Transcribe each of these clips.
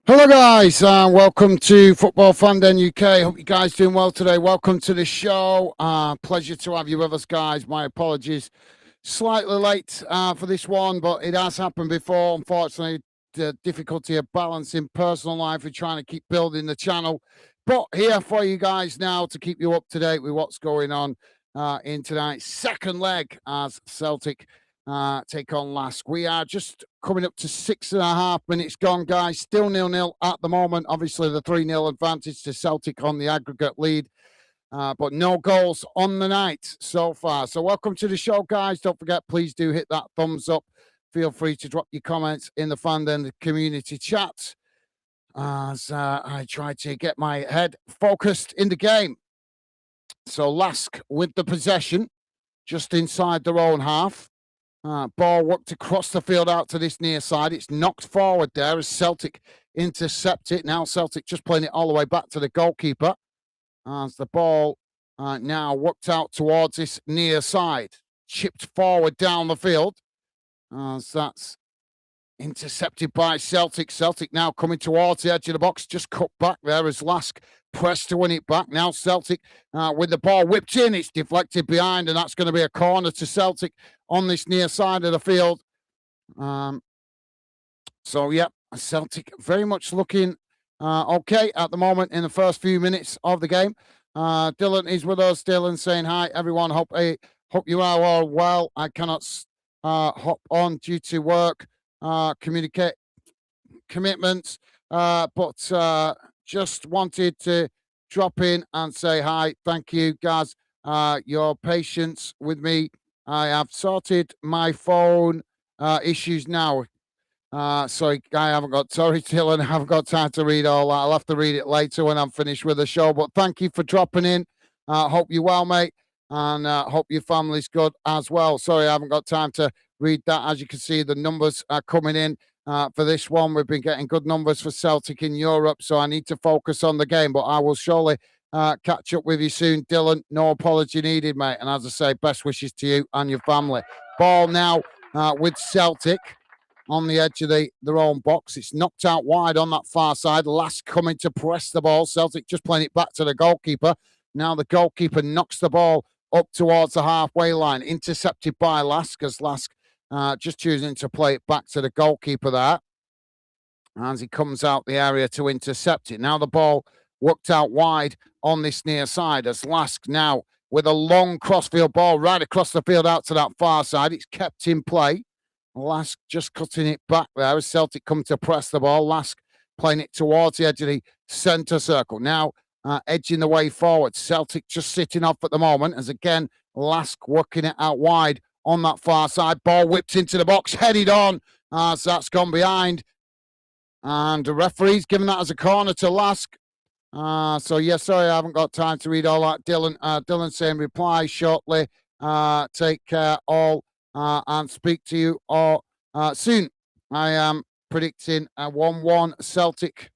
Hello, guys. Welcome to Football Fan Den UK. Hope you guys doing well today. Welcome to the show. Pleasure to have you with us, guys. My apologies, slightly late for this one, but it has happened before. Unfortunately, the difficulty of balancing personal life and trying to keep building the channel. But here for you guys now to keep you up to date with what's going on in tonight's second leg as Celtic take on LASK. We are just coming up to 6.5 minutes gone, guys. Still 0-0 at the moment. Obviously, the 3-0 advantage to Celtic on the aggregate lead. But no goals on the night so far. So welcome to the show, guys. Don't forget, please do hit that thumbs up. Feel free to drop your comments in the fan den, the community chat, as I try to get my head focused in the game. So LASK with the possession just inside their own half. Ball worked across the field out to this near side. It's knocked forward there as Celtic intercept it. Now Celtic just playing it all the way back to the goalkeeper. As the ball now worked out towards this near side. Chipped forward down the field. As that's intercepted by Celtic. Celtic now coming towards the edge of the box. Just cut back there as LASK pressed to win it back. Now Celtic with the ball whipped in. It's deflected behind, and that's going to be a corner to Celtic on this near side of the field. So, yeah, Celtic very much looking okay at the moment in the first few minutes of the game. Dylan is with us. Dylan saying, hi, everyone. Hope you are all well. I cannot hop on due to work communicate commitments, but just wanted to drop in and say hi. Thank you, guys. Your patience with me. I have sorted my phone issues now. Sorry, Dylan, I haven't got time to read all that. I'll have to read it later when I'm finished with the show. But thank you for dropping in. Hope you're well, mate, and hope your family's good as well. Sorry, I haven't got time to read that. As you can see, the numbers are coming in for this one. We've been getting good numbers for Celtic in Europe, so I need to focus on the game. But I will surely catch up with you soon, Dylan. No apology needed, mate. And as I say, best wishes to you and your family. Ball now with Celtic on the edge of their own box. It's knocked out wide on that far side. LASK coming to press the ball. Celtic just playing it back to the goalkeeper. Now the goalkeeper knocks the ball up towards the halfway line. Intercepted by LASK as LASK just choosing to play it back to the goalkeeper there. As he comes out the area to intercept it. Now the ball worked out wide on this near side as LASK now with a long crossfield ball right across the field out to that far side. It's kept in play. LASK just cutting it back there as Celtic come to press the ball. LASK playing it towards the edge of the centre circle. Now edging the way forward. Celtic just sitting off at the moment as again LASK working it out wide on that far side. Ball whipped into the box, headed on as that's gone behind. And the referee's given that as a corner to LASK. So, yeah, sorry, I haven't got time to read all that. Dylan saying reply shortly. Take care all. And speak to you all soon. I am predicting a 1-1 Celtic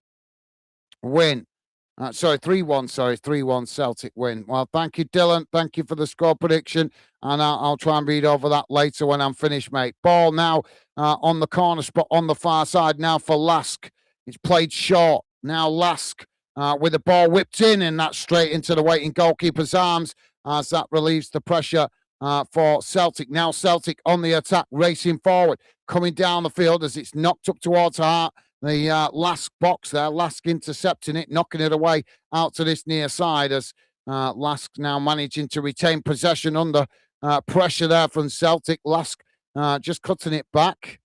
win. 3-1 Celtic win. Well, thank you, Dylan. Thank you for the score prediction. And I'll try and read over that later when I'm finished, mate. Ball now on the corner spot on the far side now for LASK. It's played short. Now LASK with the ball whipped in, and that's straight into the waiting goalkeeper's arms as that relieves the pressure for Celtic. Now Celtic on the attack, racing forward, coming down the field as it's knocked up towards the LASK box there. LASK intercepting it, knocking it away out to this near side as LASK now managing to retain possession under pressure there from Celtic. LASK just cutting it back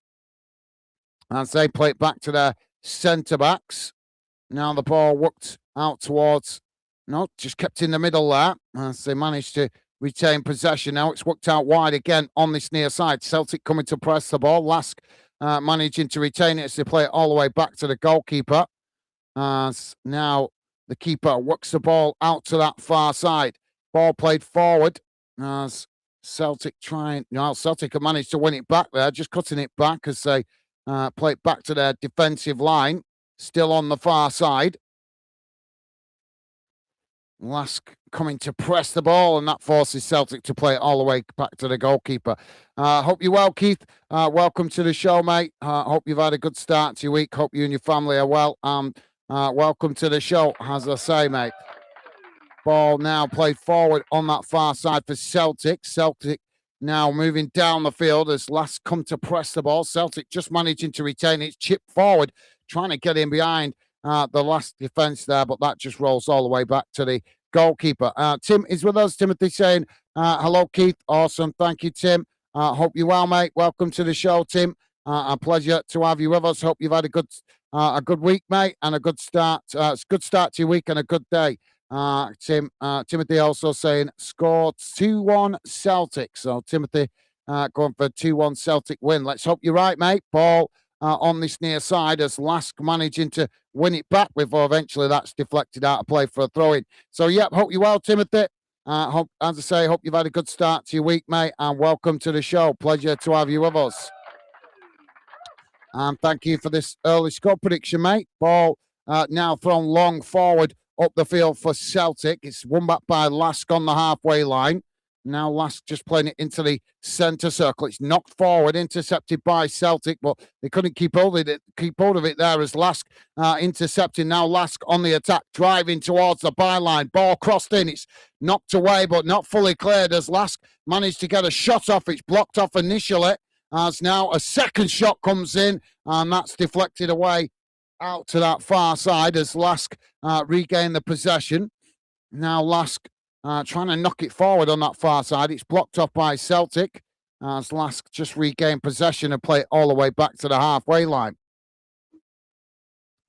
as they play it back to their centre-backs. Now the ball worked out towards, just kept in the middle there as they managed to retain possession. Now it's worked out wide again on this near side. Celtic coming to press the ball. LASK managing to retain it as they play it all the way back to the goalkeeper. Now the keeper works the ball out to that far side. Ball played forward as Celtic Celtic have managed to win it back there, just cutting it back as they play it back to their defensive line, still on the far side. LASK coming to press the ball, and that forces Celtic to play it all the way back to the goalkeeper. Hope you're well, Keith. Welcome to the show, mate. Hope you've had a good start to your week. Hope you and your family are well. Welcome to the show, as I say, mate. Ball now played forward on that far side for Celtic. Celtic now moving down the field as LASK come to press the ball. Celtic just managing to retain it. Chip forward, trying to get in behind the last defence there, but that just rolls all the way back to the goalkeeper. Tim is with us. Timothy saying, hello, Keith. Awesome. Thank you, Tim. Hope you're well, mate. Welcome to the show, Tim. A pleasure to have you with us. Hope you've had a good week, mate, and a good start. It's a good start to your week and a good day. Timothy also saying score 2-1 Celtic. So Timothy going for a 2-1 Celtic win. Let's hope you're right, mate. Ball on this near side as LASK managing to win it back before eventually that's deflected out of play for a throw-in. So, yep, hope you're well, Timothy. Hope, as I say, hope you've had a good start to your week, mate, and welcome to the show. Pleasure to have you with us. And thank you for this early score prediction, mate. Ball now thrown long forward up the field for Celtic. It's won back by LASK on the halfway line. Now LASK just playing it into the centre circle. It's knocked forward, intercepted by Celtic, but they couldn't keep hold of it there as LASK intercepting. Now LASK on the attack, driving towards the byline. Ball crossed in. It's knocked away, but not fully cleared as LASK managed to get a shot off. It's blocked off initially. As now a second shot comes in, and that's deflected away out to that far side as LASK regain the possession. Now LASK trying to knock it forward on that far side. It's blocked off by Celtic as LASK just regain possession and play it all the way back to the halfway line.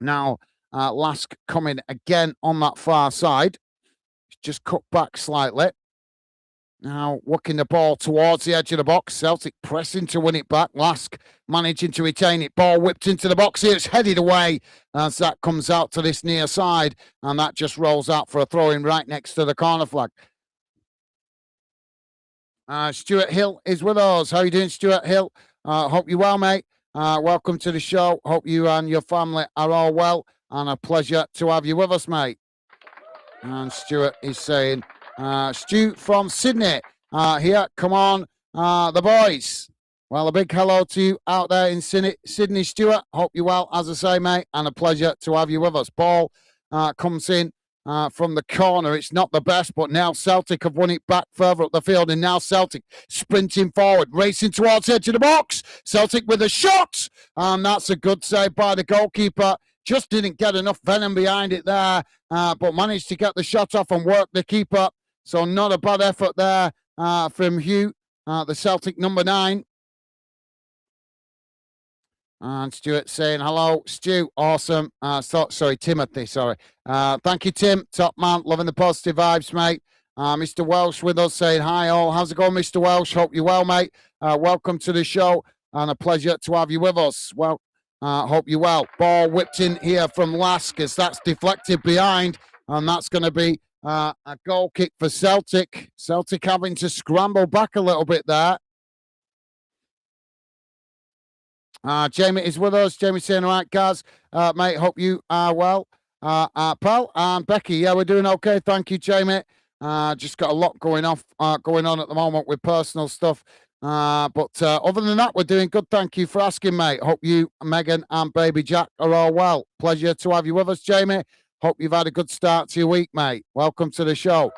Now LASK coming again on that far side. It's just cut back slightly. Now working the ball towards the edge of the box. Celtic pressing to win it back. LASK managing to retain it. Ball whipped into the box here. It's headed away as that comes out to this near side. And that just rolls out for a throw-in right next to the corner flag. Stuart Hill is with us. How are you doing, Stuart Hill? Hope you're well, mate. Welcome to the show. Hope you and your family are all well. And a pleasure to have you with us, mate. And Stuart is saying... Stu from Sydney here. Come on, the boys. Well, a big hello to you out there in Sydney, Stuart. Hope you're well, as I say, mate, and a pleasure to have you with us. Ball comes in from the corner. It's not the best, but now Celtic have won it back further up the field, and now Celtic sprinting forward, racing towards the edge of the box. Celtic with a shot, and that's a good save by the goalkeeper. Just didn't get enough venom behind it there, but managed to get the shot off and work the keeper. So not a bad effort there from Hugh, the Celtic number 9. And Stuart saying, hello, Stu, awesome. Timothy, sorry. Thank you, Tim, top man, loving the positive vibes, mate. Mr. Welsh with us saying, hi all, how's it going, Mr. Welsh? Hope you're well, mate. Welcome to the show and a pleasure to have you with us. Well, hope you're well. Ball whipped in here from LASK as that's deflected behind, and that's going to be a goal kick for Celtic. Celtic having to scramble back a little bit there. Jamie is with us. Jamie saying, all right, guys, mate, hope you are well. Pal and Becky, yeah, we're doing okay. Thank you, Jamie. Just got a lot going on at the moment with personal stuff. But other than that, we're doing good. Thank you for asking, mate. Hope you, Megan, and baby Jack are all well. Pleasure to have you with us, Jamie. Hope you've had a good start to your week, mate. Welcome to the show.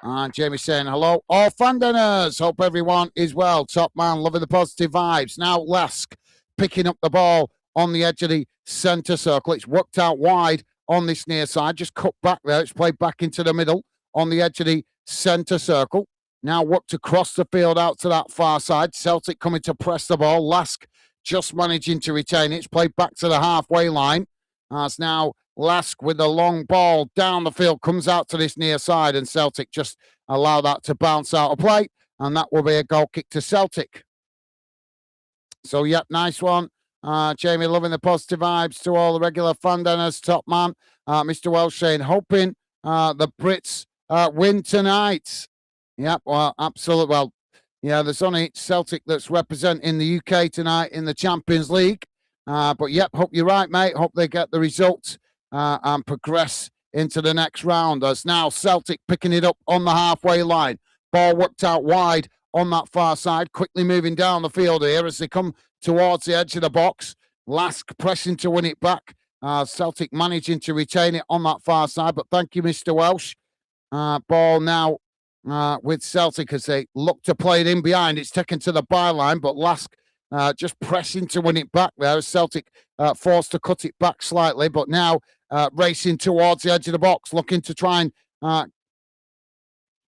And Jamie saying, hello, all fan dinners. Hope everyone is well. Top man, loving the positive vibes. Now LASK picking up the ball on the edge of the centre circle. It's worked out wide on this near side. Just cut back there. It's played back into the middle on the edge of the centre circle. Now worked across the field out to that far side. Celtic coming to press the ball. LASK just managing to retain it. It's played back to the halfway line. As now LASK with the long ball down the field comes out to this near side, and Celtic just allow that to bounce out of play, and that will be a goal kick to Celtic. So, yep, nice one. Jamie, loving the positive vibes to all the regular fan dinners, top man. Mr. Welsh saying, hoping the Brits win tonight. Yep, well, absolutely. Well, yeah, there's only Celtic that's representing the UK tonight in the Champions League. But, yep, hope you're right, mate. Hope they get the results and progress into the next round. As now Celtic picking it up on the halfway line. Ball worked out wide on that far side, quickly moving down the field here as they come towards the edge of the box. LASK pressing to win it back. Celtic managing to retain it on that far side, but thank you, Mr. Welsh. Ball now with Celtic as they look to play it in behind. It's taken to the byline, but LASK just pressing to win it back there. Celtic forced to cut it back slightly, but now racing towards the edge of the box, looking to try and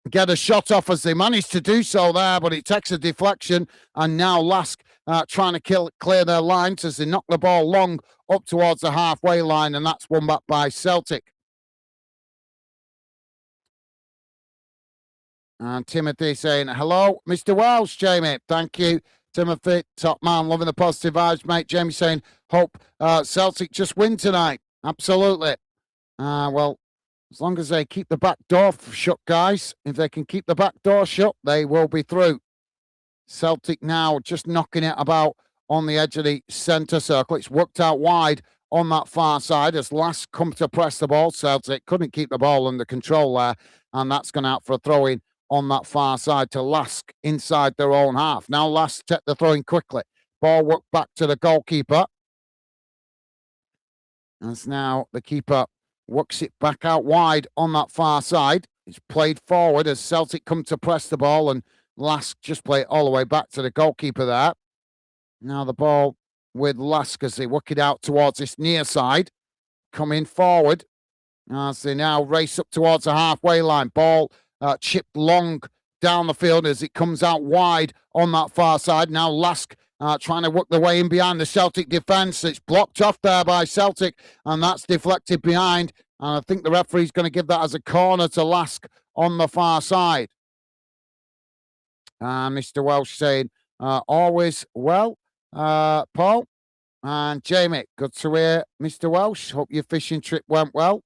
get a shot off as they managed to do so there, but it takes a deflection, and now LASK trying to clear their lines as they knock the ball long up towards the halfway line, and that's won back by Celtic. And Timothy saying, hello, Mr. Welsh, Jamie. Thank you, Timothy. Top man, loving the positive vibes, mate. Jamie saying, hope Celtic just win tonight. Absolutely. Well, as long as they keep the back door shut, guys, if they can keep the back door shut, they will be through. Celtic now just knocking it about on the edge of the centre circle. It's worked out wide on that far side as LASK come to press the ball. Celtic couldn't keep the ball under control there, and that's gone out for a throw-in on that far side to LASK inside their own half. Now LASK take the throw in quickly. Ball worked back to the goalkeeper. As now the keeper works it back out wide on that far side. It's played forward as Celtic come to press the ball, and LASK just play it all the way back to the goalkeeper there. Now the ball with LASK as they work it out towards this near side. Coming forward as they now race up towards the halfway line. Ball chipped long down the field as it comes out wide on that far side. Now LASK trying to work their way in behind the Celtic defence. It's blocked off there by Celtic, and that's deflected behind. And I think the referee's going to give that as a corner to LASK on the far side. Mr. Welsh saying, always well, Paul and Jamie. Good to hear, Mr. Welsh. Hope your fishing trip went well.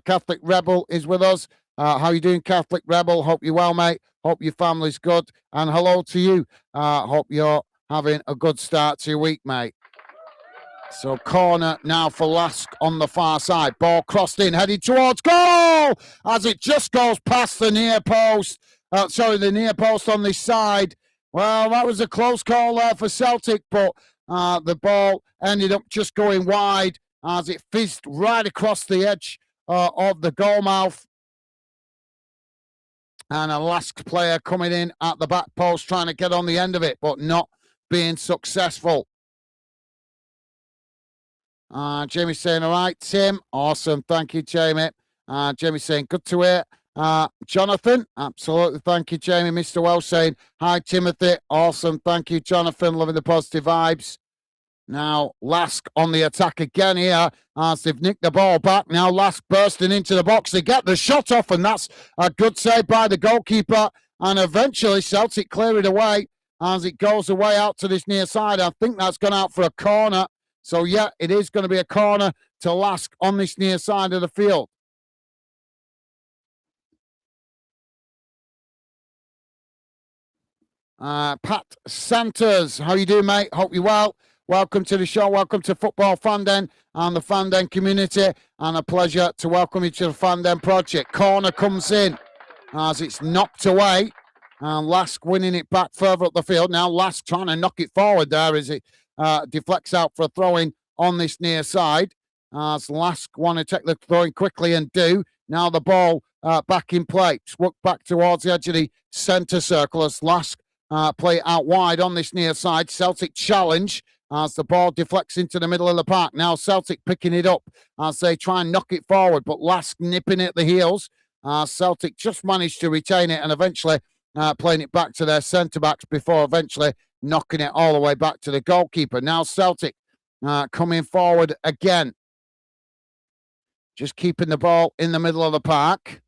Catholic Rebel is with us. How you doing, Catholic Rebel? Hope you're well, mate. Hope your family's good. And hello to you. Hope you're having a good start to your week, mate. So corner now for LASK on the far side. Ball crossed in, headed towards goal as it just goes past the near post. The near post on this side. Well, that was a close call there for Celtic, but the ball ended up just going wide as it fizzed right across the edge of the goal mouth. And a LASK player coming in at the back post trying to get on the end of it, but not being successful. Jamie saying, all right, Tim. Awesome. Thank you, Jamie. Jamie saying, good to hear. Jonathan, absolutely. Thank you, Jamie. Mr. Welsh saying, hi, Timothy. Awesome. Thank you, Jonathan. Loving the positive vibes. Now, LASK on the attack again here as they've nicked the ball back. Now, LASK bursting into the box. They get the shot off, and that's a good save by the goalkeeper. And eventually, Celtic clear it away as it goes away out to this near side. I think that's gone out for a corner. So, yeah, it is going to be a corner to LASK on this near side of the field. Pat Santos, how you doing, mate? Hope you're well. Welcome to the show. Welcome to Football Fandom and the Fandom community. And a pleasure to welcome you to the Fandom project. Corner comes in as it's knocked away. And LASK winning it back further up the field. Now LASK trying to knock it forward there as it deflects out for a throw-in on this near side. As LASK want to take the throw-in quickly and do. Now the ball back in play. Swept back towards the edge of the centre circle as LASK play out wide on this near side. Celtic challenge as the ball deflects into the middle of the park. Now Celtic picking it up as they try and knock it forward, but LASK nipping at the heels. Celtic just managed to retain it and eventually playing it back to their centre-backs before eventually knocking it all the way back to the goalkeeper. Now Celtic coming forward again. Just keeping the ball in the middle of the park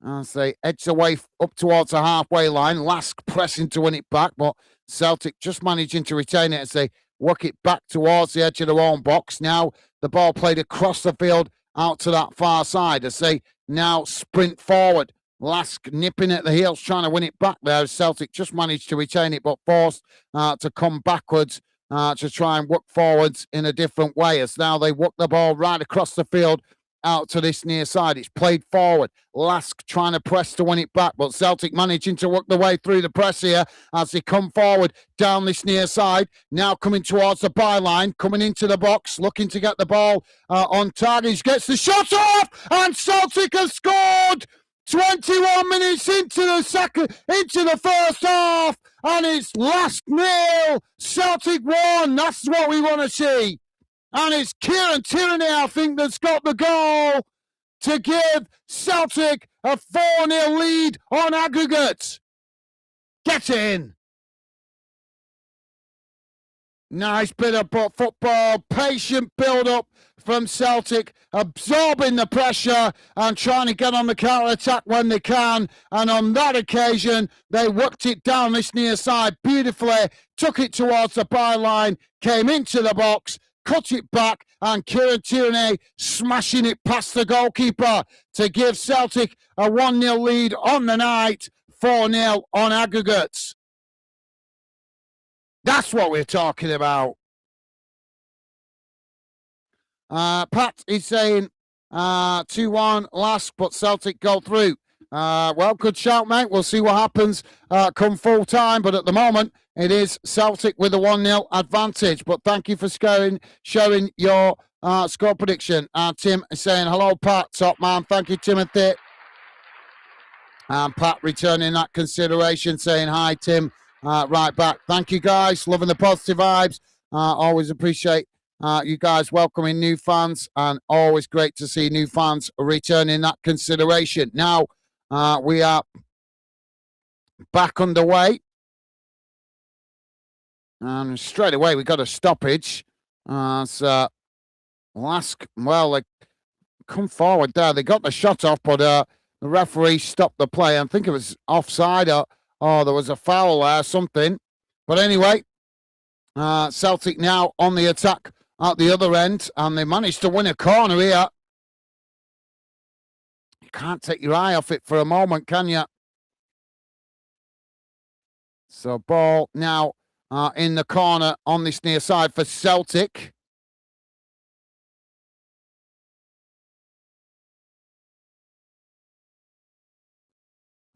as they edge away up towards the halfway line. LASK pressing to win it back, but Celtic just managing to retain it as they work it back towards the edge of their own box. Now the ball played across the field out to that far side as they now sprint forward. LASK nipping at the heels, trying to win it back there. Celtic just managed to retain it, but forced to come backwards to try and work forwards in a different way as now they work the ball right across the field out to this near side. It's played forward. LASK trying to press to win it back, but Celtic managing to work the way through the press here as they come forward down this near side. Now coming towards the byline, coming into the box, looking to get the ball on target. Gets the shot off, and Celtic have scored. 21 minutes into the first half, and it's LASK 0, Celtic 1. That's what we want to see. And it's Kieran Tierney, I think, that's got the goal to give Celtic a 4-0 lead on aggregate. Get in. Nice bit of football, patient build-up from Celtic, absorbing the pressure and trying to get on the counter-attack when they can. And on that occasion, they worked it down this near side beautifully, took it towards the byline, came into the box, cut it back, and Kieran Tierney smashing it past the goalkeeper to give Celtic a 1-0 lead on the night, 4-0 on aggregates. That's what we're talking about. Pat is saying 2-1 LASK, but Celtic go through. Well, good shout, mate. We'll see what happens come full time. But at the moment, it is Celtic with a 1-0 advantage. But thank you for showing your score prediction. Tim is saying, hello, Pat, top man. Thank you, Timothy. And Pat returning that consideration, saying, hi, Tim. Right back. Thank you, guys. Loving the positive vibes. Always appreciate you guys welcoming new fans, and always great to see new fans returning that consideration. Now, we are back underway. And straight away, we got a stoppage. So, LASK, well, they come forward there. They got the shot off, but the referee stopped the play. I think it was offside or there was a foul there, something. But anyway, Celtic now on the attack at the other end, and they managed to win a corner here. You can't take your eye off it for a moment, can you? So ball now in the corner on this near side for Celtic.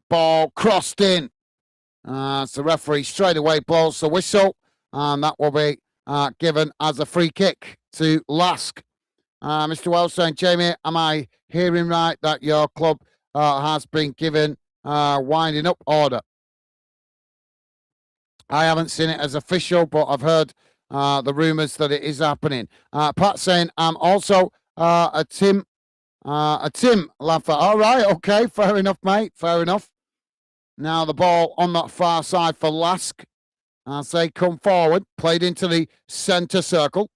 Ball crossed in. So the referee straight away blows the whistle, and that will be given as a free kick to LASK. Mr. Wells saying, Jamie, am I hearing right that your club has been given winding up order? I haven't seen it as official, but I've heard the rumours that it is happening. Pat saying, I'm also a Tim Laffer. All right, okay, fair enough, mate, fair enough. Now the ball on that far side for LASK as they come forward, played into the centre circle.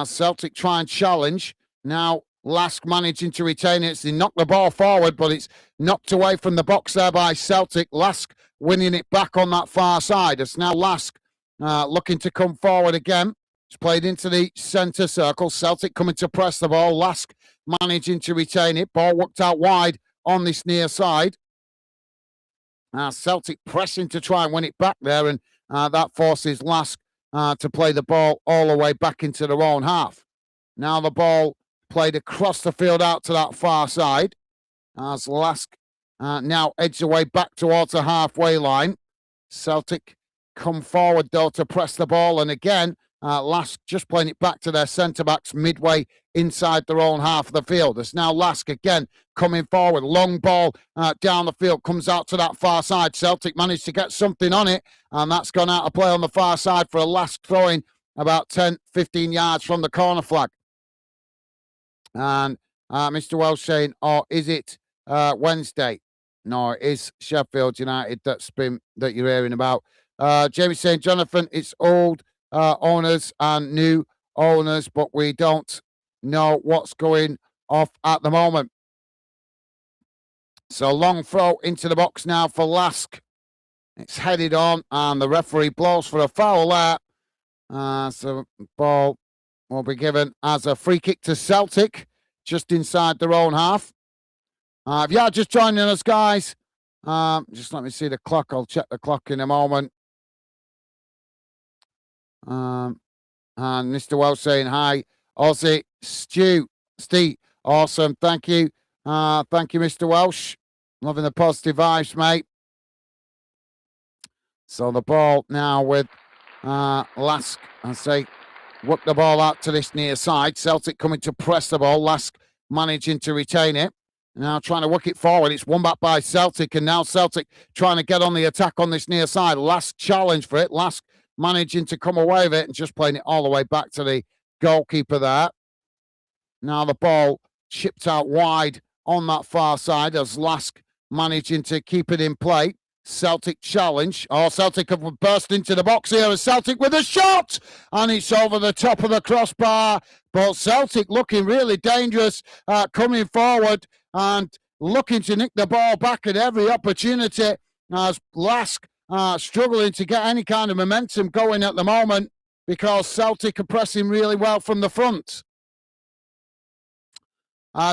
Celtic try and challenge. Now LASK managing to retain it. They knock the ball forward, but it's knocked away from the box there by Celtic. LASK winning it back on that far side. It's now LASK looking to come forward again. It's played into the centre circle. Celtic coming to press the ball. LASK managing to retain it. Ball worked out wide on this near side. Celtic pressing to try and win it back there, and that forces LASK to play the ball all the way back into their own half. Now the ball played across the field out to that far side as LASK now edge away back towards the halfway line. Celtic come forward though to press the ball, and again LASK just playing it back to their centre-backs midway inside their own half of the field. It's now LASK again coming forward. Long ball down the field, comes out to that far side. Celtic managed to get something on it, and that's gone out of play on the far side for a LASK throwing about 10, 15 yards from the corner flag. And Mr. Welsh saying, or is it Wednesday? No, it is Sheffield United that you're hearing about. Jamie saying, Jonathan, it's old owners and new owners, but we don't know what's going off at the moment. So long throw into the box now for LASK. It's headed on, and the referee blows for a foul there. So ball will be given as a free kick to Celtic, just inside their own half. If you're just joining us, guys, just let me see the clock. I'll check the clock in a moment. And Mr. Wells saying, hi, Aussie, Steve, Awesome. Thank you. Thank you, Mr. Welsh. Loving the positive vibes, mate. So the ball now with LASK, I say, work the ball out to this near side. Celtic coming to press the ball. LASK managing to retain it. Now trying to work it forward. It's won back by Celtic, and now Celtic trying to get on the attack on this near side. LASK challenge for it. LASK managing to come away with it and just playing it all the way back to the goalkeeper there. Now the ball chipped out wide on that far side as LASK managing to keep it in play. Celtic challenge. Oh, Celtic have burst into the box here. Celtic with a shot, and it's over the top of the crossbar. But Celtic looking really dangerous, coming forward and looking to nick the ball back at every opportunity. As LASK struggling to get any kind of momentum going at the moment because Celtic are pressing really well from the front.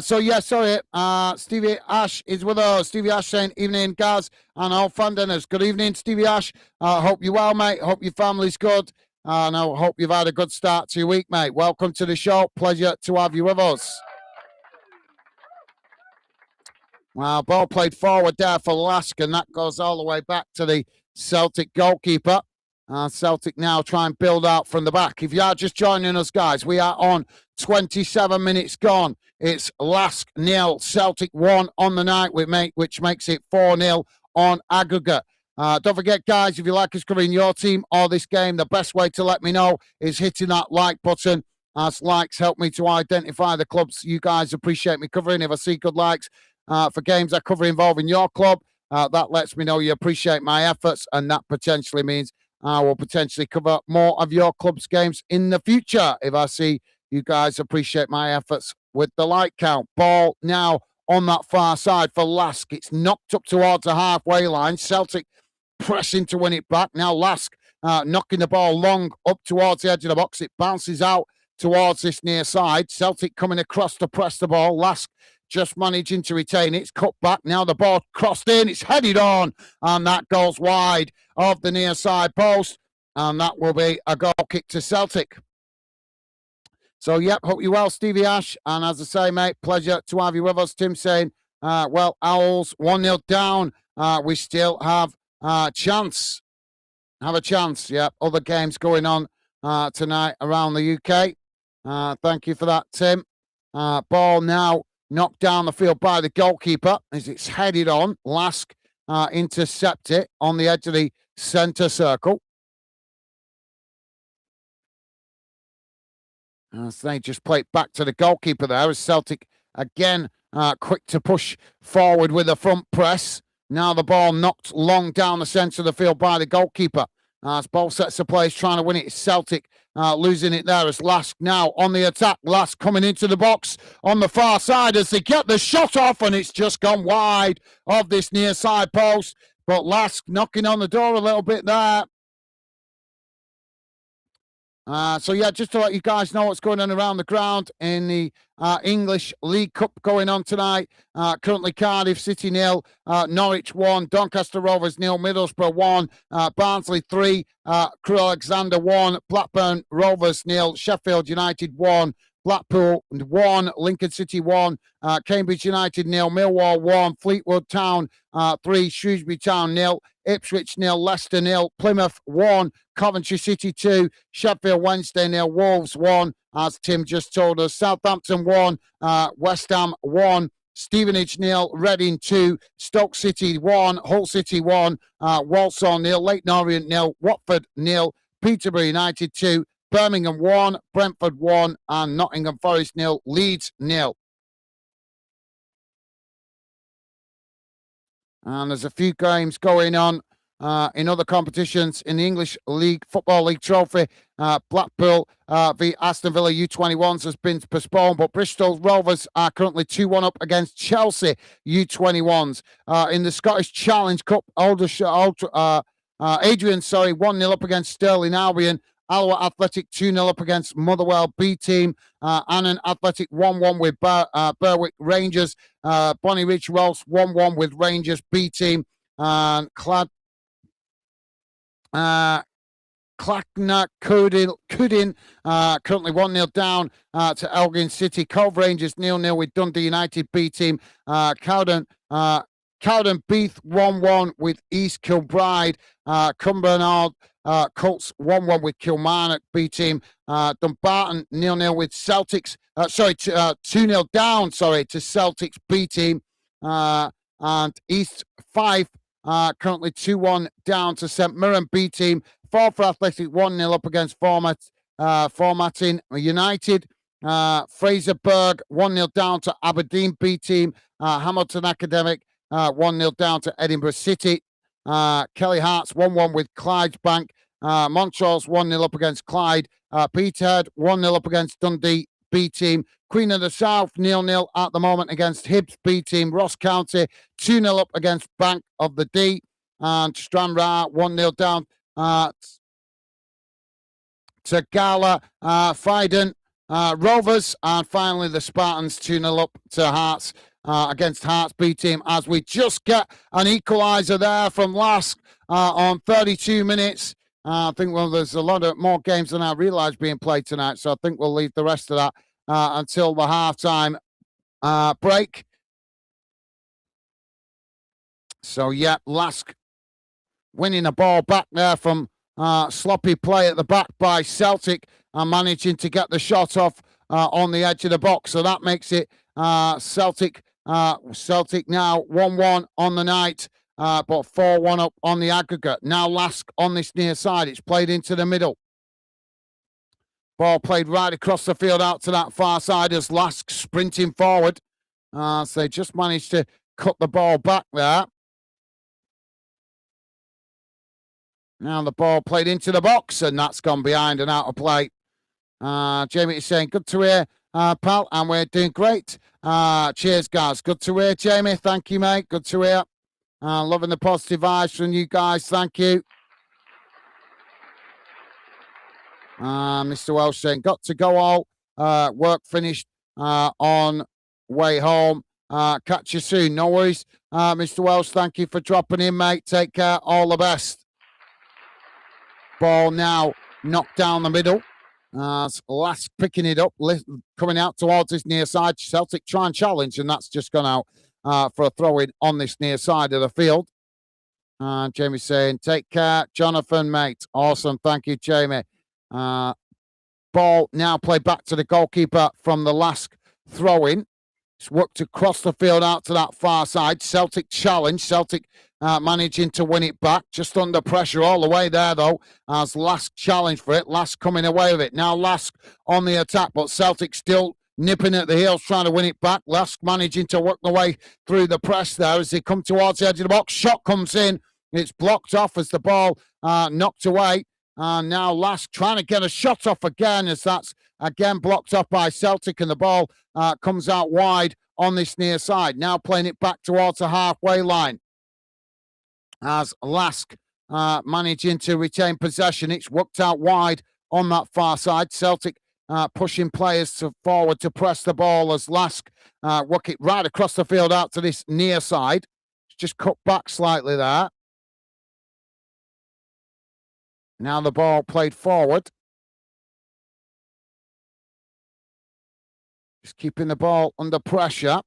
Stevie Ash is with us. Stevie Ash saying, evening, Gaz and all fan dinners. Good evening, Stevie Ash. Hope you're well, mate. Hope your family's good. And I hope you've had a good start to your week, mate. Welcome to the show. Pleasure to have you with us. Ball played forward there for LASK, and that goes all the way back to the Celtic goalkeeper. Celtic now try and build out from the back. If you are just joining us, guys, we are on 27 minutes gone. It's LASK 0, Celtic 1 on the night, which makes it 4-0 on aggregate. Don't forget, guys, if you like us covering your team or this game, the best way to let me know is hitting that like button, as likes help me to identify the clubs you guys appreciate me covering. If I see good likes for games I cover involving your club, that lets me know you appreciate my efforts, and that potentially means I will potentially cover more of your club's games in the future if I see you guys appreciate my efforts with the like count. Ball now on that far side for LASK. It's knocked up towards the halfway line. Celtic pressing to win it back. Now LASK knocking the ball long up towards the edge of the box. It bounces out towards this near side. Celtic coming across to press the ball. LASK just managing to retain it. It's cut back. Now the ball crossed in. It's headed on, and that goes wide of the near side post, and that will be a goal kick to Celtic. So, yep, hope you're well, Stevie Ash. And as I say, mate, pleasure to have you with us. Tim saying, Owls 1-0 down. We still have a chance. Have a chance, yep. Other games going on tonight around the UK. Thank you for that, Tim. Ball now knocked down the field by the goalkeeper as it's headed on. LASK intercept it on the edge of the centre circle. So they just play it back to the goalkeeper there as Celtic again quick to push forward with a front press. Now the ball knocked long down the centre of the field by the goalkeeper. As ball sets the place trying to win it. Celtic losing it there as LASK now on the attack. LASK coming into the box on the far side as they get the shot off, and it's just gone wide of this near side post. But LASK knocking on the door a little bit there. Just to let you guys know what's going on around the ground in the English League Cup going on tonight. Currently Cardiff City 0, Norwich 1, Doncaster Rovers 0, Middlesbrough 1, Barnsley 3, Crewe Alexandra 1, Blackburn Rovers 0, Sheffield United 1, Blackpool 1, Lincoln City 1, Cambridge United 0, Millwall 1, Fleetwood Town 3, Shrewsbury Town 0, Ipswich 0, Leicester 0, Plymouth 1, Coventry City 2, Sheffield Wednesday 0, Wolves 1, as Tim just told us, Southampton 1, West Ham 1, Stevenage 0, Reading 2, Stoke City 1, Hull City 1, Walsall 0, Leyton Orient 0, Watford 0, Peterborough United 2, Birmingham 1, Brentford 1, and Nottingham Forest 0, Leeds 0. And there's a few games going on in other competitions in the English League Football League Trophy. Blackpool v Aston Villa U21s has been postponed, but Bristol Rovers are currently 2-1 up against Chelsea U21s. In the Scottish Challenge Cup, Adrian 1-0 up against Stirling Albion. Alloa Athletic 2-0 up against Motherwell B team. Annan Athletic 1-1 with Berwick Rangers. Bonnie Rich Rolls 1-1 with Rangers B team. And Clackner Cudin, currently 1-0 down to Elgin City. Cove Rangers 0-0 with Dundee United B team. Cowden Beath 1-1 with East Kilbride. Cumbernauld Colts 1-1 with Kilmarnock B team. Dumbarton 0-0 with Celtics. 2-0 down. To Celtics B team. And East Fife currently 2-1 down to St Mirren B team. Forfar Athletic 1-0 up against Formatting United. Fraserburgh 1-0 down to Aberdeen B team. Hamilton Academic 1-0 down to Edinburgh City. Kelly Hearts 1-1 with Clydebank. Montrose 1-0 up against Clyde. Peterhead 1-0 up against Dundee B team. Queen of the South 0-0 at the moment against Hibs B team. Ross County 2-0 up against Bank of the D. And Stranraer 1-0 down to Gala. Fiden Rovers, and finally the Spartans 2-0 up to Hearts against Hearts B team, as we just get an equaliser there from LASK on 32 minutes. I think, there's a lot of more games than I realised being played tonight, so I think we'll leave the rest of that until the half-time break. So, yeah, LASK winning the ball back there from sloppy play at the back by Celtic and managing to get the shot off on the edge of the box. So that makes it Celtic now 1-1 on the night, but 4-1 up on the aggregate. Now LASK on this near side. It's played into the middle. Ball played right across the field out to that far side as LASK sprinting forward. So they just managed to cut the ball back there. Now the ball played into the box, and that's gone behind and out of play. Jamie is saying, good to hear, pal, and we're doing great. Cheers, guys. Good to hear, Jamie. Thank you, mate. Good to hear. Loving the positive vibes from you guys. Thank you. Mr. Welsh saying, got to go all. Work finished on way home. Catch you soon. No worries. Mr. Welsh, thank you for dropping in, mate. Take care. All the best. Ball now knocked down the middle. LASK picking it up, coming out towards this near side. Celtic try and challenge, and that's just gone out for a throw-in on this near side of the field. Jamie saying, take care, Jonathan, mate. Awesome. Thank you, Jamie. Ball now played back to the goalkeeper from the LASK throw-in. It's worked across the field out to that far side. Celtic challenge. Celtic managing to win it back. Just under pressure all the way there, though, as LASK challenge for it. LASK coming away with it. Now LASK on the attack, but Celtic still nipping at the heels, trying to win it back. LASK managing to work the way through the press there as they come towards the edge of the box. Shot comes in. It's blocked off as the ball knocked away. And now LASK trying to get a shot off again, as that's again blocked off by Celtic, and the ball comes out wide on this near side. Now playing it back towards the halfway line as LASK managing to retain possession. It's worked out wide on that far side. Celtic pushing players forward to press the ball as LASK work it right across the field out to this near side. It's just cut back slightly there. Now the ball played forward. Just keeping the ball under pressure.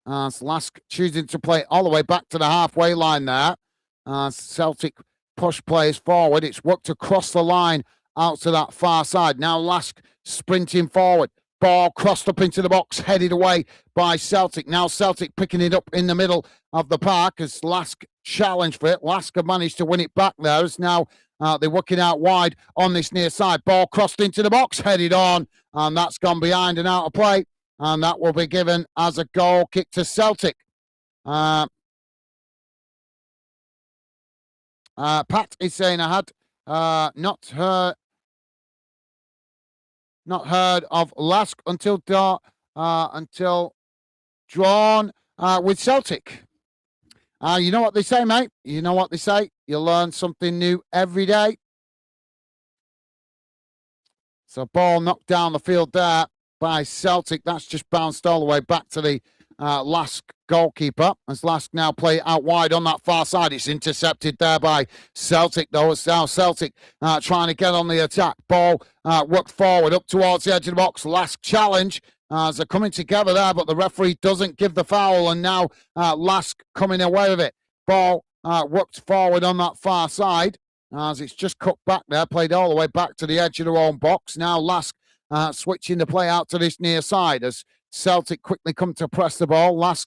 LASK choosing to play all the way back to the halfway line there. Celtic push players forward. It's worked across the line out to that far side. Now LASK sprinting forward. Ball crossed up into the box, headed away by Celtic. Now Celtic picking it up in the middle of the park as LASK challenge for it. LASK have managed to win it back there. As now they're working out wide on this near side. Ball crossed into the box, headed on, and that's gone behind and out of play. And that will be given as a goal kick to Celtic. Pat is saying, I had not heard of LASK until drawn with Celtic. You know what they say, mate? You know what they say? You learn something new every day. So ball knocked down the field there by Celtic. That's just bounced all the way back to the LASK goalkeeper. As LASK now play out wide on that far side. It's intercepted there by Celtic, though. It's now Celtic trying to get on the attack. Ball worked forward up towards the edge of the box. LASK challenge. As they're coming together there, but the referee doesn't give the foul, and now LASK coming away with it. Ball worked forward on that far side, as it's just cut back there, played all the way back to the edge of their own box. Now LASK switching the play out to this near side as Celtic quickly come to press the ball. LASK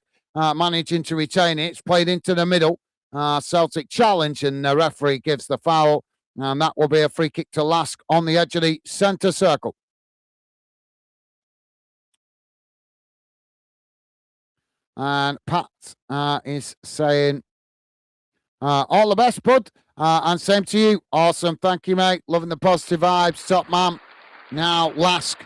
managing to retain it. It's played into the middle. Celtic challenge, and the referee gives the foul, and that will be a free kick to LASK on the edge of the centre circle. And Pat is saying, all the best, bud. And same to you. Awesome. Thank you, mate. Loving the positive vibes. Top man. Now, LASK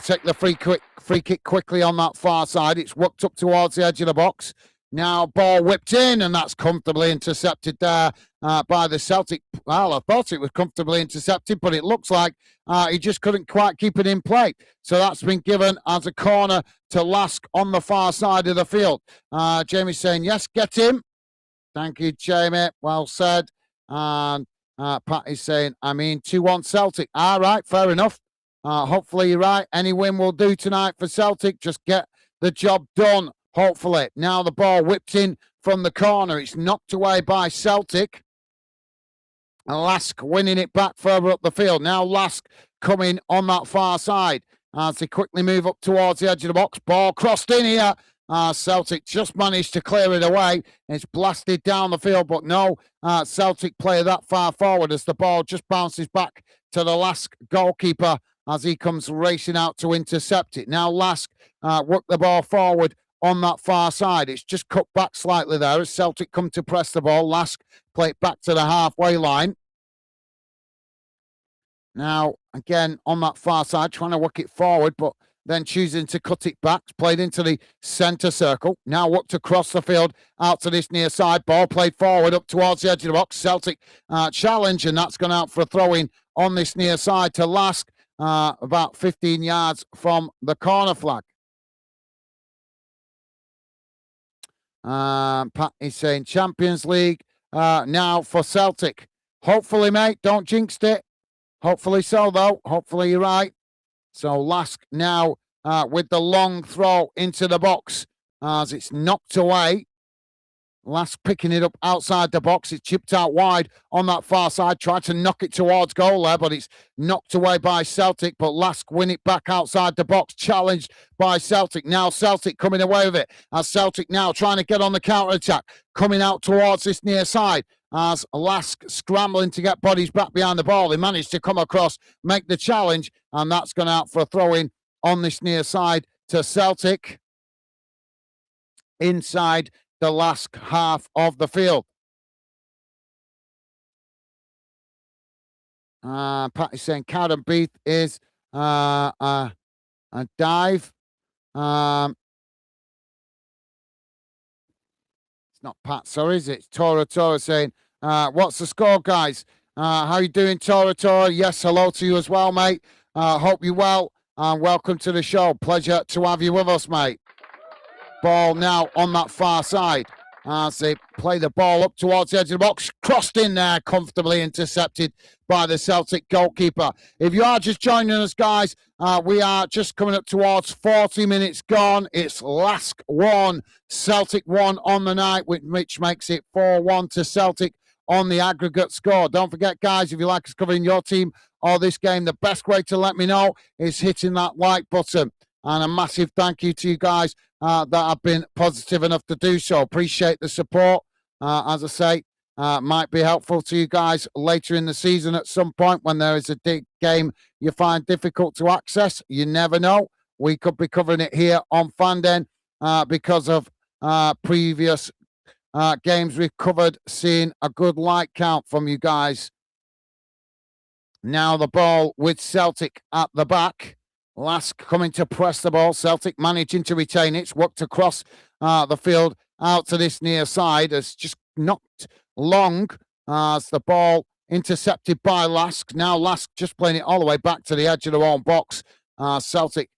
take the free kick quickly on that far side. It's worked up towards the edge of the box. Now, ball whipped in, and that's comfortably intercepted there by the Celtic. Well, I thought it was comfortably intercepted, but it looks like he just couldn't quite keep it in play. So that's been given as a corner to LASK on the far side of the field. Jamie's saying, yes, get him. Thank you, Jamie. Well said. And Pat is saying, 2-1 Celtic. All right, fair enough. Hopefully you're right. Any win will do tonight for Celtic. Just get the job done, hopefully. Now the ball whipped in from the corner. It's knocked away by Celtic. And LASK winning it back further up the field. Now LASK coming on that far side as they quickly move up towards the edge of the box. Ball crossed in here. Celtic just managed to clear it away. It's blasted down the field, but no Celtic player that far forward as the ball just bounces back to the LASK goalkeeper as he comes racing out to intercept it. Now LASK work the ball forward on that far side. It's just cut back slightly there as Celtic come to press the ball. LASK play it back to the halfway line. Now, again, on that far side, trying to work it forward, but then choosing to cut it back. Played into the centre circle. Now worked across the field out to this near side. Ball played forward up towards the edge of the box. Celtic challenge, and that's gone out for a throw-in on this near side to LASK, about 15 yards from the corner flag. Pat is saying Champions League now for Celtic. Hopefully, mate, don't jinx it. Hopefully so, though. Hopefully you're right. So LASK now with the long throw into the box as it's knocked away. LASK picking it up outside the box. It's chipped out wide on that far side. Tried to knock it towards goal there, but it's knocked away by Celtic. But LASK win it back outside the box. Challenged by Celtic. Now Celtic coming away with it. As Celtic now trying to get on the counter-attack. Coming out towards this near side. As LASK scrambling to get bodies back behind the ball. They managed to come across, make the challenge. And that's gone out for a throw-in on this near side to Celtic. Inside the LASK half of the field. Pat is saying Cowden Beath is a dive. It's not Pat, sorry, is it? It's Tora saying, what's the score, guys? How you doing, Tora? Yes, hello to you as well, mate. Hope you're well, and welcome to the show. Pleasure to have you with us, mate. Ball now on that far side as they play the ball up towards the edge of the box. Crossed in there, comfortably intercepted by the Celtic goalkeeper. If you are just joining us, guys, we are just coming up towards 40 minutes gone. It's LASK 1, Celtic 1 on the night, which makes it 4-1 to Celtic on the aggregate score. Don't forget, guys, if you like us covering your team or this game, the best way to let me know is hitting that like button. And a massive thank you to you guys that have been positive enough to do so. Appreciate the support. As I say, might be helpful to you guys later in the season at some point when there is a big game you find difficult to access. You never know. We could be covering it here on Fanden because of previous games we've covered, seeing a good like count from you guys. Now the ball with Celtic at the back. LASK coming to press the ball. Celtic managing to retain it. It's worked across the field out to this near side. It's just knocked long as the ball intercepted by LASK. Now LASK just playing it all the way back to the edge of their own box. Celtic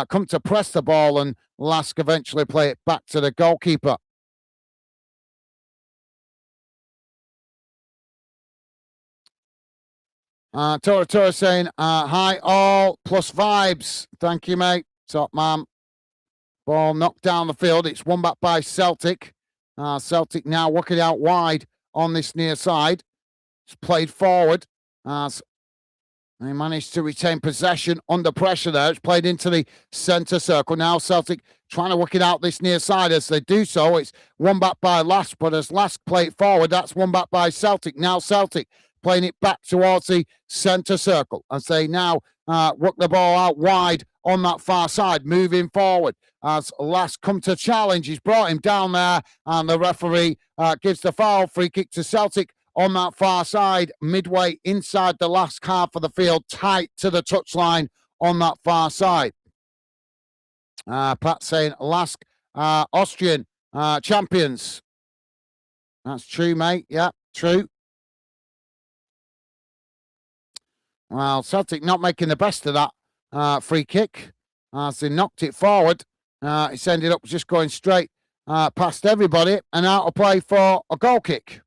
come to press the ball, and LASK eventually play it back to the goalkeeper. Tora saying, hi all, plus vibes. Thank you, mate. Top man. Ball knocked down the field. It's won back by Celtic. Celtic now working out wide on this near side. It's played forward. They managed to retain possession under pressure there. It's played into the centre circle. Now Celtic trying to work it out this near side. As they do so, it's won back by LASK, but as LASK play it forward, that's won back by Celtic. Now Celtic playing it back towards the centre circle as they now work the ball out wide on that far side, moving forward. As LASK come to challenge, he's brought him down there, and the referee gives the foul. Free kick to Celtic on that far side, midway inside the last half of the field, tight to the touchline on that far side. Pat saying LASK Austrian champions. That's true, mate. Yeah, true. Well, Celtic not making the best of that free kick. As they knocked it forward, it's ended up just going straight past everybody and out of play for a goal kick.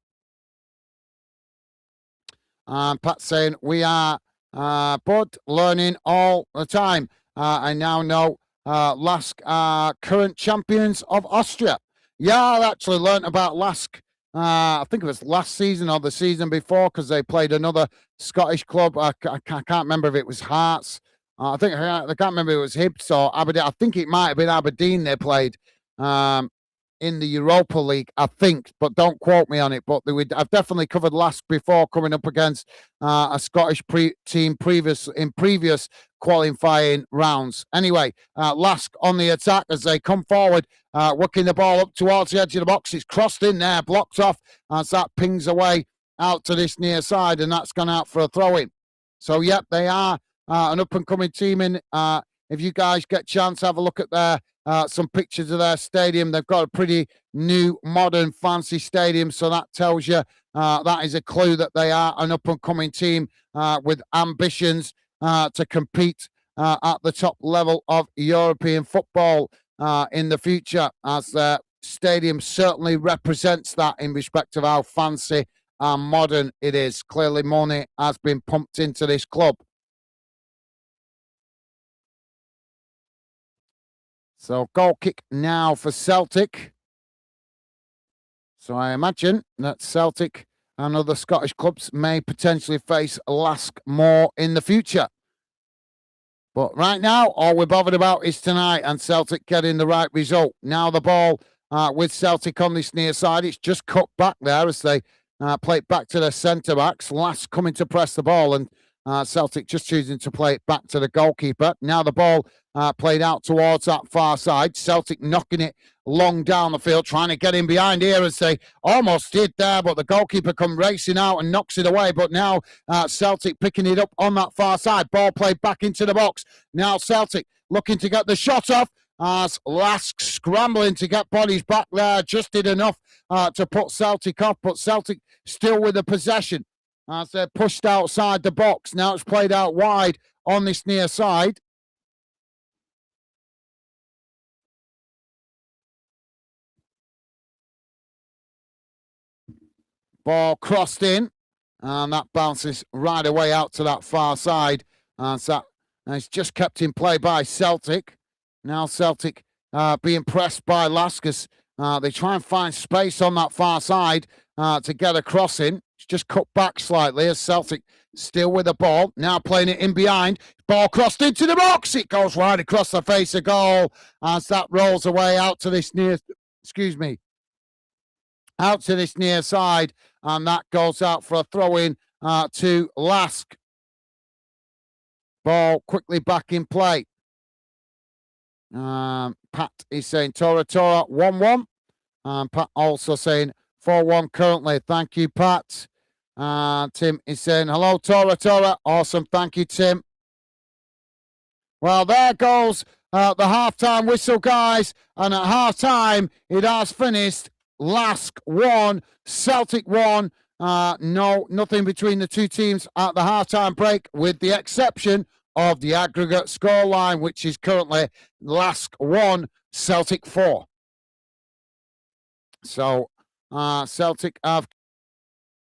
Pat saying, we are, Bud, learning all the time. I now know LASK are current champions of Austria. Yeah, I actually learned about LASK. I think it was last season or the season before, because they played another Scottish club. I can't remember if it was Hearts. I can't remember if it was Hibs or Aberdeen. I think it might have been Aberdeen they played in the Europa League, I think, but don't quote me on it. But I've definitely covered LASK before, coming up against a Scottish team in previous qualifying rounds. Anyway, LASK on the attack as they come forward, working the ball up towards the edge of the box. It's crossed in there, blocked off as that pings away out to this near side, and that's gone out for a throw-in. So, yep, they are an up-and-coming team. If you guys get a chance, have a look at some pictures of their stadium. They've got a pretty new, modern, fancy stadium, so that tells you that is a clue that they are an up-and-coming team with ambitions to compete at the top level of European football in the future, as their stadium certainly represents that in respect of how fancy and modern it is. Clearly, money has been pumped into this club. So, goal kick now for Celtic. So, I imagine that Celtic and other Scottish clubs may potentially face LASK more in the future. But right now, all we're bothered about is tonight and Celtic getting the right result. Now the ball with Celtic on this near side. It's just cut back there as they play it back to their centre-backs. LASK coming to press the ball, and Celtic just choosing to play it back to the goalkeeper. Now the ball played out towards that far side. Celtic knocking it long down the field, trying to get in behind here as they almost did there, but the goalkeeper come racing out and knocks it away. But now Celtic picking it up on that far side. Ball played back into the box. Now Celtic looking to get the shot off as LASK scrambling to get bodies back there. Just did enough to put Celtic off, but Celtic still with the possession as they're pushed outside the box. Now it's played out wide on this near side. Ball crossed in, and that bounces right away out to that far side. And it's just kept in play by Celtic. Now Celtic being pressed by LASK as they try and find space on that far side to get a crossing. It's just cut back slightly as Celtic still with the ball. Now playing it in behind. Ball crossed into the box. It goes right across the face of goal as that rolls away out to this near, out to this near side. And that goes out for a throw-in to LASK. Ball quickly back in play. Pat is saying Tora 1-1. Pat also saying 4-1 currently. Thank you, Pat. Tim is saying hello, Tora. Awesome. Thank you, Tim. Well, there goes the halftime whistle, guys. And at halftime, it has finished. LASK 1, Celtic 1. Nothing between the two teams at the halftime break, with the exception of the aggregate scoreline, which is currently LASK 1, Celtic 4. So Celtic have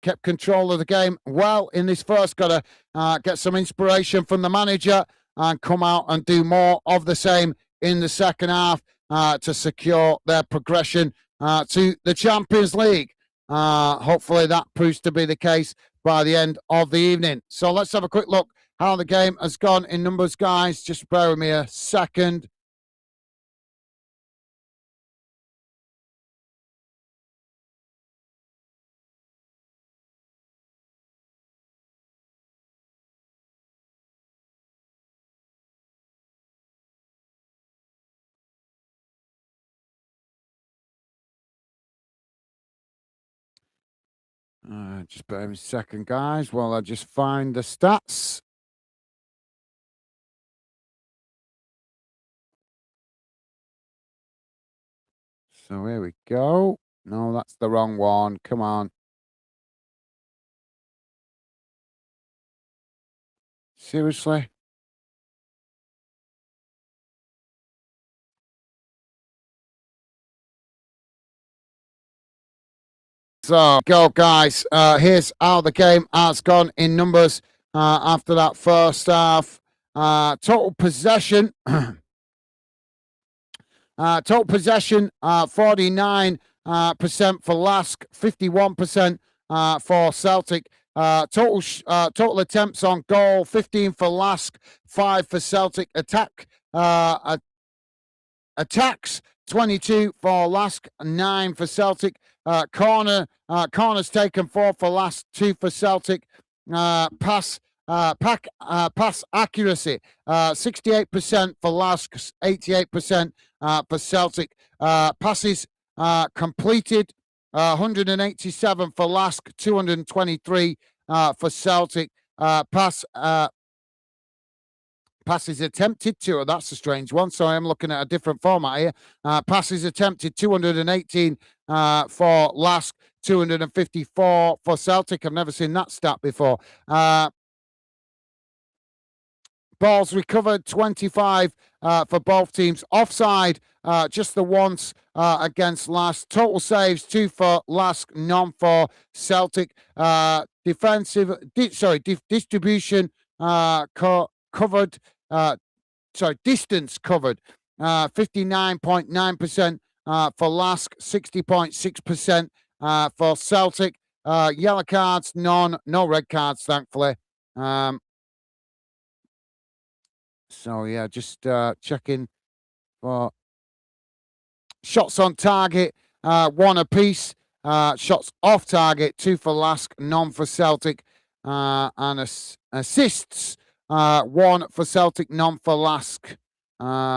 kept control of the game well in this first. Got to get some inspiration from the manager and come out and do more of the same in the second half to secure their progression to the Champions League. Hopefully that proves to be the case by the end of the evening. So let's have a quick look how the game has gone in numbers, guys. Just bear with me a second. Just bear with me a second, guys, while I just find the stats. So here we go. No, that's the wrong one. Come on. Seriously? So, go, guys. Here's how the game has gone in numbers after that first half. Total possession. Total possession, 49% for LASK, 51% for Celtic. Total attempts on goal, 15 for LASK, 5 for Celtic. Attacks, 22 for LASK, 9 for Celtic. Corners taken, 4 for LASK, 2 for Celtic. Pass accuracy, 68% for LASK, 88% for Celtic. Passes completed, 187 for LASK, 223 for Celtic. Passes attempted to, that's a strange one. So I'm looking at a different format here. Passes attempted, 218 for LASK, 254 for Celtic. I've never seen that stat before. Balls recovered, 25 for both teams. Offside, just the once against LASK. Total saves, 2 for LASK, none for Celtic. Distribution covered. Distance covered, 59.9% for LASK, 60.6% for Celtic. Yellow cards, none. No red cards, thankfully. So, yeah, just checking for shots on target, 1 apiece. Shots off target, 2 for LASK, none for Celtic. And assists, 1 for Celtic, none for LASK.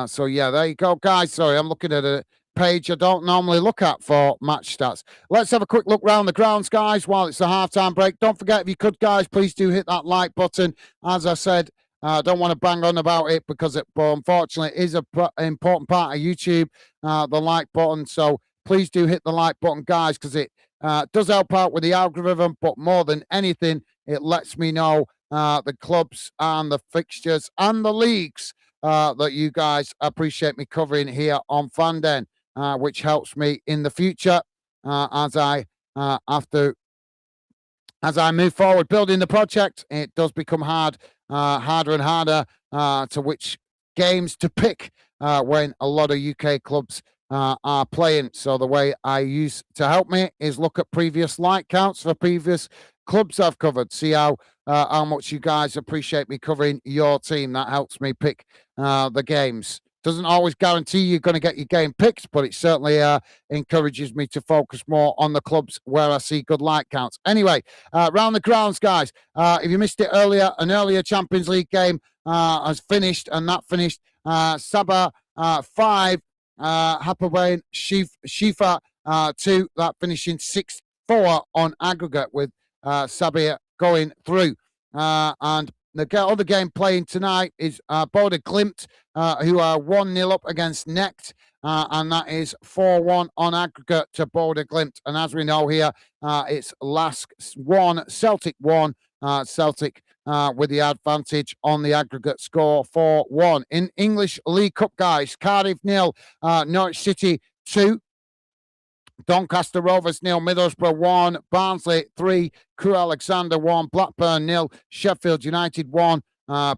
So, yeah, there you go, guys. Sorry, I'm looking at a page I don't normally look at for match stats. Let's have a quick look round the grounds, guys, while it's a halftime break. Don't forget, if you could, guys, please do hit that like button. As I said, I don't want to bang on about it because it, unfortunately, is an important part of YouTube, the like button. So please do hit the like button, guys, because it does help out with the algorithm. But more than anything, it lets me know the clubs and the fixtures and the leagues that you guys appreciate me covering here on Fanden, which helps me in the future as I as I move forward building the project. It does become harder and harder to which games to pick when a lot of UK clubs are playing. So the way I use to help me is look at previous like counts for previous clubs I've covered. See how much you guys appreciate me covering your team. That helps me pick the games. Doesn't always guarantee you're going to get your game picked, but it certainly encourages me to focus more on the clubs where I see good like counts. Anyway, round the grounds, guys. If you missed it earlier, an earlier Champions League game has finished, and that finished Sabah 5, Hapoel Shifa 2. That finishing 6-4 on aggregate with Sabah going through. And the other game playing tonight is Boda Glimt, who are 1-0 up against Necht, and that is 4-1 on aggregate to Boda Glimt. And as we know here, it's LASK 1, Celtic 1. Celtic with the advantage on the aggregate score 4-1. In English League Cup, guys, Cardiff 0, Norwich City 2, Doncaster Rovers 0, Middlesbrough 1, Barnsley 3, Crewe Alexandra 1, Blackburn 0, Sheffield United 1,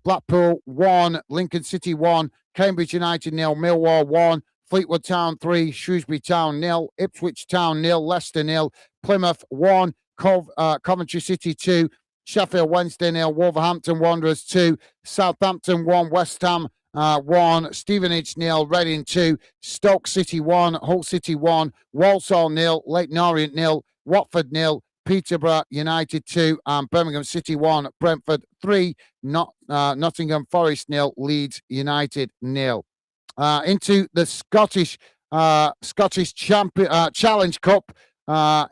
Blackpool 1, Lincoln City 1, Cambridge United 0, Millwall 1, Fleetwood Town 3, Shrewsbury Town 0, Ipswich Town 0, Leicester 0, Plymouth 1, Coventry City 2, Sheffield Wednesday 0, Wolverhampton Wanderers 2, Southampton 1, West Ham 1, Stevenage 0, Reading 2, Stoke City 1, Hull City 1, Walsall 0, Leyton Orient 0, Watford 0, Peterborough United 2, and Birmingham City 1, Brentford 3, Nottingham Forest 0, Leeds United 0. Into the Scottish Challenge Cup,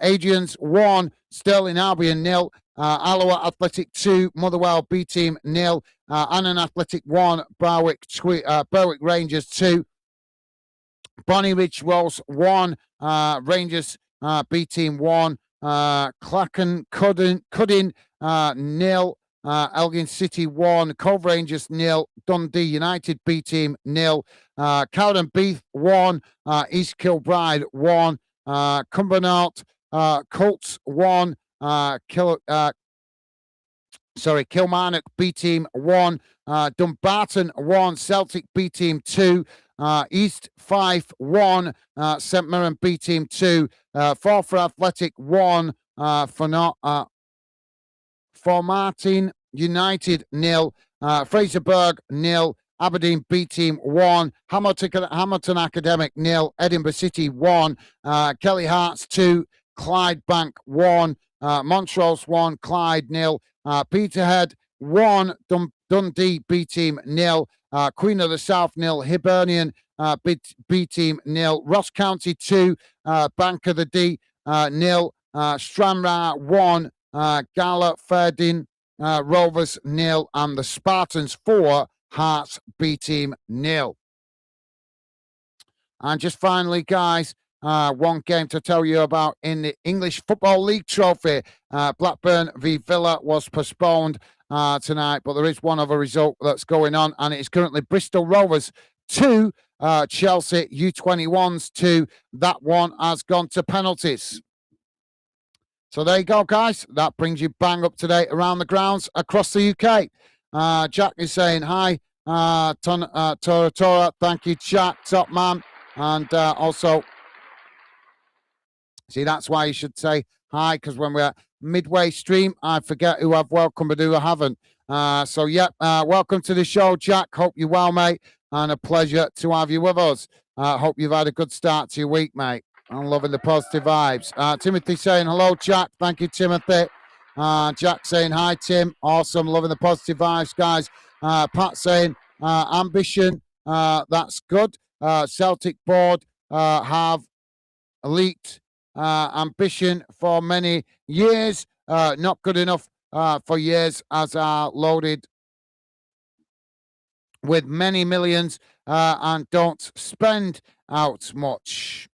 Adrian's 1, Stirling Albion 0, Alloa Athletic 2, Motherwell B Team 0, Annan Athletic 1, Berwick Rangers 2, Bonnie Ridge Rolls 1, Rangers B Team 1, Clacton Cuddin 0, Elgin City 1, Cove Rangers 0, Dundee United B Team 0, Cowden Beath 1, East Kilbride 1, Cumbernauld Colts 1, Kilmarnock B Team 1, Dumbarton 1, Celtic B Team 2, East Fife 1, St Mirren B Team 2, Forfar Athletic 1, for Martin United 0, Fraserburgh 0, Aberdeen B Team 1, Hamilton Academic 0, Edinburgh City 1, Kelly Hearts 2, Clydebank 1, Montrose 1, Clyde 0, Peterhead 1, Dundee B Team 0, Queen of the South 0, Hibernian B Team 0, Ross County 2, Bank of the D 0, Stranraer 1, Gala Ferdin Rovers 0, and the Spartans 4, Hearts B Team 0. And just finally, guys, one game to tell you about in the English Football League Trophy. Blackburn v Villa was postponed tonight, but there is one other result that's going on, and it is currently Bristol Rovers 2, Chelsea U21s 2. That one has gone to penalties. So there you go, guys. That brings you bang up to date around the grounds across the UK. Jack is saying hi. Tora. Thank you, Jack. Top man. And also, see, that's why you should say hi, because when we're midway stream, I forget who I've welcomed and who I haven't. Welcome to the show, Jack. Hope you're well, mate. And a pleasure to have you with us. Hope you've had a good start to your week, mate. I'm loving the positive vibes. Timothy saying hello, Jack. Thank you, Timothy. Jack saying hi, Tim. Awesome. Loving the positive vibes, guys. Pat saying ambition. That's good. Celtic board have leaked ambition for many years. Not good enough for years, as are loaded with many millions and don't spend out much.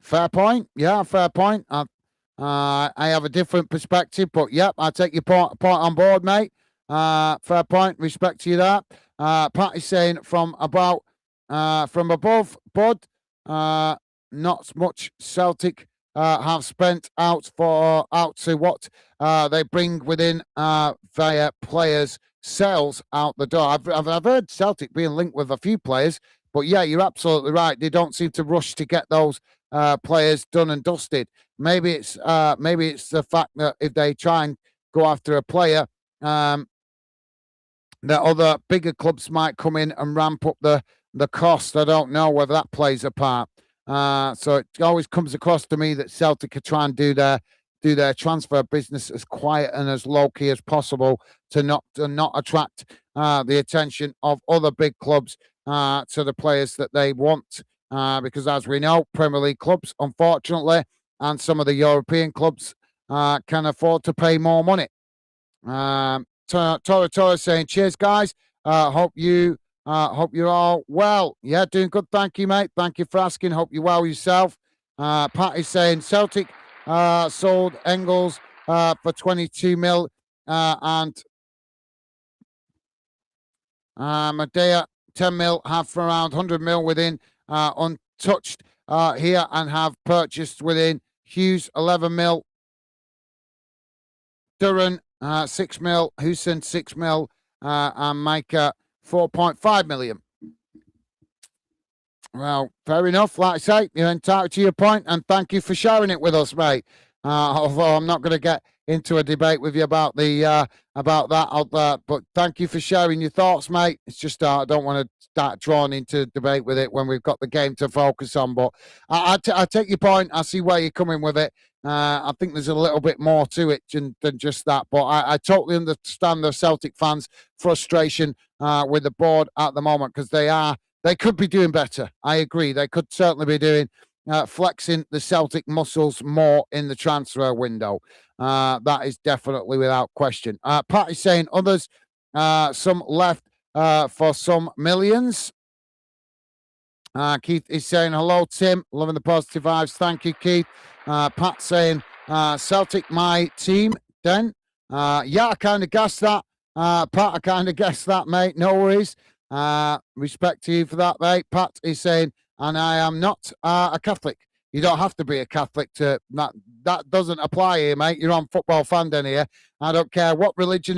Fair point. Yeah, fair point. I have a different perspective, but yep, I take your point on board, mate. Fair point. Respect to you that. Pat is saying from above, Bud, not much Celtic have spent out to what they bring within via players' sales out the door. I've heard Celtic being linked with a few players, but yeah, you're absolutely right. They don't seem to rush to get those players done and dusted. Maybe it's the fact that if they try and go after a player, that other bigger clubs might come in and ramp up the cost. I don't know whether that plays a part. So it always comes across to me that Celtic are trying to do their transfer business as quiet and as low key as possible to not attract the attention of other big clubs to the players that they want. Because as we know, Premier League clubs, unfortunately, and some of the European clubs can afford to pay more money. Tora saying, cheers, guys. Hope you're all well. Yeah, doing good. Thank you, mate. Thank you for asking. Hope you're well yourself. Pat is saying Celtic sold Engels for 22 mil. And Medea, 10 mil, have for around 100 mil within untouched here, and have purchased within Hughes, 11 mil. Duran, 6 mil. Hussein, 6 mil. And Micah, 4.5 million. Well, fair enough. Like I say, you're entitled to your point, and thank you for sharing it with us, mate. Although I'm not going to get into a debate with you about the about that, but thank you for sharing your thoughts, mate. It's just I don't want to start drawing into debate with it when we've got the game to focus on. But I take your point. I see where you're coming with it. I think there's a little bit more to it than just that. But I totally understand the Celtic fans' frustration with the board at the moment, because they could be doing better. I agree. They could certainly be doing flexing the Celtic muscles more in the transfer window. That is definitely without question. Pat is saying others, some left for some millions. Keith is saying, hello, Tim. Loving the positive vibes. Thank you, Keith. Pat saying, Celtic, my team, then. Yeah, I kind of guessed that. Pat, I kind of guessed that, mate. No worries. Respect to you for that, mate. Pat is saying, and I am not a Catholic. You don't have to be a Catholic to that doesn't apply here, mate. You're on Football Fan Den here. I don't care what religion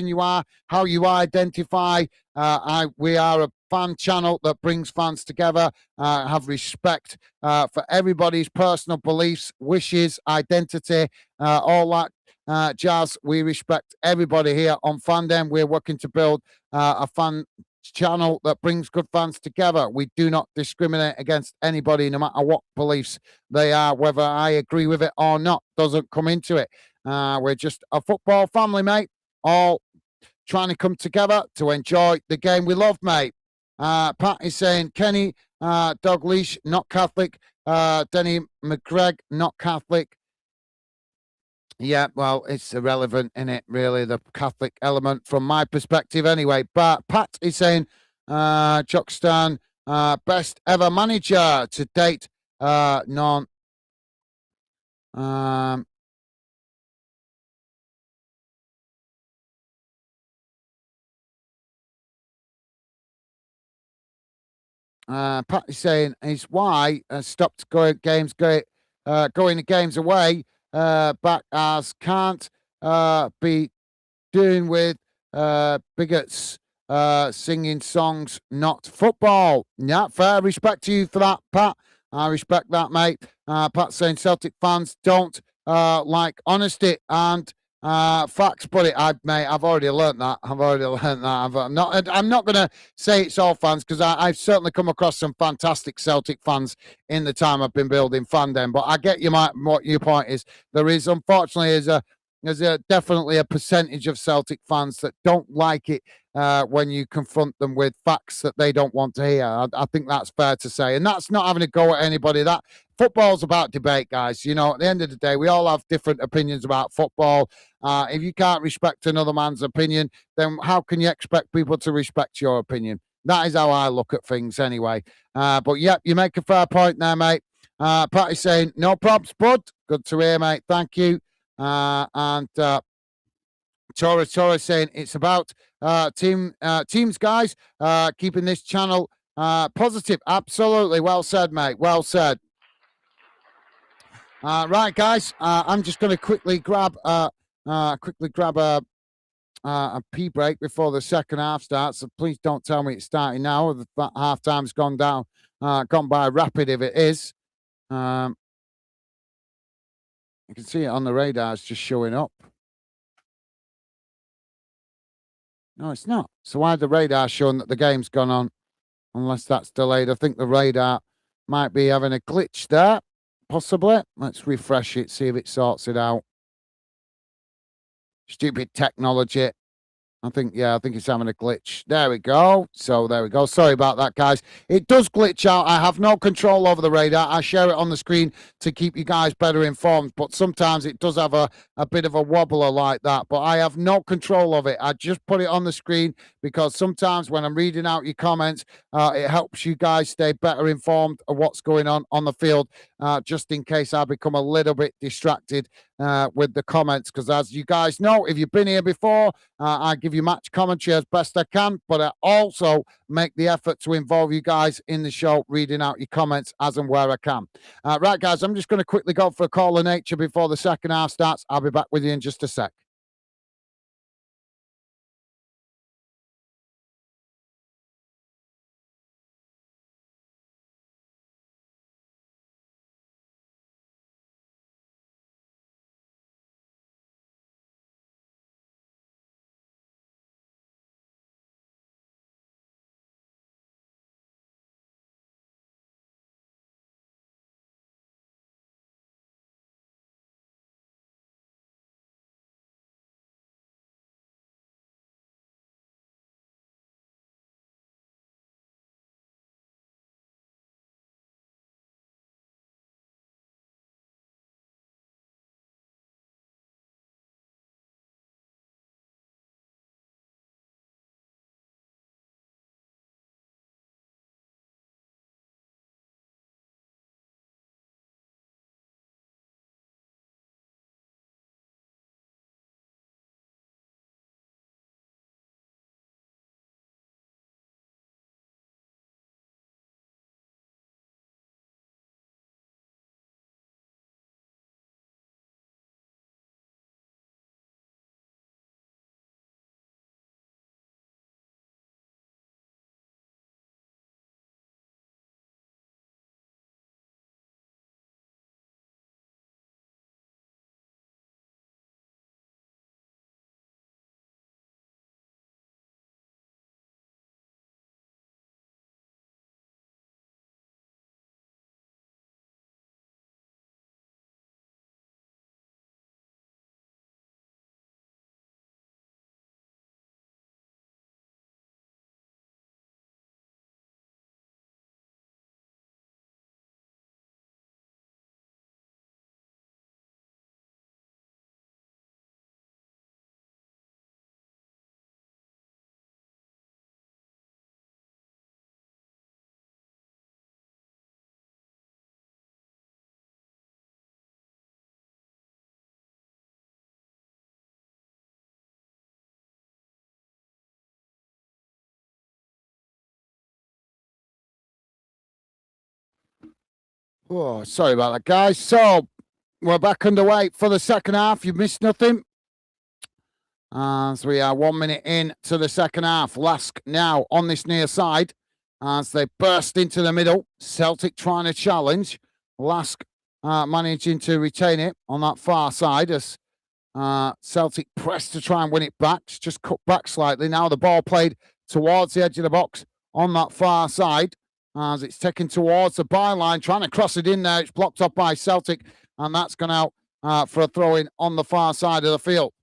you are, how you identify. We are a fan channel that brings fans together. Have respect for everybody's personal beliefs, wishes, identity, all that jazz. We respect everybody here on Fan Den. We're working to build a fan channel that brings good fans together. We do not discriminate against anybody, no matter what beliefs they are. Whether I agree with it or not doesn't come into it. We're just a football family, mate, all trying to come together to enjoy the game we love, mate. Pat is saying Kenny Dalglish, not Catholic. Denny McGregor, not Catholic. Yeah, well, it's irrelevant, in it, really, the Catholic element from my perspective anyway. But Pat is saying Jockstan, best ever manager to date. None. Pat is saying is why stopped going the games away back, as can't be doing with bigots singing songs, not football. Yeah, fair respect to you for that, Pat. I respect that, mate. Pat saying Celtic fans don't like honesty and facts, buddy. I've already learnt that. I'm not going to say it's all fans, because I've certainly come across some fantastic Celtic fans in the time I've been building Fan Den. But I get what your point is. There is, unfortunately, there's definitely a percentage of Celtic fans that don't like it when you confront them with facts that they don't want to hear. I think that's fair to say. And that's not having a go at anybody. That football's about debate, guys. You know, at the end of the day, we all have different opinions about football. If you can't respect another man's opinion, then how can you expect people to respect your opinion? That is how I look at things anyway. But yeah, you make a fair point there, mate. Pat is saying, no props, bud. Good to hear, mate. Thank you. And Tora saying it's about teams, guys, keeping this channel positive. Absolutely. Well said, mate. Well said. Right, guys. I'm just going to quickly grab a pee break before the second half starts. So please don't tell me it's starting now. That half time's gone by rapid if it is. You can see it on the radar. It's just showing up. No, it's not. So why the radar showing that the game's gone on? Unless that's delayed. I think the radar might be having a glitch there. Possibly. Let's refresh it, see if it sorts it out. Stupid technology. I think it's having a glitch. There we go. So there we go. Sorry about that, guys. It does glitch out. I have no control over the radar. I share it on the screen to keep you guys better informed, but sometimes it does have a bit of a wobbler like that, but I have no control of it. I just put it on the screen because sometimes when I'm reading out your comments, it helps you guys stay better informed of what's going on the field, just in case I become a little bit distracted with the comments, because as you guys know, if you've been here before, I give you match commentary as best I can, but I also make the effort to involve you guys in the show, reading out your comments as and where I can. Right, guys, I'm just going to quickly go for a call of nature before the second half starts. I'll be back with you in just a sec. Oh, sorry about that, guys. So we're back underway for the second half. You've missed nothing. As we are 1 minute in to the second half. LASK now on this near side as they burst into the middle. Celtic trying to challenge. LASK managing to retain it on that far side as Celtic press to try and win it back. It's just cut back slightly. Now the ball played towards the edge of the box on that far side as it's taken towards the byline, trying to cross it in there. It's blocked off by Celtic, and that's gone out for a throw in on the far side of the field.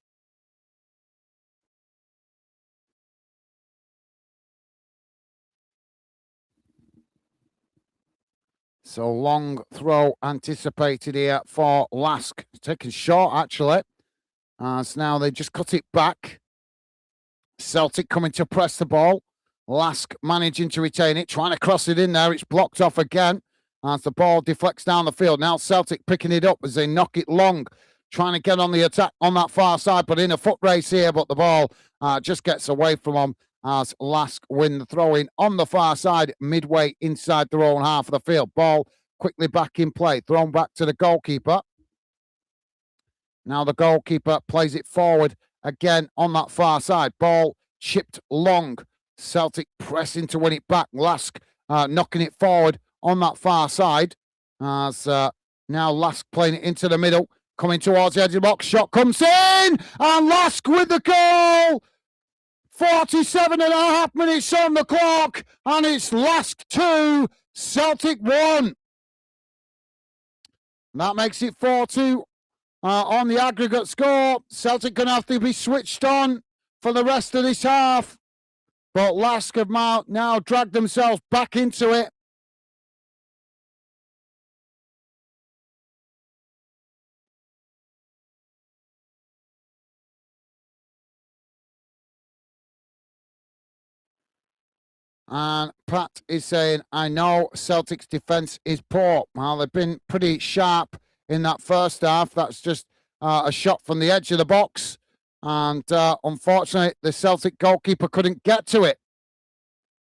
So long throw anticipated here for LASK. Taken short, actually. So now they just cut it back. Celtic coming to press the ball. LASK managing to retain it, trying to cross it in there. It's blocked off again as the ball deflects down the field. Now Celtic picking it up as they knock it long, trying to get on the attack on that far side, but in a foot race here, but the ball just gets away from them as LASK win the throw-in on the far side, midway inside their own half of the field. Ball quickly back in play, thrown back to the goalkeeper. Now the goalkeeper plays it forward again on that far side. Ball chipped long. Celtic pressing to win it back. LASK knocking it forward on that far side. As now LASK playing it into the middle, coming towards the edge of the box. Shot comes in, and LASK with the goal. 47 and a half minutes on the clock, and it's LASK 2, Celtic 1. That makes it 4-2 on the aggregate score. Celtic going to have to be switched on for the rest of this half. But LASK have now dragged themselves back into it. And Pat is saying, I know Celtic's defence is poor. Well, they've been pretty sharp in that first half. That's just a shot from the edge of the box. And unfortunately, the Celtic goalkeeper couldn't get to it.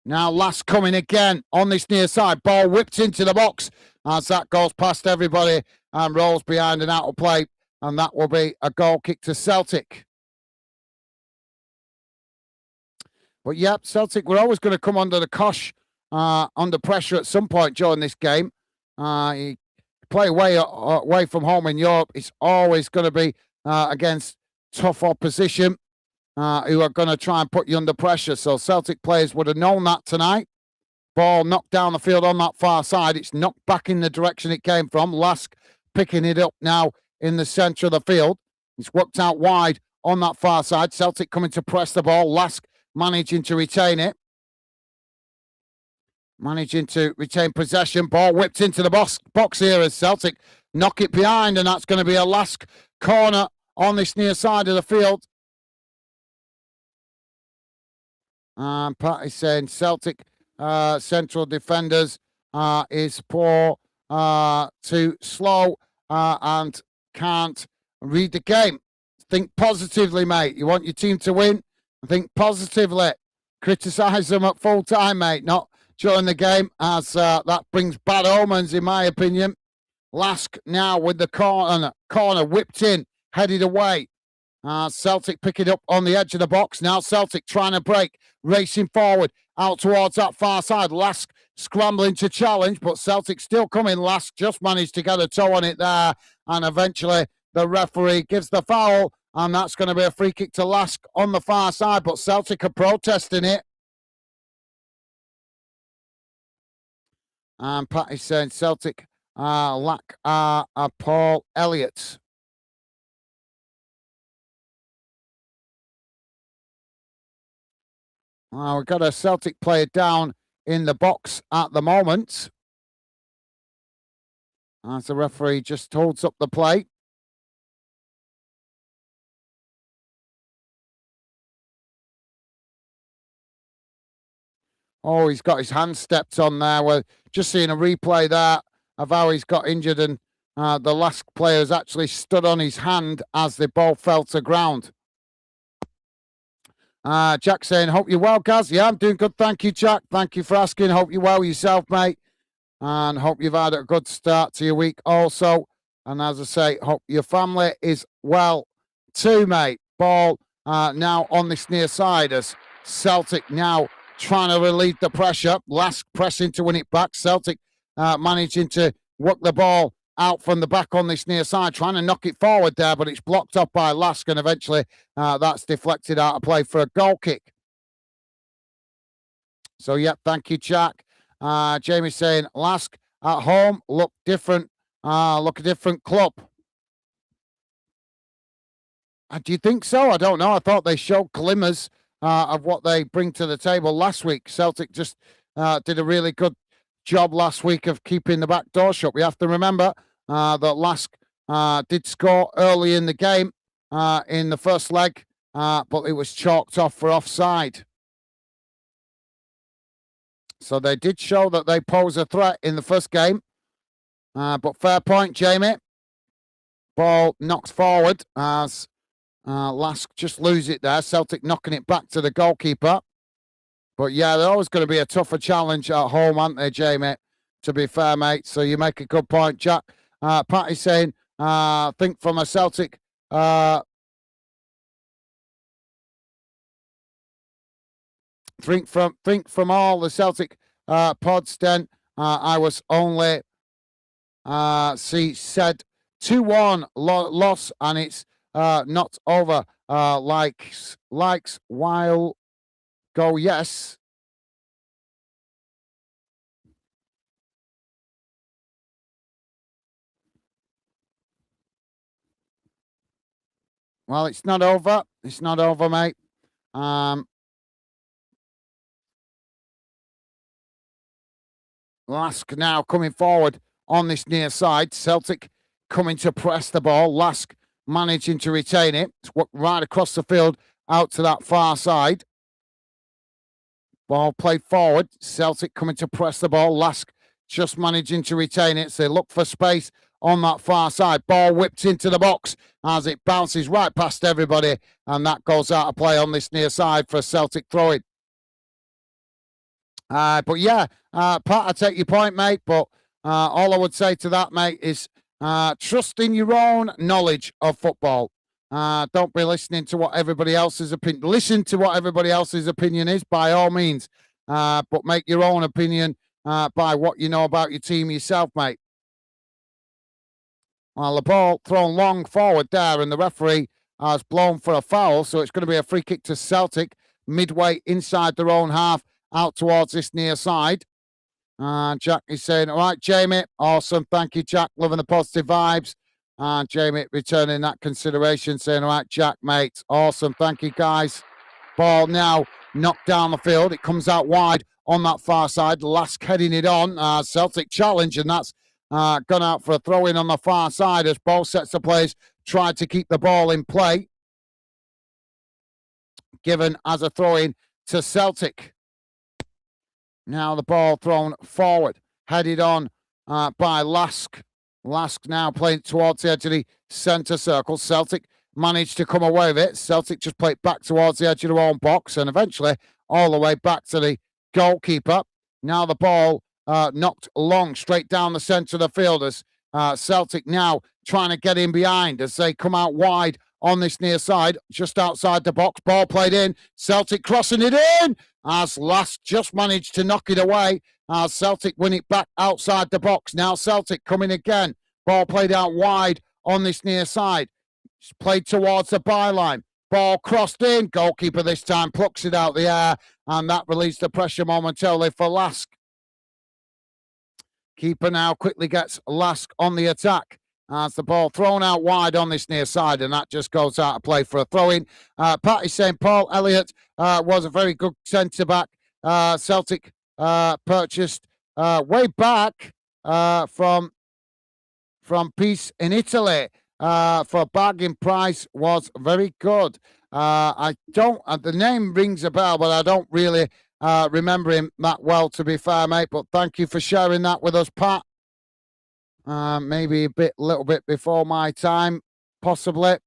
Now LASK coming again on this near side. Ball whipped into the box as that goes past everybody and rolls behind and out of play. And that will be a goal kick to Celtic. But yep, Celtic were always going to come under the cosh, under pressure at some point during this game. You play away from home in Europe. It's always going to be against tough opposition who are going to try and put you under pressure. So Celtic players would have known that tonight. Ball knocked down the field on that far side. It's knocked back in the direction it came from. LASK picking it up now in the centre of the field. It's worked out wide on that far side. Celtic coming to press the ball. LASK managing to retain it. Managing to retain possession. Ball whipped into the box here as Celtic knock it behind, and that's going to be a LASK corner on this near side of the field. And Pat is saying Celtic central defenders is poor, too slow, and can't read the game. Think positively, mate. You want your team to win? Think positively. Criticise them at full time, mate, not during the game, as that brings bad omens, in my opinion. LASK now with the corner whipped in, headed away. Celtic pick it up on the edge of the box. Now Celtic trying to break, racing forward, out towards that far side. LASK scrambling to challenge, but Celtic still coming. LASK just managed to get a toe on it there, and eventually the referee gives the foul, and that's going to be a free kick to LASK on the far side, but Celtic are protesting it. And Pat is saying Celtic lack Paul Elliott. We've got a Celtic player down in the box at the moment, as the referee just holds up the play. Oh, he's got his hand stepped on there. We're just seeing a replay there of how he's got injured, and the LASK player has actually stood on his hand as the ball fell to ground. Jack saying, hope you're well, Gaz. Yeah, I'm doing good. Thank you, Jack. Thank you for asking. Hope you're well yourself, mate. And hope you've had a good start to your week also. And as I say, hope your family is well too, mate. Ball now on this near side as Celtic now trying to relieve the pressure. LASK pressing to win it back. Celtic managing to work the ball out from the back on this near side, trying to knock it forward there, but it's blocked up by LASK, and eventually that's deflected out of play for a goal kick. So, yeah, thank you, Jack. Jamie saying, LASK at home look different, look a different club. Do you think so? I don't know. I thought they showed glimmers of what they bring to the table last week. Celtic just did a really good job last week of keeping the back door shut. We have to remember that LASK did score early in the game in the first leg, but it was chalked off for offside. So they did show that they pose a threat in the first game. But fair point, Jamie. Ball knocks forward as LASK just lose it there. Celtic knocking it back to the goalkeeper. But yeah, they're always going to be a tougher challenge at home, aren't they, Jamie? To be fair, mate. So you make a good point, Jack. Pat is saying, think from a Celtic... think from all the Celtic pods, then I was only said 2-1 loss, and it's not over. Likes while go yes. Well, it's not over. It's not over, mate. LASK now coming forward on this near side. Celtic coming to press the ball. LASK managing to retain it. It's right across the field out to that far side. Ball played forward. Celtic coming to press the ball. LASK just managing to retain it. So they look for space on that far side. Ball whipped into the box as it bounces right past everybody, and that goes out of play on this near side for a Celtic throw-in. But yeah, Pat, I take your point, mate. But all I would say to that, mate, is trust in your own knowledge of football. Don't be listening to what everybody else's opinion. Listen to what everybody else's opinion is, by all means. But make your own opinion by what you know about your team yourself, mate. Well, the ball thrown long forward there, and the referee has blown for a foul, so it's going to be a free kick to Celtic, midway inside their own half, out towards this near side. And Jack is saying, all right, Jamie, awesome. Thank you, Jack. Loving the positive vibes. And Jamie returning that consideration, saying, all right, Jack, mate, awesome. Thank you, guys. Ball now knocked down the field. It comes out wide on that far side. LASK heading it on. Celtic challenge, and that's gone out for a throw-in on the far side as both sets of players tried to keep the ball in play. Given as a throw-in to Celtic. Now the ball thrown forward, headed on by LASK. LASK now playing towards the edge of the centre circle. Celtic managed to come away with it. Celtic just played back towards the edge of their own box and eventually all the way back to the goalkeeper. Now the ball knocked long straight down the centre of the field as Celtic now trying to get in behind as they come out wide on this near side, just outside the box. Ball played in. Celtic crossing it in as LASK just managed to knock it away. Celtic win it back outside the box. Now Celtic coming again. Ball played out wide on this near side. It's played towards the byline. Ball crossed in. Goalkeeper this time plucks it out the air, and that relieves the pressure momentarily for LASK. Keeper now quickly gets LASK on the attack. As the ball thrown out wide on this near side, and that just goes out of play for a throw-in. Pat is saying Paul Elliott was a very good centre-back. Celtic purchased way back from Peace in Italy for a bargain price, was very good. I don't, the name rings a bell, but I don't really remember him that well, to be fair, mate. But thank you for sharing that with us, Pat. Maybe little bit before my time, possibly.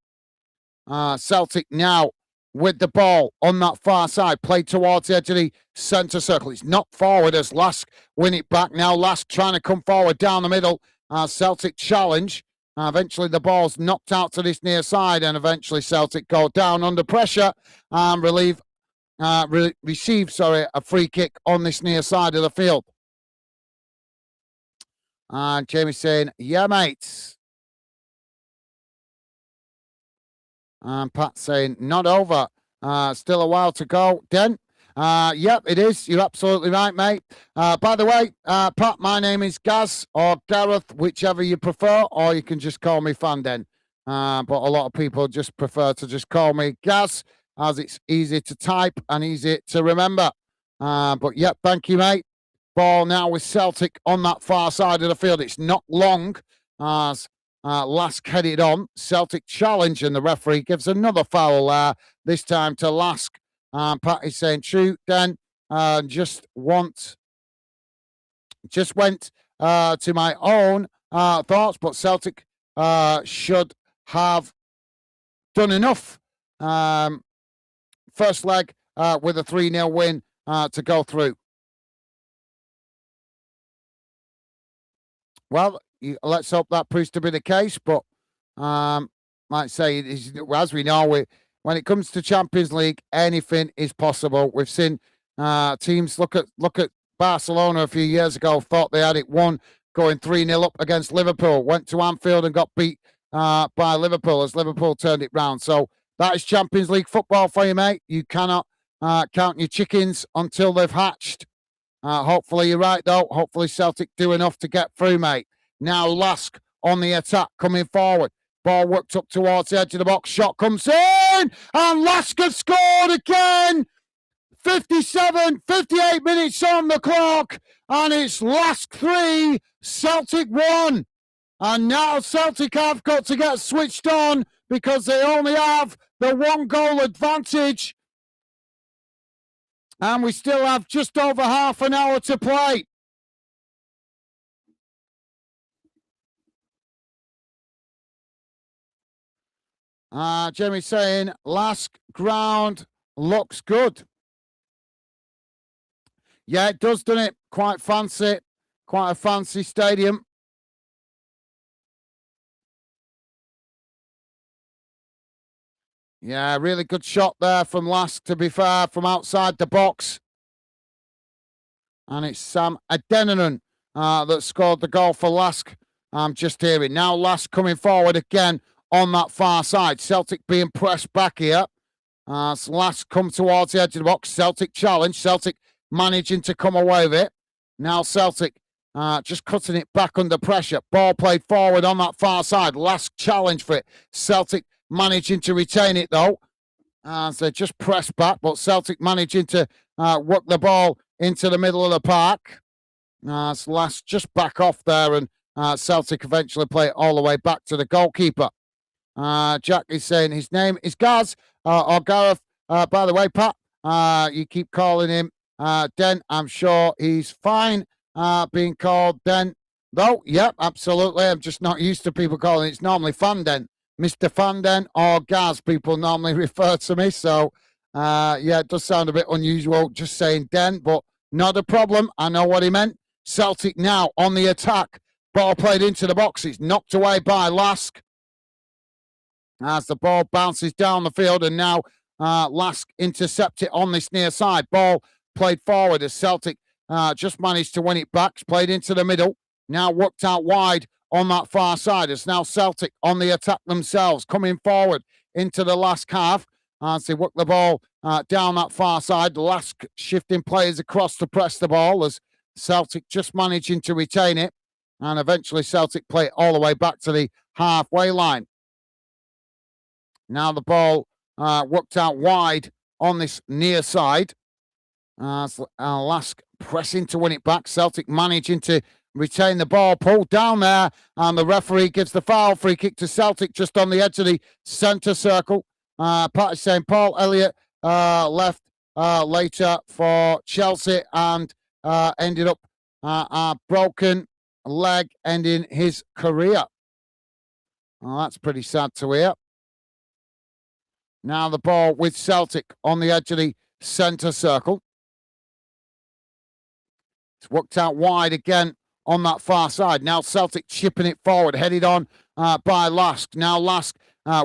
Celtic now with the ball on that far side, played towards the edge of the centre circle. It's knocked forward as LASK win it back. Now LASK trying to come forward down the middle. Celtic challenge. Eventually the ball's knocked out to this near side, and eventually Celtic go down under pressure and receive a free kick on this near side of the field. And Jamie's saying, yeah, mates. And Pat's saying, not over. Still a while to go. Den? Yep, it is. You're absolutely right, mate. By the way, Pat, my name is Gaz or Gareth, whichever you prefer, or you can just call me Fanden. But a lot of people just prefer to just call me Gaz, as it's easy to type and easy to remember. But yep, thank you, mate. Ball now with Celtic on that far side of the field. It's not long as LASK headed on. Celtic challenge, and the referee gives another foul this time to LASK. Pat is saying, true, then just went to my own thoughts, but Celtic should have done enough. First leg with a 3-0 win to go through. Well, let's hope that proves to be the case. But like I say, as we know, when it comes to Champions League, anything is possible. We've seen teams look at Barcelona a few years ago, thought they had it won, going 3-0 up against Liverpool, went to Anfield and got beat by Liverpool as Liverpool turned it round. So that is Champions League football for you, mate. You cannot count your chickens until they've hatched. Hopefully you're right, though. Hopefully Celtic do enough to get through, mate. Now LASK on the attack, coming forward. Ball worked up towards the edge of the box. Shot comes in, and LASK have scored again. 58 minutes on the clock, and it's LASK 3, Celtic 1. And now Celtic have got to get switched on because they only have the 1-goal advantage. And we still have just over half an hour to play. Jamie saying, LASK ground looks good. Yeah, it does, doesn't it? Quite fancy. Quite a fancy stadium. Yeah, really good shot there from LASK, to be fair, from outside the box. And it's Sam Adeninen that scored the goal for LASK. I'm just hearing. Now LASK coming forward again on that far side. Celtic being pressed back here. So LASK come towards the edge of the box. Celtic challenge. Celtic managing to come away with it. Now Celtic just cutting it back under pressure. Ball played forward on that far side. LASK challenge for it. Celtic managing to retain it though. As they just press back, but Celtic managing to work the ball into the middle of the park. So LASK just back off there, and Celtic eventually play it all the way back to the goalkeeper. Jack is saying his name is Gaz or Gareth. By the way, Pat, you keep calling him Den. I'm sure he's fine being called Den, though. Yep, absolutely. I'm just not used to people calling it. It's normally Fanden, Mr. Fanden or Gaz. People normally refer to me. So, yeah, it does sound a bit unusual just saying Den, but not a problem. I know what he meant. Celtic now on the attack. Ball played into the box. It's knocked away by LASK. As the ball bounces down the field, and now LASK intercept it on this near side. Ball played forward as Celtic just managed to win it back. It's played into the middle. Now worked out wide on that far side. It's now Celtic on the attack themselves, coming forward into the LASK half as they work the ball down that far side. LASK shifting players across to press the ball as Celtic just managing to retain it. And eventually Celtic play it all the way back to the halfway line. Now the ball worked out wide on this near side. LASK pressing to win it back. Celtic managing to retain the ball, pulled down there, and the referee gives the foul. Free kick to Celtic just on the edge of the centre circle. Pat is saying Paul Elliott left later for Chelsea and ended up a broken leg, ending his career. Well, that's pretty sad to hear. Now the ball with Celtic on the edge of the centre circle. It's worked out wide again on that far side. Now Celtic chipping it forward, headed on by LASK. Now LASK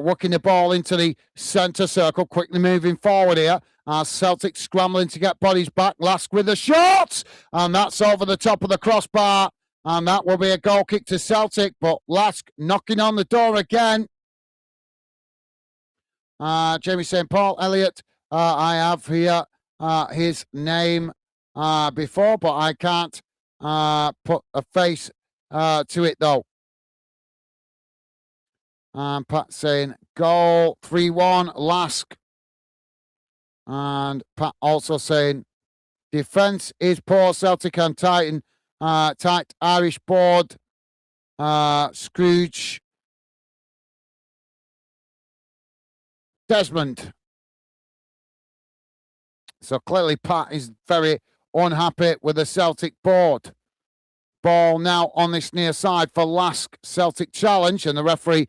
working the ball into the centre circle, quickly moving forward here. Celtic scrambling to get bodies back. LASK with a shot, and that's over the top of the crossbar. And that will be a goal kick to Celtic, but LASK knocking on the door again. Jamie saying, Paul Elliott, I have here his name before, but I can't put a face to it, though. Pat saying, goal 3-1, LASK. And Pat also saying, defence is poor, Celtic and tight Irish board. Scrooge. Desmond. So clearly Pat is very unhappy with the Celtic board. Ball now on this near side for LASK. Celtic challenge, and the referee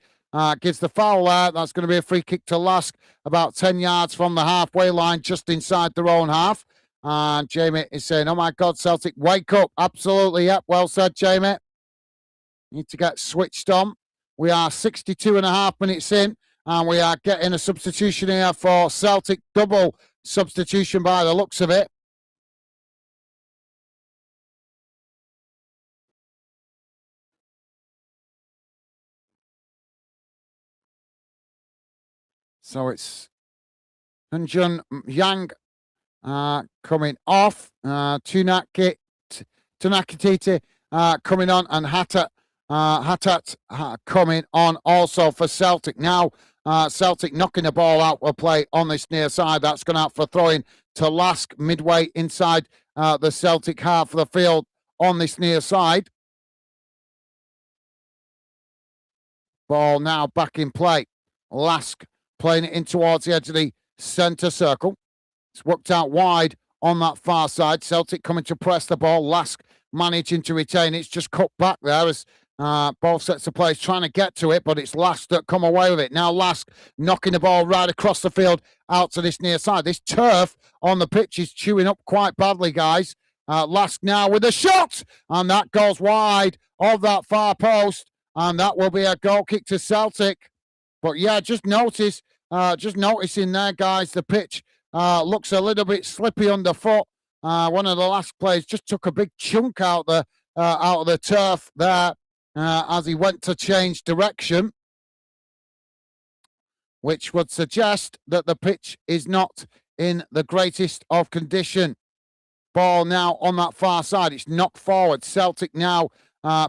gives the foul there. That's going to be a free kick to LASK about 10 yards from the halfway line, just inside their own half. And Jamie is saying, oh my God, Celtic, wake up. Absolutely, yep, well said, Jamie. Need to get switched on. We are 62 and a half minutes in, and we are getting a substitution here for Celtic. Double substitution by the looks of it. So it's Hunjun Yang coming off. Tunakititi coming on, and Hatat coming on also for Celtic. Now Celtic knocking the ball out of play on this near side. That's gone out for throwing to LASK midway inside the Celtic half of the field on this near side. Ball now back in play. LASK playing it in towards the edge of the centre circle. It's worked out wide on that far side. Celtic coming to press the ball. LASK managing to retain it. It's just cut back there as Both sets of players trying to get to it, but it's LASK that come away with it. Now LASK knocking the ball right across the field out to this near side. This turf on the pitch is chewing up quite badly, guys. LASK now with a shot, and that goes wide of that far post, and that will be a goal kick to Celtic. But yeah, just noticing there, guys, the pitch looks a little bit slippy underfoot. One of the LASK players just took a big chunk out of the turf there as he went to change direction, which would suggest that the pitch is not in the greatest of condition. Ball now on that far side. It's knocked forward. Celtic now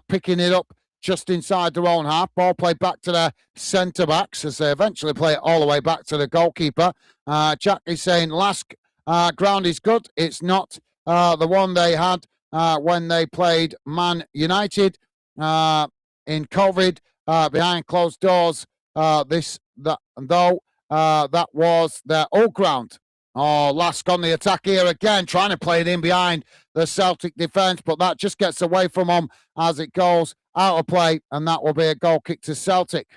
picking it up just inside their own half. Ball played back to their centre-backs as they eventually play it all the way back to the goalkeeper. Jack is saying LASK ground is good. It's not the one they had when they played Man United in COVID behind closed doors. That was their old ground. Oh, LASK on the attack here again, trying to play it in behind the Celtic defence, but that just gets away from them as it goes out of play, and that will be a goal kick to Celtic.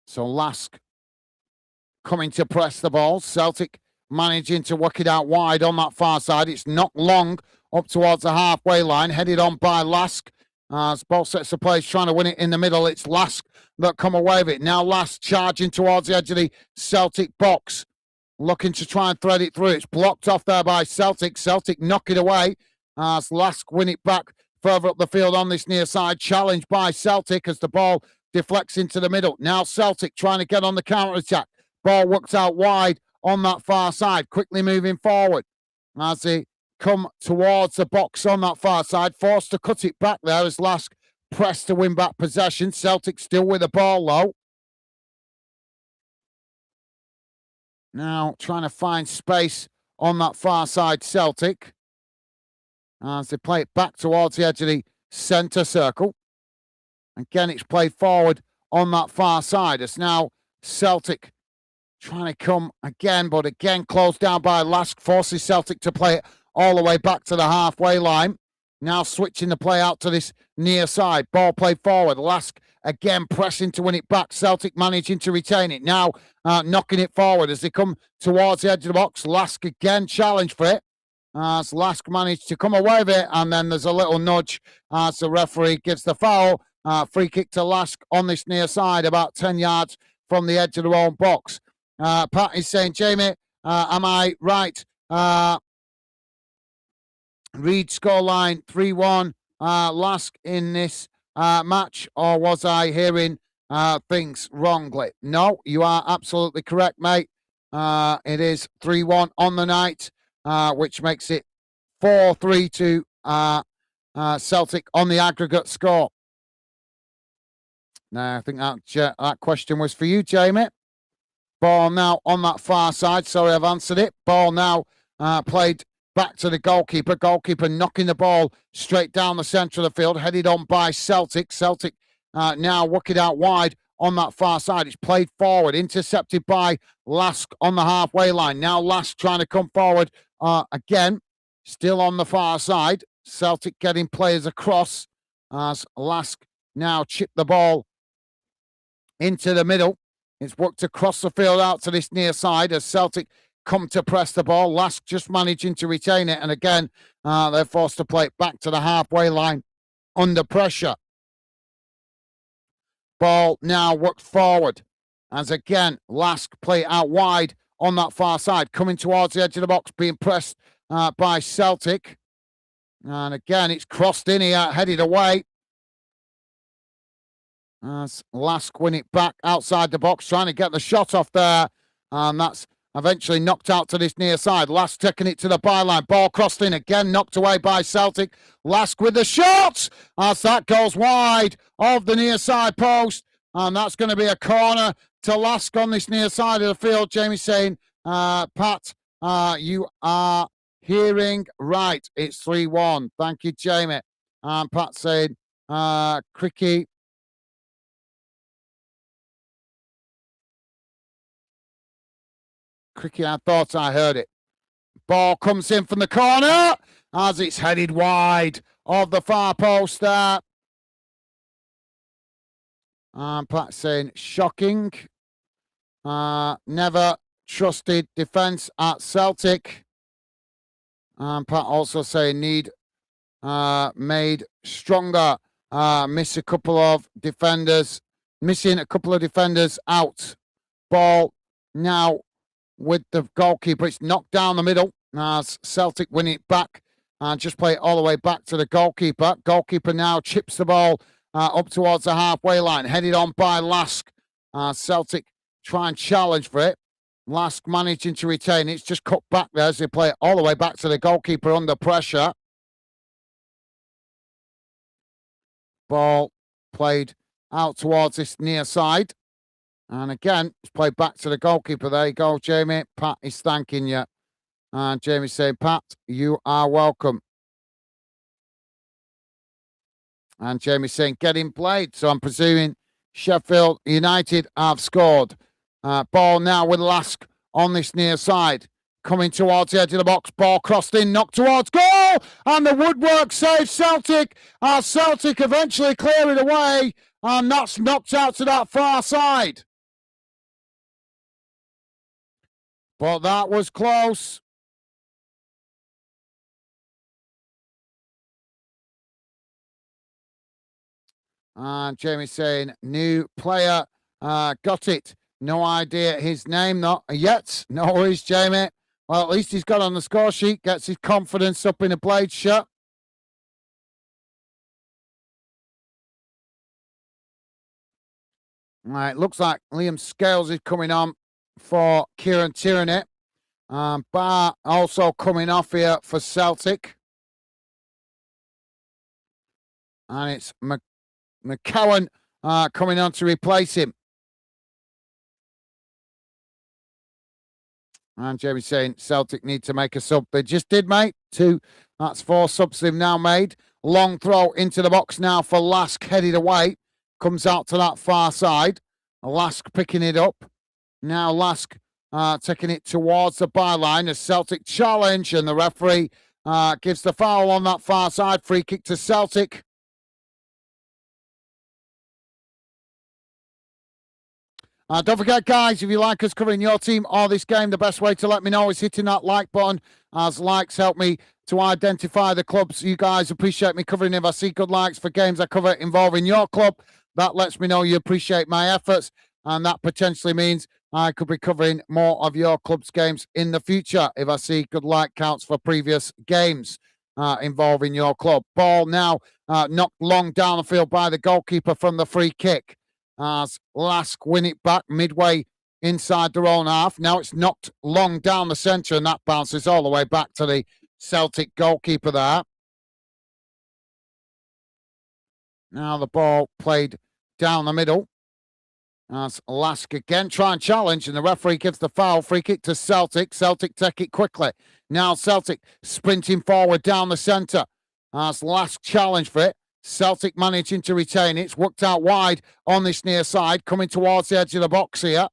So LASK coming to press the ball. Celtic managing to work it out wide on that far side. It's knocked long up towards the halfway line, headed on by LASK. As both sets of players trying to win it in the middle, it's LASK that come away with it. Now LASK charging towards the edge of the Celtic box, looking to try and thread it through. It's blocked off there by Celtic. Celtic knock it away as LASK win it back further up the field on this near side. Challenged by Celtic as the ball deflects into the middle. Now Celtic trying to get on the counter-attack. Ball worked out wide on that far side, quickly moving forward as they come towards the box on that far side, forced to cut it back there as LASK pressed to win back possession. Celtic still with the ball low. Now trying to find space on that far side, Celtic, as they play it back towards the edge of the centre circle. Again, it's played forward on that far side. It's now Celtic trying to come again, but again closed down by LASK, forces Celtic to play it all the way back to the halfway line. Now switching the play out to this near side. Ball played forward. LASK again pressing to win it back. Celtic managing to retain it. Now knocking it forward as they come towards the edge of the box. LASK again challenge for it. As LASK managed to come away with it. And then there's a little nudge as the referee gives the foul. Free kick to LASK on this near side, about 10 yards from the edge of their own box. Pat is saying, Jamie, am I right? Read scoreline 3-1 LASK in this match, or was I hearing things wrongly? No, you are absolutely correct, mate. It is 3-1 on the night, which makes it 4-3 to Celtic on the aggregate score. Now, I think that question was for you, Jamie. Ball now on that far side. Sorry, I've answered it. Ball now played back to the goalkeeper. Goalkeeper knocking the ball straight down the centre of the field, headed on by Celtic. Celtic now working out wide on that far side. It's played forward, intercepted by LASK on the halfway line. Now LASK trying to come forward again, still on the far side. Celtic getting players across as LASK now chip the ball into the middle. It's worked across the field out to this near side as Celtic come to press the ball. LASK just managing to retain it. And again, they're forced to play it back to the halfway line under pressure. Ball now worked forward as again, LASK play it out wide on that far side. Coming towards the edge of the box, being pressed by Celtic. And again, it's crossed in here, headed away. As LASK win it back outside the box, trying to get the shot off there. And that's eventually knocked out to this near side. LASK taking it to the byline. Ball crossed in again, knocked away by Celtic. LASK with the shot as that goes wide of the near side post. And that's going to be a corner to LASK on this near side of the field. Jamie saying, Pat, you are hearing right. It's 3-1. Thank you, Jamie. And Pat saying, Cricky. Cricket, I thought I heard it. Ball comes in from the corner as it's headed wide of the far post there. And Pat saying, shocking. Never trusted defence at Celtic. And Pat also saying, need made stronger. Missing a couple of defenders out. Ball now with the goalkeeper. It's knocked down the middle as Celtic win it back and just play it all the way back to the goalkeeper. Goalkeeper now chips the ball up towards the halfway line, headed on by LASK. Celtic try and challenge for it. LASK managing to retain it. It's just cut back there as they play it all the way back to the goalkeeper under pressure. Ball played out towards this near side. And again, it's played back to the goalkeeper. There you go, Jamie. Pat is thanking you. And Jamie's saying, Pat, you are welcome. And Jamie's saying, getting played. So I'm presuming Sheffield United have scored. Ball now with LASK on this near side. Coming towards the edge of the box. Ball crossed in, knocked towards goal. And the woodwork saves Celtic. Celtic eventually clear it away. And that's knocked out to that far side. But that was close. And Jamie saying, new player, got it. No idea his name, not yet. No worries, Jamie. Well, at least he's got on the score sheet, gets his confidence up in a blade shot. Right, looks like Liam Scales is coming on for Kieran Tierney. Barr also coming off here for Celtic. And it's McCowan coming on to replace him. And Jamie's saying Celtic need to make a sub. They just did, mate. 2. That's 4 subs they've now made. Long throw into the box now for LASK, headed away. Comes out to that far side. LASK picking it up. Now LASK taking it towards the byline. A Celtic challenge, and the referee gives the foul on that far side. Free kick to Celtic. Don't forget, guys, if you like us covering your team or this game, the best way to let me know is hitting that like button, as likes help me to identify the clubs you guys appreciate me covering. If I see good likes for games I cover involving your club, that lets me know you appreciate my efforts, and that potentially means I could be covering more of your club's games in the future if I see good like counts for previous games involving your club. Ball now knocked long down the field by the goalkeeper from the free kick. As LASK win it back midway inside their own half. Now it's knocked long down the centre, and that bounces all the way back to the Celtic goalkeeper there. Now the ball played down the middle. As LASK again try and challenge, and the referee gives the foul. Free kick to Celtic. Celtic take it quickly. Now Celtic sprinting forward down the centre. As LASK challenge for it. Celtic managing to retain it. It's worked out wide on this near side, coming towards the edge of the box here.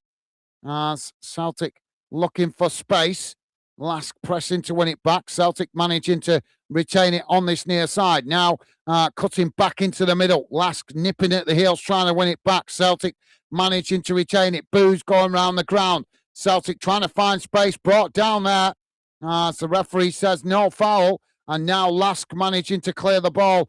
As Celtic looking for space. LASK pressing to win it back. Celtic managing to retain it on this near side. Now cutting back into the middle. LASK nipping at the heels, trying to win it back. Celtic managing to retain it. Booze going round the ground. Celtic trying to find space, brought down there. As the referee says no foul. And now LASK managing to clear the ball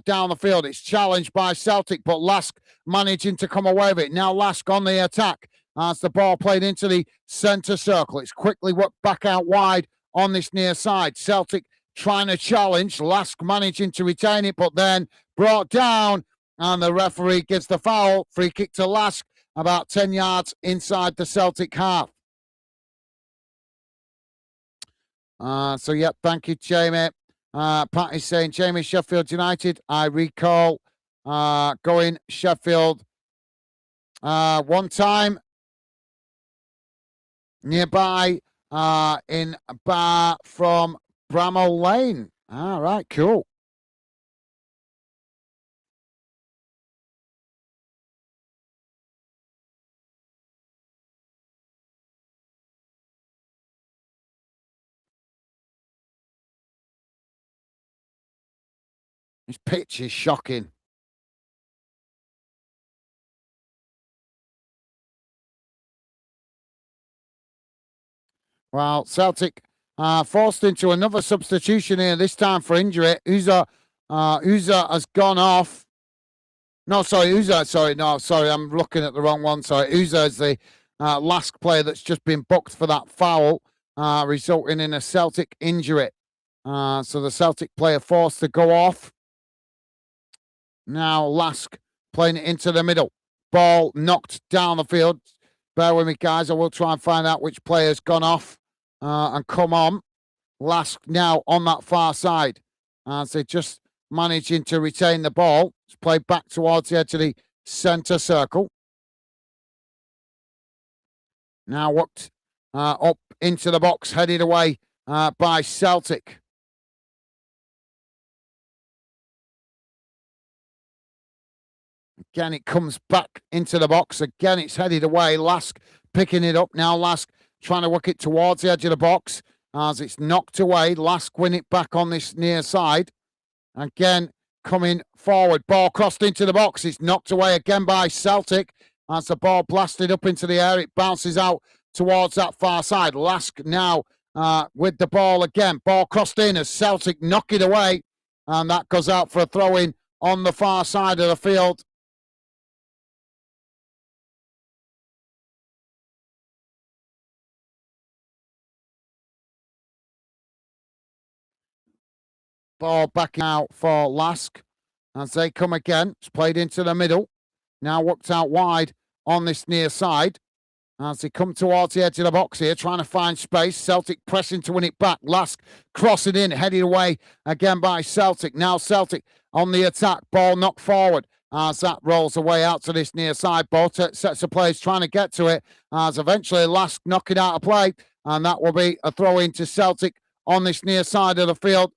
down the field. It's challenged by Celtic, but LASK managing to come away with it. Now LASK on the attack as the ball played into the centre circle. It's quickly worked back out wide on this near side. Celtic trying to challenge. LASK managing to retain it, but then brought down, and the referee gives the foul. Free kick to LASK about 10 yards inside the Celtic half. Thank you, Jamie. Pat is saying, Jamie, Sheffield United. I recall going Sheffield one time nearby in a bar from Bramall Lane. All right, cool. This pitch is shocking. Well, Celtic forced into another substitution here, this time for injury. Uza has gone off. No, sorry, Uza. Sorry, I'm looking at the wrong one. Sorry, Uza is the LASK player that's just been booked for that foul, resulting in a Celtic injury. So the Celtic player forced to go off. Now LASK playing it into the middle. Ball knocked down the field. Bear with me, guys. I will try and find out which player's gone off and come on. LASK now on that far side. As they just managing to retain the ball. It's played back towards the edge of the centre circle. Now worked up into the box, headed away by Celtic. Again, it comes back into the box. Again, it's headed away. LASK picking it up. Now LASK trying to work it towards the edge of the box as it's knocked away. LASK win it back on this near side. Again, coming forward. Ball crossed into the box. It's knocked away again by Celtic. As the ball blasted up into the air, it bounces out towards that far side. LASK now with the ball again. Ball crossed in as Celtic knock it away. And that goes out for a throw-in on the far side of the field. Ball back out for LASK as they come again. It's played into the middle. Now worked out wide on this near side as they come towards the edge of the box here, trying to find space. Celtic pressing to win it back. LASK crossing in, headed away again by Celtic. Now Celtic on the attack. Ball knocked forward as that rolls away out to this near side. Ball sets of players trying to get to it as eventually LASK knock it out of play. And that will be a throw in to Celtic on this near side of the field.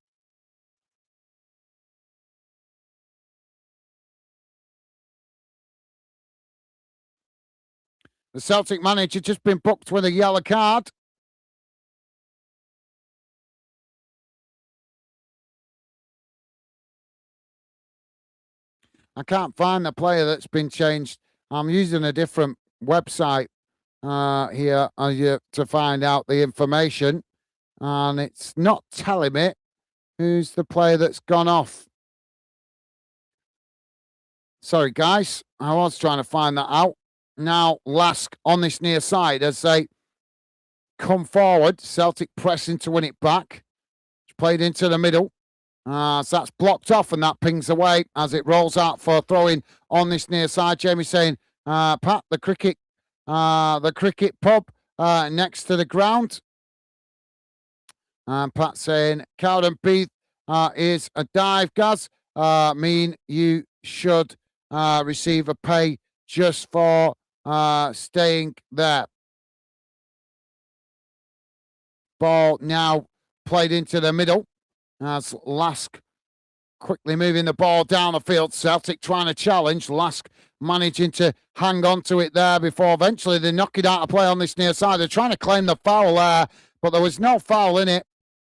The Celtic manager just been booked with a yellow card. I can't find the player that's been changed. I'm using a different website here to find out the information. And it's not telling me who's the player that's gone off. Sorry, guys. I was trying to find that out. Now LASK on this near side as they come forward. Celtic pressing to win it back. It's played into the middle. So that's blocked off and that pings away as it rolls out for a throw-in on this near side. Jamie saying, Pat, the cricket pub next to the ground. And Pat saying, Cowden Beath is a dive, Gaz. Mean you should receive a pay just for staying there. Ball now played into the middle as LASK quickly moving the ball down the field. Celtic trying to challenge. LASK managing to hang on to it there before eventually they knock it out of play on this near side. They're trying to claim the foul there, but there was no foul in it.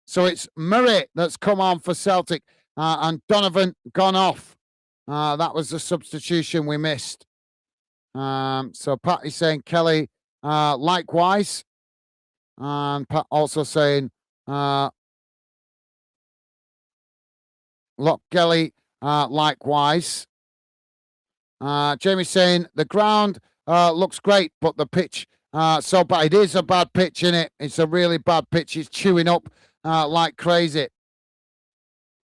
So it's Murray that's come on for Celtic and Donovan gone off. That was the substitution we missed. So Pat is saying Kelly likewise. And Pat also saying Lock Kelly likewise. Jamie saying the ground looks great, but the pitch so bad. It is a bad pitch, isn't it? It's a really bad pitch. It's chewing up like crazy.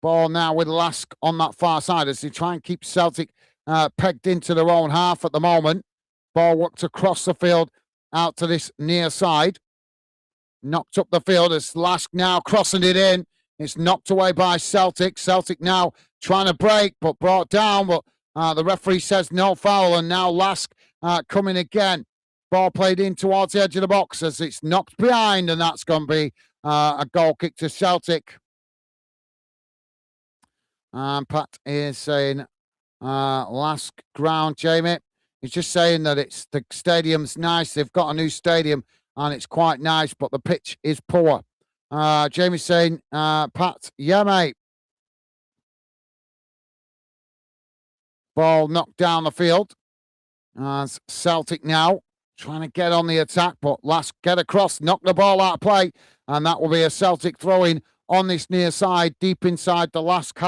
Ball now with LASK on that far side as they try and keep Celtic pegged into their own half at the moment. Ball worked across the field out to this near side. Knocked up the field as LASK now crossing it in. It's knocked away by Celtic. Celtic now trying to break, but brought down. But the referee says no foul, and now LASK coming again. Ball played in towards the edge of the box as it's knocked behind, and that's going to be a goal kick to Celtic. And Pat is saying LASK ground, Jamie. He's just saying that the stadium's nice. They've got a new stadium, and it's quite nice, but the pitch is poor. Jamie's saying, Pat, yeah, mate. Ball knocked down the field. As Celtic now trying to get on the attack, but LASK get across, knock the ball out of play, and that will be a Celtic throw-in on this near side, deep inside the LASK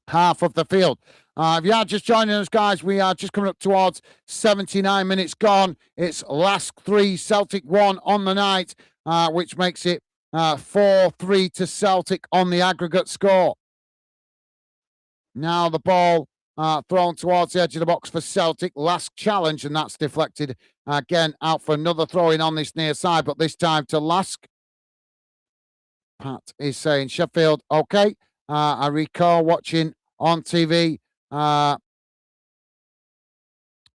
half of the field. If you are just joining us, guys, we are just coming up towards 79 minutes gone. It's LASK 3, Celtic 1 on the night, which makes it 4-3 to Celtic on the aggregate score. Now the ball thrown towards the edge of the box for Celtic. LASK challenge, and that's deflected again out for another throw-in on this near side, but this time to LASK. Pat is saying, Sheffield, okay. I recall watching on TV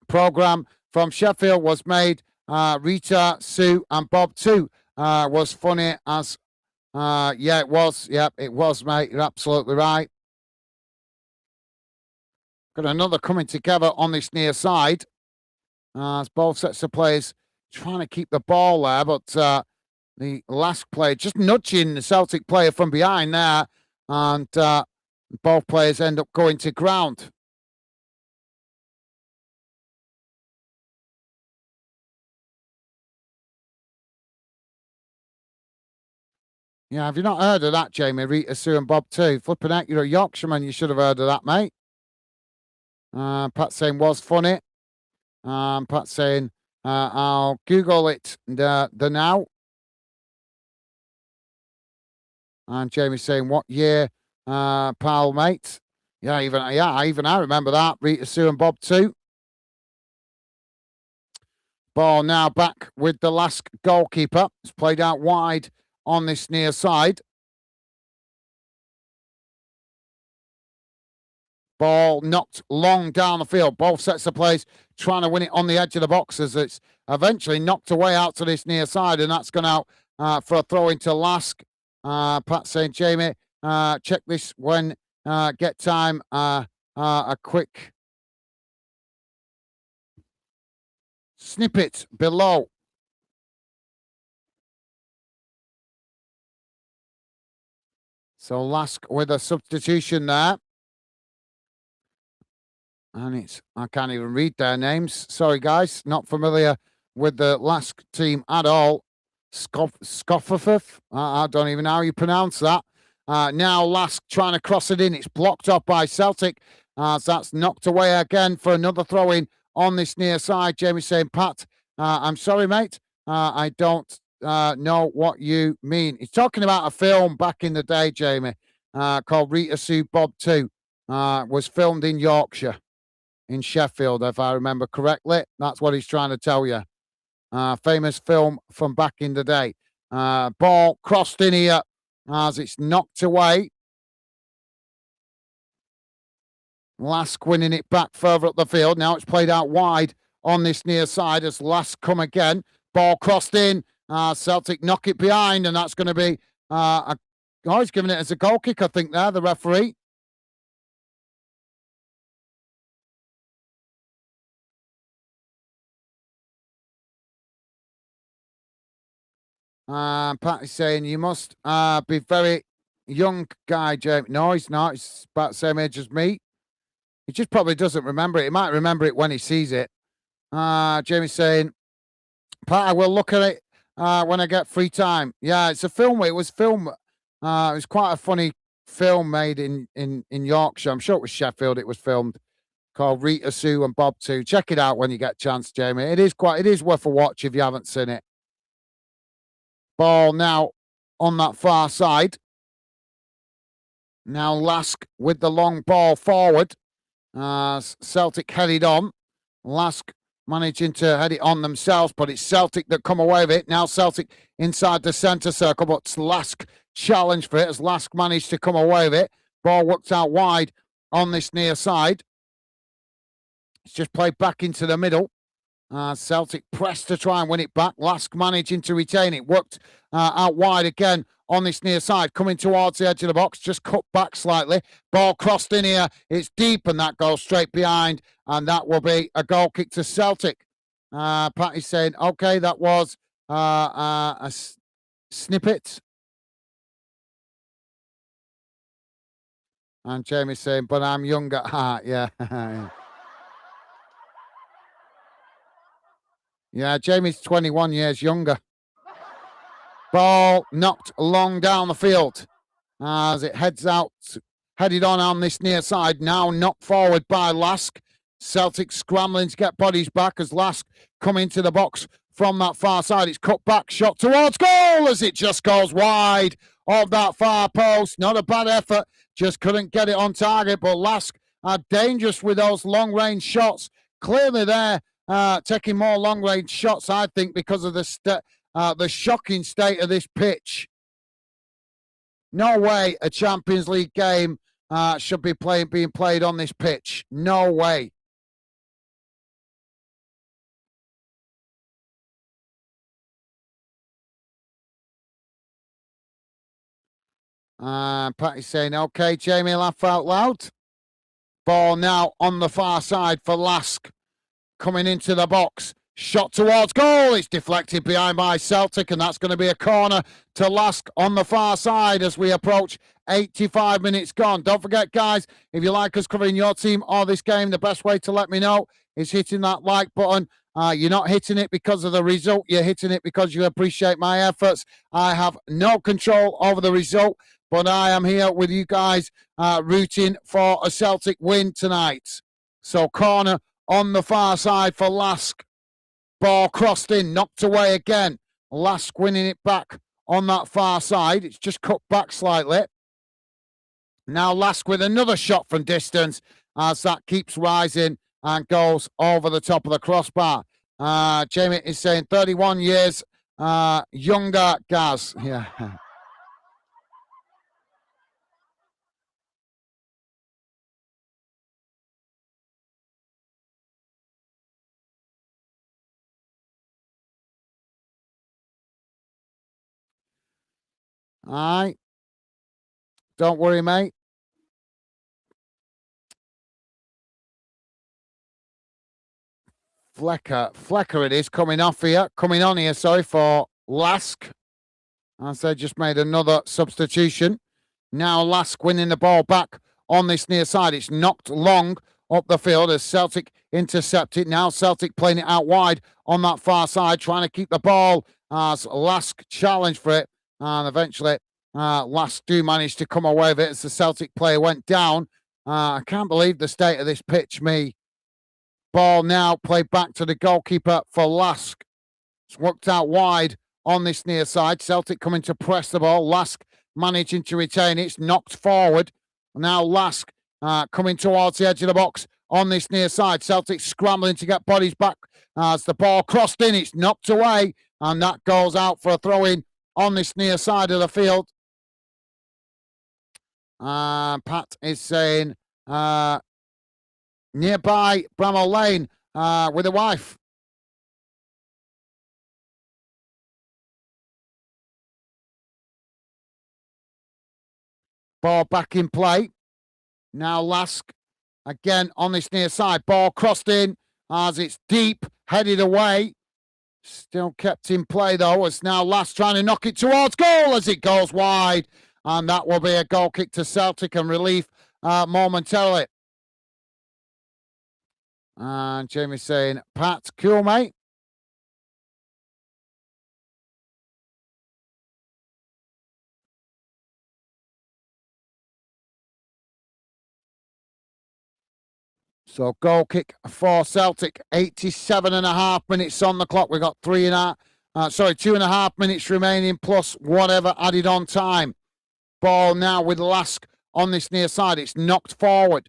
program from Sheffield was made. Rita, Sue, and Bob too was funny as, yeah, it was. Yep, it was, mate. You're absolutely right. Got another coming together on this near side. As both sets of players trying to keep the ball there, but the LASK player just nudging the Celtic player from behind there, and both players end up going to ground. Yeah, have you not heard of that, Jamie? Rita, Sue, and Bob too. Flipping out, you're a Yorkshireman. You should have heard of that, mate. Pat saying was funny. Pat saying I'll Google it the now. And Jamie saying what year, pal, mate? Yeah, I remember that. Rita, Sue, and Bob too. Ball now back with the LASK goalkeeper. It's played out wide on this near side. Ball knocked long down the field. Both sets of players trying to win it on the edge of the box as it's eventually knocked away out to this near side, and that's gone out for a throw into LASK. Pat saying, Jamie, check this when get time. A quick snippet below. So LASK with a substitution there. And I can't even read their names. Sorry, guys. Not familiar with the LASK team at all. Scoffafif. I don't even know how you pronounce that. Now LASK trying to cross it in. It's blocked off by Celtic. So that's knocked away again for another throw-in on this near side. Jamie saying, Pat, I'm sorry, mate. I don't know what you mean. He's talking about a film back in the day, Jamie, called Rita, Sue, Bob 2. Was filmed in Yorkshire, in Sheffield, if I remember correctly. That's what he's trying to tell you. Famous film from back in the day. Ball crossed in here as it's knocked away. LASK winning it back further up the field. Now it's played out wide on this near side as LASK come again. Ball crossed in. Celtic knock it behind, and that's going to be he's giving it as a goal kick, I think, there, the referee. Pat is saying you must be very young guy, Jamie. No, he's not. He's about the same age as me. He just probably doesn't remember it. He might remember it when he sees it. Jamie's saying, Pat, I will look at it when I get free time. Yeah, it's a film. It was film. It was quite a funny film made in Yorkshire. I'm sure it was Sheffield. It was filmed, called Rita, Sue, and Bob 2. Check it out when you get a chance, Jamie. It is worth a watch if you haven't seen it. Ball now on that far side. Now LASK with the long ball forward. Celtic headed on. LASK managing to head it on themselves, but it's Celtic that come away with it. Now Celtic inside the centre circle, but LASK challenge for it as LASK managed to come away with it. Ball worked out wide on this near side. It's just played back into the middle. Celtic pressed to try and win it back. LASK managing to retain it. Worked out wide again on this near side. Coming towards the edge of the box. Just cut back slightly. Ball crossed in here. It's deep and that goes straight behind. And that will be a goal kick to Celtic. Patty's saying, okay, that was a snippet. And Jamie's saying, but I'm young at heart. Yeah. Yeah, Jamie's 21 years younger. Ball knocked long down the field as it heads out, headed on this near side. Now knocked forward by LASK. Celtic scrambling to get bodies back as LASK come into the box from that far side. It's cut back, shot towards goal as it just goes wide of that far post. Not a bad effort, just couldn't get it on target. But LASK are dangerous with those long range shots. Clearly, they're taking more long range shots, I think, because of the shocking state of this pitch. No way a Champions League game should be being played on this pitch. No way. Patty's saying, okay, Jamie, laugh out loud. Ball now on the far side for LASK. Coming into the box. Shot towards goal. It's deflected behind by Celtic, and that's going to be a corner to LASK on the far side as we approach 85 minutes gone. Don't forget, guys, if you like us covering your team or this game, the best way to let me know is hitting that like button. You're not hitting it because of the result. You're hitting it because you appreciate my efforts. I have no control over the result, but I am here with you guys rooting for a Celtic win tonight. So corner on the far side for LASK. Ball crossed in, knocked away again. LASK winning it back on that far side. It's just cut back slightly. Now LASK with another shot from distance as that keeps rising and goes over the top of the crossbar. Jamie is saying 31 years younger, Gaz. Yeah. All right. Don't worry, mate. Flecker it is coming on here, sorry, for LASK. As they just made another substitution. Now LASK winning the ball back on this near side. It's knocked long up the field as Celtic intercept it. Now Celtic playing it out wide on that far side, trying to keep the ball as LASK challenge for it. And eventually LASK do manage to come away with it as the Celtic player went down. I can't believe the state of this pitch, me. Ball now played back to the goalkeeper for LASK. It's worked out wide on this near side. Celtic coming to press the ball. LASK managing to retain it. It's knocked forward. Now LASK coming towards the edge of the box on this near side. Celtic scrambling to get bodies back as the ball crossed in. It's knocked away, and that goes out for a throw-in on this near side of the field. Pat is saying nearby Bramall Lane with a wife. Ball back in play. Now LASK again on this near side. Ball crossed in as it's deep, headed away. Still kept in play though. It's now LASK trying to knock it towards goal as it goes wide. And that will be a goal kick to Celtic and relief momentarily. And Jamie's saying, Pat, cool, mate. So goal kick for Celtic. 87.5 minutes on the clock. We've got 2.5 minutes remaining plus whatever added on time. Ball now with LASK on this near side. It's knocked forward.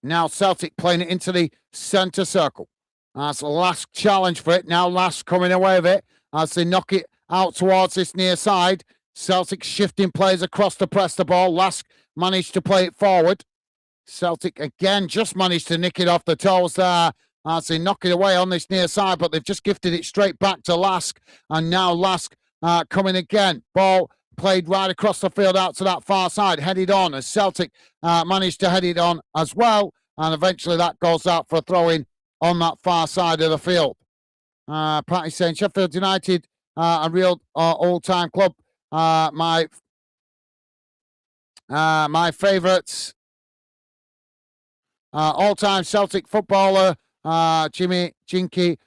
Now Celtic playing it into the centre circle. That's LASK challenge for it. Now LASK coming away with it as they knock it out towards this near side. Celtic shifting players across to press the ball. LASK managed to play it forward. Celtic again just managed to nick it off the toes there as they knock it away on this near side, but they've just gifted it straight back to LASK. And now LASK coming again. Ball played right across the field out to that far side, headed on as Celtic managed to head it on as well. And eventually that goes out for a throw-in on that far side of the field. Patty saying Sheffield United, a real all-time club. My My favourites, all-time Celtic footballer, Jimmy Jinky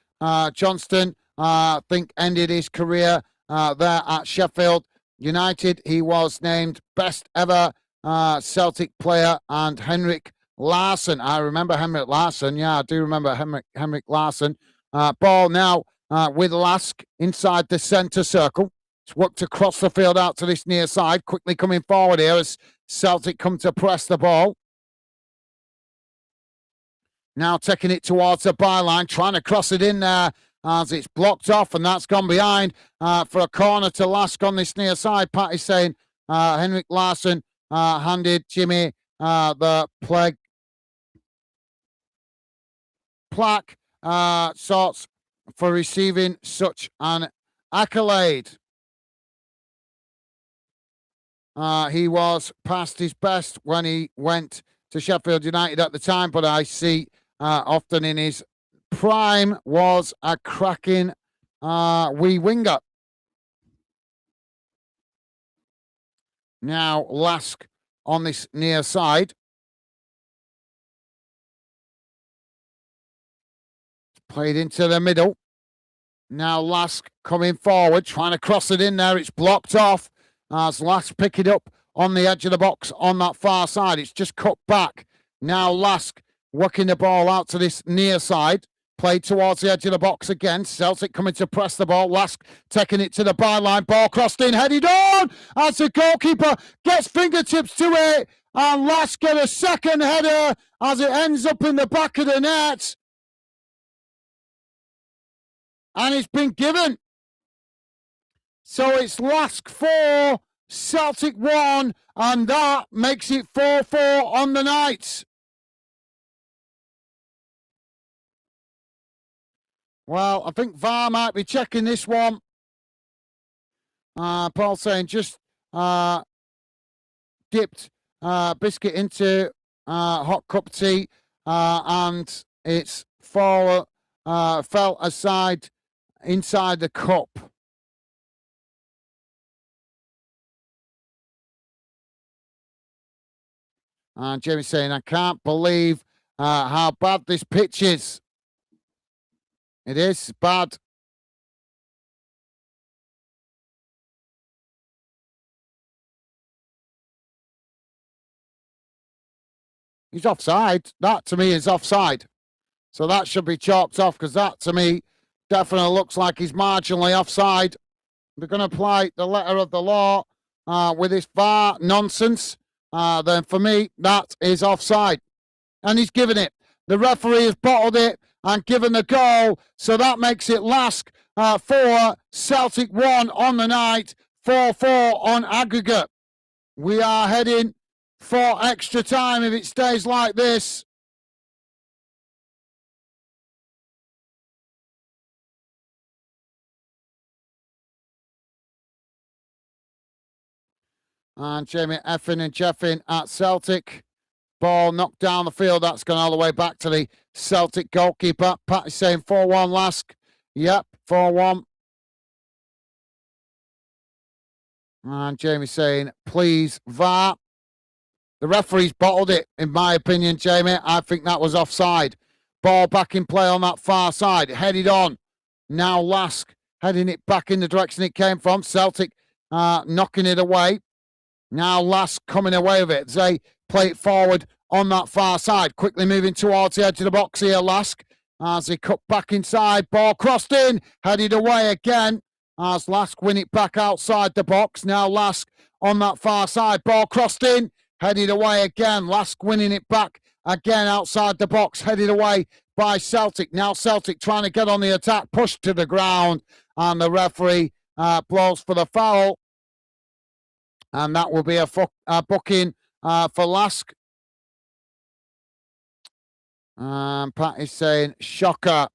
Johnston, I think ended his career there at Sheffield United. He was named best ever Celtic player, and Henrik Larsson. I remember Henrik Larsson. Yeah, I do remember Henrik Larsson. Ball now with LASK inside the centre circle. It's worked across the field out to this near side. Quickly coming forward here as Celtic come to press the ball. Now taking it towards the byline, trying to cross it in there as it's blocked off, and that's gone behind for a corner to LASK on this near side. Pat is saying Henrik Larsson handed Jimmy the plaque sorts for receiving such an accolade. He was past his best when he went to Sheffield United at the time, but I see often in his prime was a cracking wee winger. Now LASK on this near side. Played into the middle. Now LASK coming forward, trying to cross it in there. It's blocked off as LASK pick it up on the edge of the box on that far side. It's just cut back. Now LASK working the ball out to this near side. Played towards the edge of the box again. Celtic coming to press the ball. LASK taking it to the byline. Ball crossed in, headed on as the goalkeeper gets fingertips to it. And LASK get a second header as it ends up in the back of the net. And it's been given. So it's LASK 4, Celtic 1, and that makes it 4-4 on the night. Well, I think VAR might be checking this one. Paul saying just dipped biscuit into hot cup of tea and it's fell aside inside the cup. And Jamie's saying, I can't believe how bad this pitch is. It is bad. He's offside. That to me is offside. So that should be chalked off because that to me definitely looks like he's marginally offside. We're going to apply the letter of the law with this VAR nonsense. Then for me, that is offside. And he's given it. The referee has bottled it and given the goal. So that makes it LASK 4, Celtic 1 on the night, 4-4 on aggregate. We are heading for extra time if it stays like this. And Jamie effing and jeffing at Celtic. Ball knocked down the field. That's gone all the way back to the Celtic goalkeeper. Pat is saying 4-1 LASK. Yep, 4-1. And Jamie saying, please, VAR. The referee's bottled it, in my opinion, Jamie. I think that was offside. Ball back in play on that far side. Headed on. Now LASK heading it back in the direction it came from. Celtic knocking it away. Now LASK coming away with it. They play it forward on that far side. Quickly moving towards the edge of the box here, LASK. As they cut back inside. Ball crossed in. Headed away again. As LASK win it back outside the box. Now LASK on that far side. Ball crossed in. Headed away again. LASK winning it back again outside the box. Headed away by Celtic. Now Celtic trying to get on the attack. Pushed to the ground. And the referee blows for the foul. And that will be a booking for LASK. Pat is saying, shocker.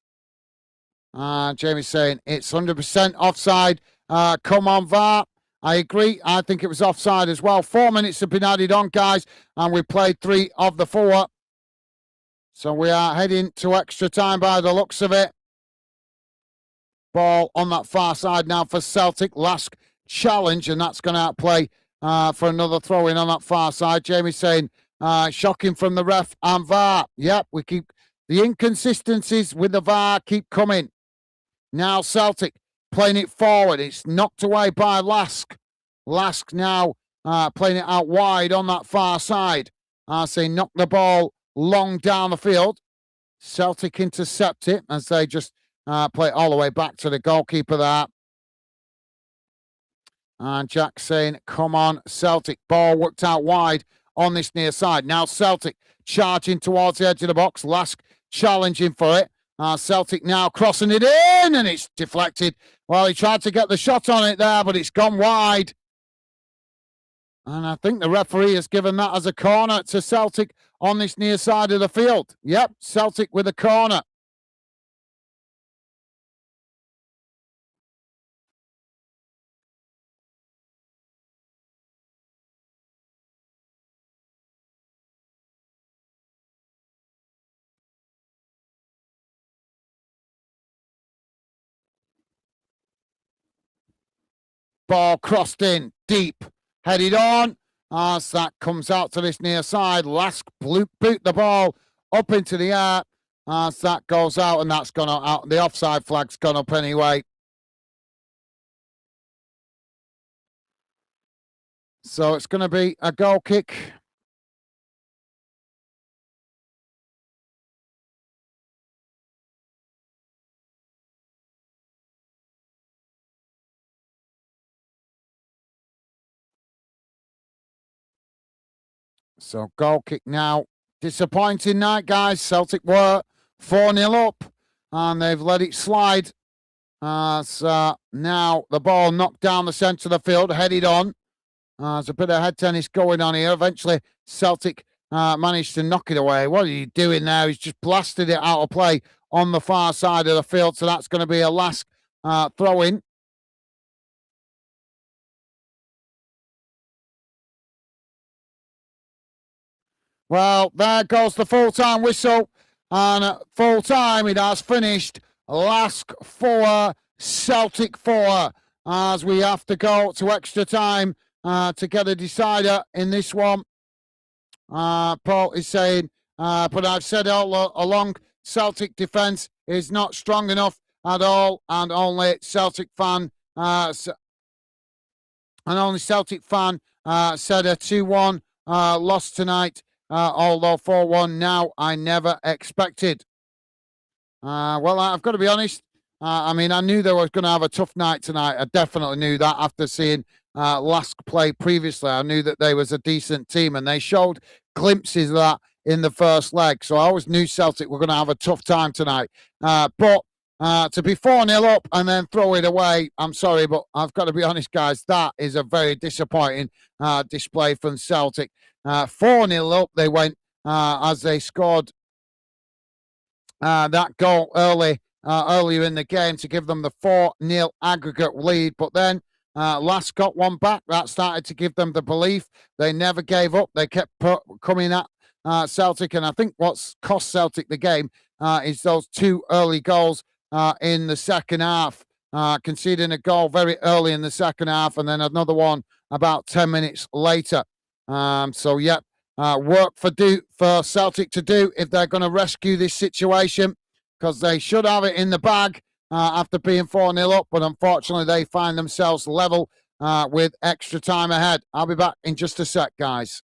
Jamie's saying, it's 100% offside. Come on, VAR. I agree. I think it was offside as well. 4 minutes have been added on, guys, and we played 3 of the 4. So we are heading to extra time by the looks of it. Ball on that far side now for Celtic. LASK challenge, and that's going to outplay for another throw in on that far side. Jamie's saying, shocking from the ref and VAR. Yep, we keep the inconsistencies with the VAR keep coming. Now Celtic playing it forward. It's knocked away by LASK. LASK now playing it out wide on that far side. They knock the ball long down the field. Celtic intercept it as they just play it all the way back to the goalkeeper there. And Jack saying, come on, Celtic. Ball worked out wide on this near side. Now Celtic charging towards the edge of the box. LASK challenging for it. Celtic now crossing it in, and it's deflected. Well, he tried to get the shot on it there, but it's gone wide. And I think the referee has given that as a corner to Celtic on this near side of the field. Yep, Celtic with a corner. Ball crossed in, deep, headed on. As that comes out to this near side, LASK boot the ball up into the air. As that goes out, and that's gone out. The offside flag's gone up anyway. So it's going to be a goal kick. So goal kick now. Disappointing night, guys. Celtic were 4-0 up, and they've let it slide. So now the ball knocked down the centre of the field, headed on. There's a bit of head tennis going on here. Eventually, Celtic managed to knock it away. What are you doing there? He's just blasted it out of play on the far side of the field. So that's going to be a LASK throw in. Well, there goes the full-time whistle. And at full-time, it has finished. LASK 4, Celtic 4. As we have to go to extra time to get a decider in this one. Paul is saying, but I've said all along, Celtic defence is not strong enough at all, and only Celtic fan said a 2-1 loss tonight, although 4-1 now I never expected. Well, I've got to be honest. I mean, I knew they were going to have a tough night tonight. I definitely knew that after seeing LASK play previously. I knew that they was a decent team, and they showed glimpses of that in the first leg. So I always knew Celtic were going to have a tough time tonight. But to be 4-0 up and then throw it away, I'm sorry, but I've got to be honest, guys, that is a very disappointing display from Celtic. 4-0 up, they went as they scored that goal earlier in the game to give them the 4-0 aggregate lead. But then LASK got one back. That started to give them the belief. They never gave up. They kept coming at Celtic. And I think what's cost Celtic the game is those 2 early goals in the second half. Conceding a goal very early in the second half and then another one about 10 minutes later. Work for Celtic to do if they're going to rescue this situation, because they should have it in the bag after being 4-0 up, but unfortunately they find themselves level with extra time ahead. I'll be back in just a sec, guys.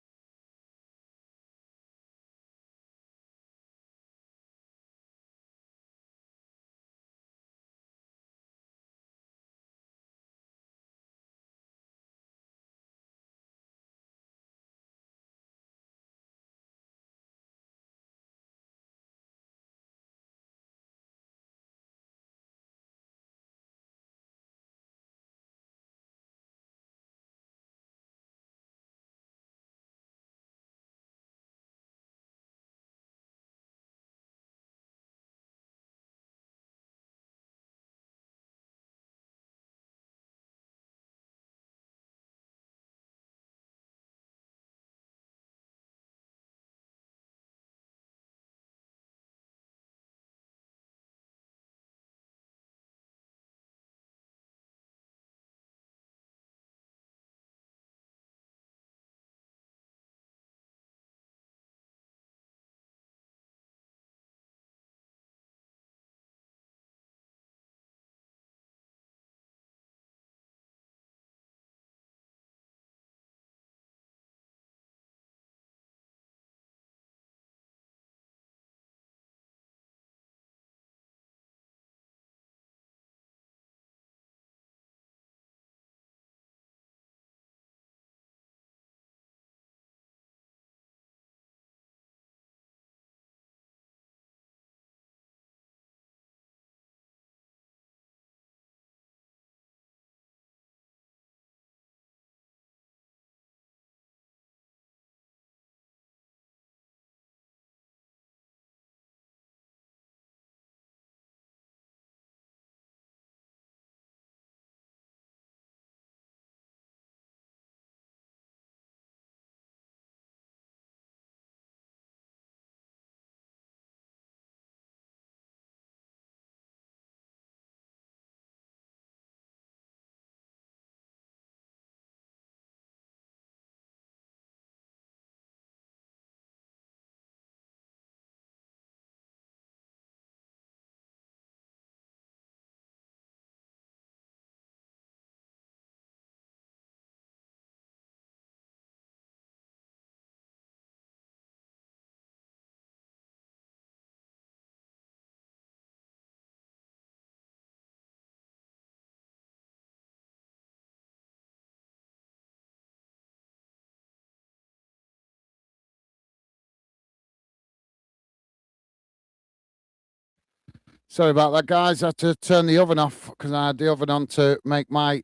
Sorry about that, guys. I had to turn the oven off because I had the oven on to make my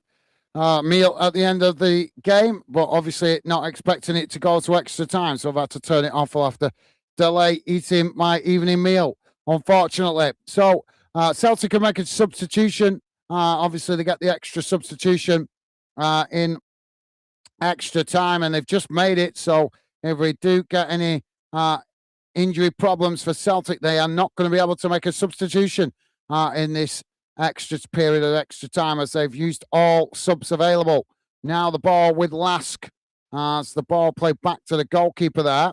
meal at the end of the game, but obviously not expecting it to go to extra time, so I've had to turn it off. I'll have to delay eating my evening meal, unfortunately. So Celtic can make a substitution. Obviously, they get the extra substitution in extra time, and they've just made it. So if we do get any injury problems for Celtic, they are not going to be able to make a substitution in this extra period of extra time as they've used all subs available. Now the ball with LASK as the ball played back to the goalkeeper there.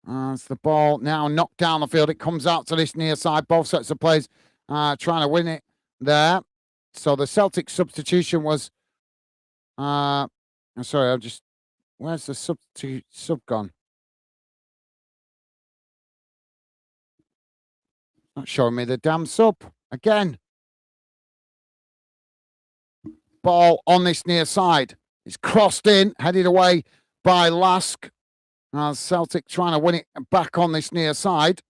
As the ball now knocked down the field, it comes out to this near side. Both sets of players trying to win it there. So the Celtic substitution was. Sorry, I'm just. Where's the sub gone? Not showing me the damn sub again. Ball on this near side. It's crossed in, headed away by LASK. Celtic trying to win it back on this near side.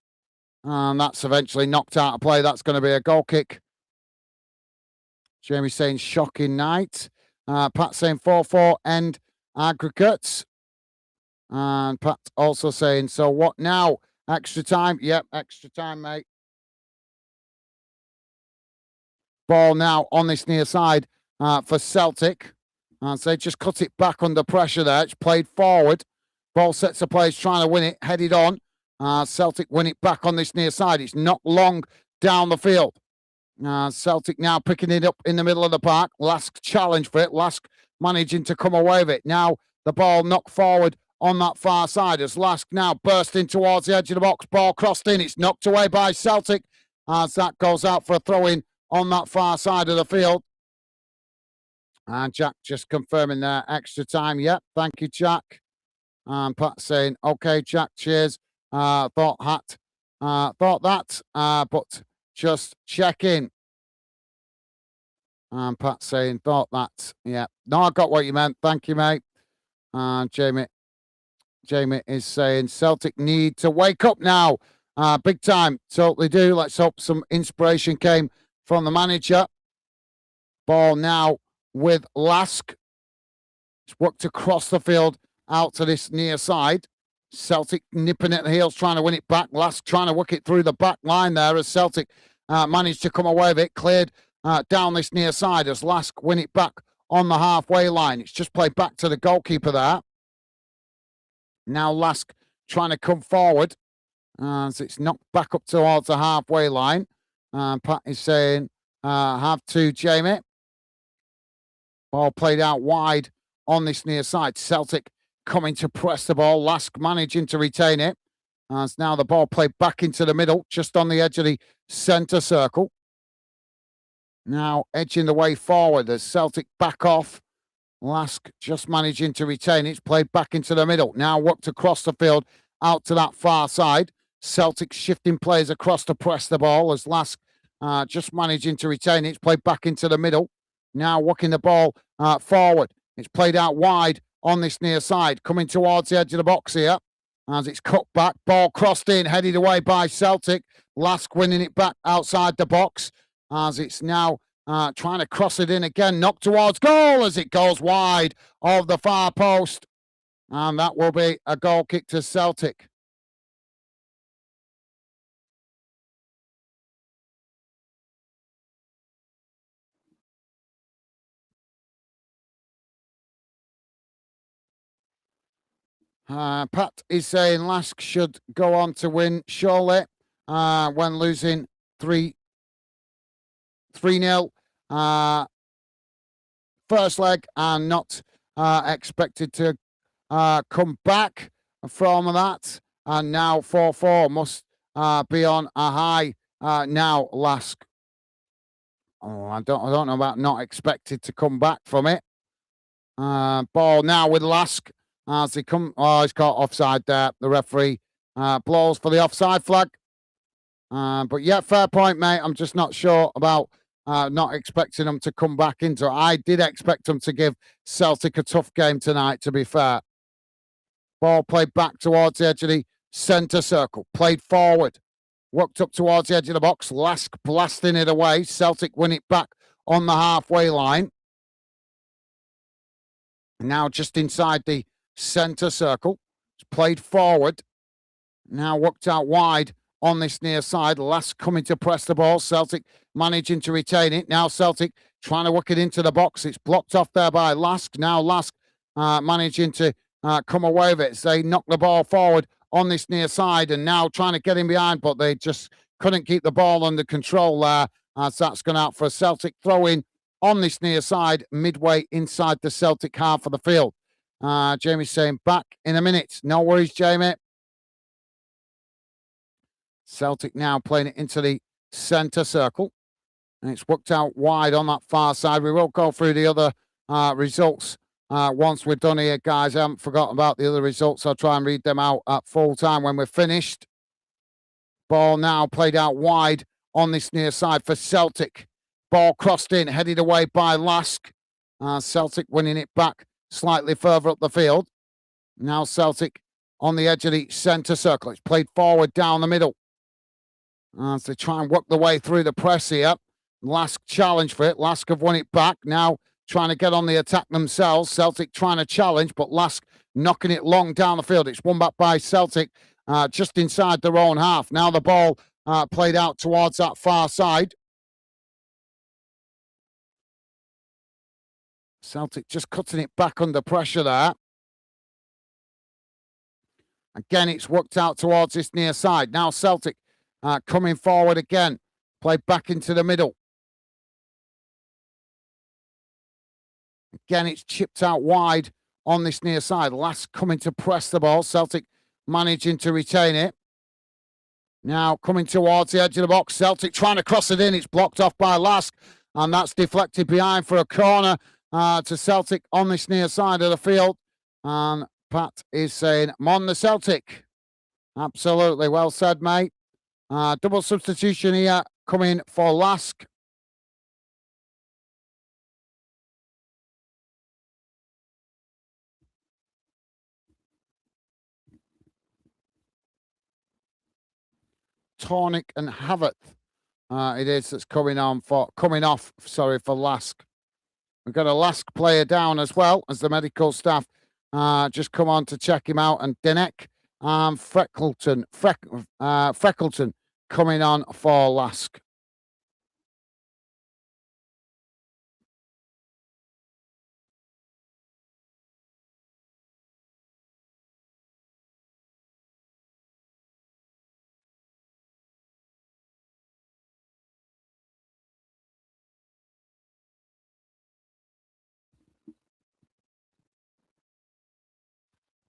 And that's eventually knocked out of play. That's going to be a goal kick. Jamie saying shocking night. Pat saying 4-4 end aggregates. And Pat also saying, so what now? Extra time? Yep, extra time, mate. Ball now on this near side for Celtic. So they just cut it back under pressure there. It's played forward. Ball sets of players trying to win it, headed on. Celtic win it back on this near side. It's not long down the field. Celtic now picking it up in the middle of the park. LASK challenge for it. LASK managing to come away with it. Now the ball knocked forward on that far side as LASK now bursting towards the edge of the box. Ball crossed in. It's knocked away by Celtic as that goes out for a throw-in on that far side of the field. And Jack just confirming there. Extra time. Yep. Thank you, Jack. And Pat saying, okay, Jack, cheers. Thought that, but just checking. And Pat saying, thought that. Yeah. No, I got what you meant. Thank you, mate. And Jamie is saying Celtic need to wake up now. Big time. Totally do. Let's hope some inspiration came from the manager. Ball now with LASK. It's worked across the field out to this near side. Celtic nipping at the heels, trying to win it back. LASK trying to work it through the back line there as Celtic managed to come away with it. Cleared down this near side as LASK win it back on the halfway line. It's just played back to the goalkeeper there. Now LASK trying to come forward as it's knocked back up towards the halfway line. Pat is saying, have to, Jamie. Ball played out wide on this near side. Celtic coming to press the ball. LASK managing to retain it. As now the ball played back into the middle, just on the edge of the centre circle. Now edging the way forward as Celtic back off. LASK just managing to retain it. It's played back into the middle. Now worked across the field out to that far side. Celtic shifting players across to press the ball as LASK just managing to retain it. It's played back into the middle. Now working the ball forward. It's played out wide on this near side. Coming towards the edge of the box here as it's cut back. Ball crossed in, headed away by Celtic. LASK winning it back outside the box as it's now trying to cross it in again. Knocked towards goal as it goes wide of the far post. And that will be a goal kick to Celtic. Pat is saying LASK should go on to win surely when losing 3-0. First leg and not expected to come back from that. And now 4-4 must be on a high now, LASK. Oh, I don't know about not expected to come back from it. Ball now with LASK. As he come, he's caught offside there. The referee blows for the offside flag. But yeah, fair point, mate. I'm just not sure about not expecting them to come back into it. I did expect them to give Celtic a tough game tonight, to be fair. Ball played back towards the edge of the centre circle. Played forward. Worked up towards the edge of the box. LASK blasting it away. Celtic win it back on the halfway line. Now just inside the centre circle. It's played forward. Now worked out wide on this near side. LASK coming to press the ball. Celtic managing to retain it. Now Celtic trying to work it into the box. It's blocked off there by LASK. Now LASK managing to come away with it. So they knock the ball forward on this near side and now trying to get in behind, but they just couldn't keep the ball under control there. So that's gone out for a Celtic throw-in on this near side, midway inside the Celtic half of the field. Jamie's saying back in a minute. No worries, Jamie. Celtic now playing it into the centre circle. And it's worked out wide on that far side. We will go through the other results once we're done here, guys. I haven't forgotten about the other results. I'll try and read them out at full time when we're finished. Ball now played out wide on this near side for Celtic. Ball crossed in, headed away by LASK. Celtic winning it back slightly further up the field. Now Celtic on the edge of the centre circle. It's played forward down the middle. As they try and work the way through the press here. LASK challenge for it. LASK have won it back. Now trying to get on the attack themselves. Celtic trying to challenge, but LASK knocking it long down the field. It's won back by Celtic just inside their own half. Now the ball played out towards that far side. Celtic just cutting it back under pressure there. Again, it's worked out towards this near side. Now Celtic coming forward again. Played back into the middle. Again, it's chipped out wide on this near side. LASK coming to press the ball. Celtic managing to retain it. Now coming towards the edge of the box. Celtic trying to cross it in. It's blocked off by LASK. And that's deflected behind for a corner to Celtic on this near side of the field. And Pat is saying, "Mon the Celtic." Absolutely. Well said, mate. Double substitution here coming for LASK. Tornick and Havertz. It is that's coming off for LASK. We've got a LASK player down as well as the medical staff just come on to check him out, and Denek and Freckleton coming on for LASK.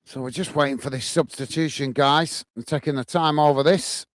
So we're just waiting for this substitution, guys. I'm taking the time over this.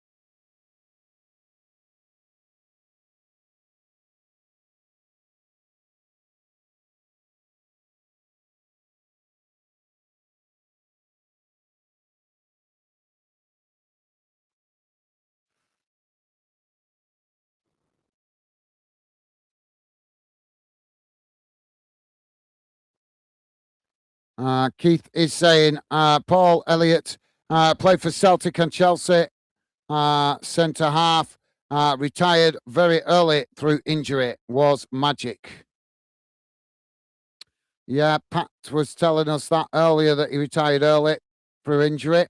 Keith is saying Paul Elliott played for Celtic and Chelsea, centre half, retired very early through injury, was magic. Yeah, Pat was telling us that earlier, that he retired early through injury.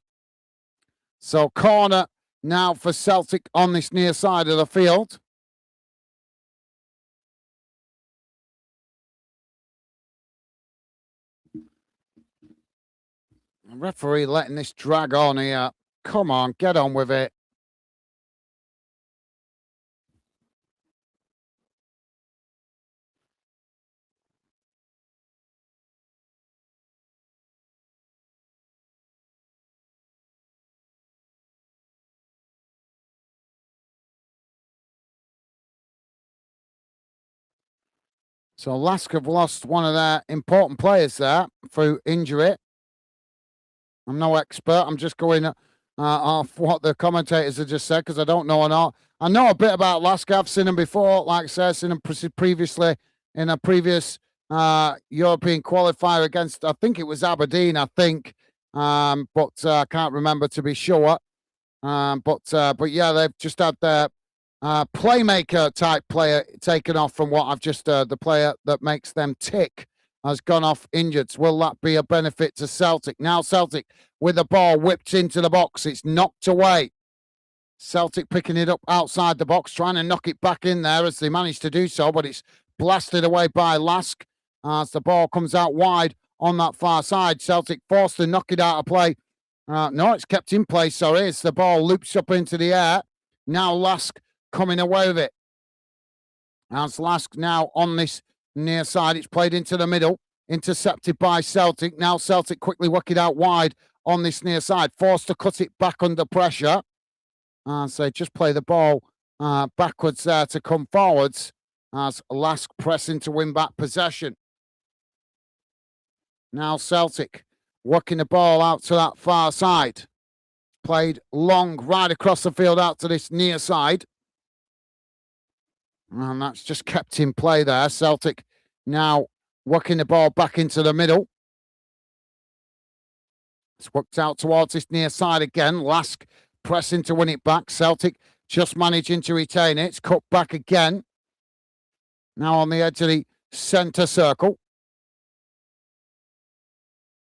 So corner now for Celtic on this near side of the field. Referee letting this drag on here. Come on, get on with it. So LASK have lost one of their important players there through injury. I'm no expert. I'm just going off what the commentators have just said, because I don't know or not. I know a bit about LASK. I've seen them before. Like I said, I've seen them previously in a previous European qualifier against, I think it was Aberdeen, I think. but I can't remember to be sure. But yeah, they've just had their playmaker type player taken off from what I've just heard. The player that makes them tick has gone off injured. So will that be a benefit to Celtic? Now Celtic with the ball whipped into the box. It's knocked away. Celtic picking it up outside the box, trying to knock it back in there as they managed to do so, but it's blasted away by LASK as the ball comes out wide on that far side. Celtic forced to knock it out of play. No, it's kept in place, sorry, as the ball loops up into the air. Now LASK coming away with it. As LASK now on this near side, it's played into the middle, intercepted by Celtic. Now Celtic quickly work it out wide on this near side, forced to cut it back under pressure. So just play the ball backwards there to come forwards as LASK pressing to win back possession. Now Celtic working the ball out to that far side. Played long right across the field out to this near side. And that's just kept in play there. Celtic now working the ball back into the middle. It's worked out towards this near side again. LASK pressing to win it back. Celtic just managing to retain it. It's cut back again. Now on the edge of the centre circle.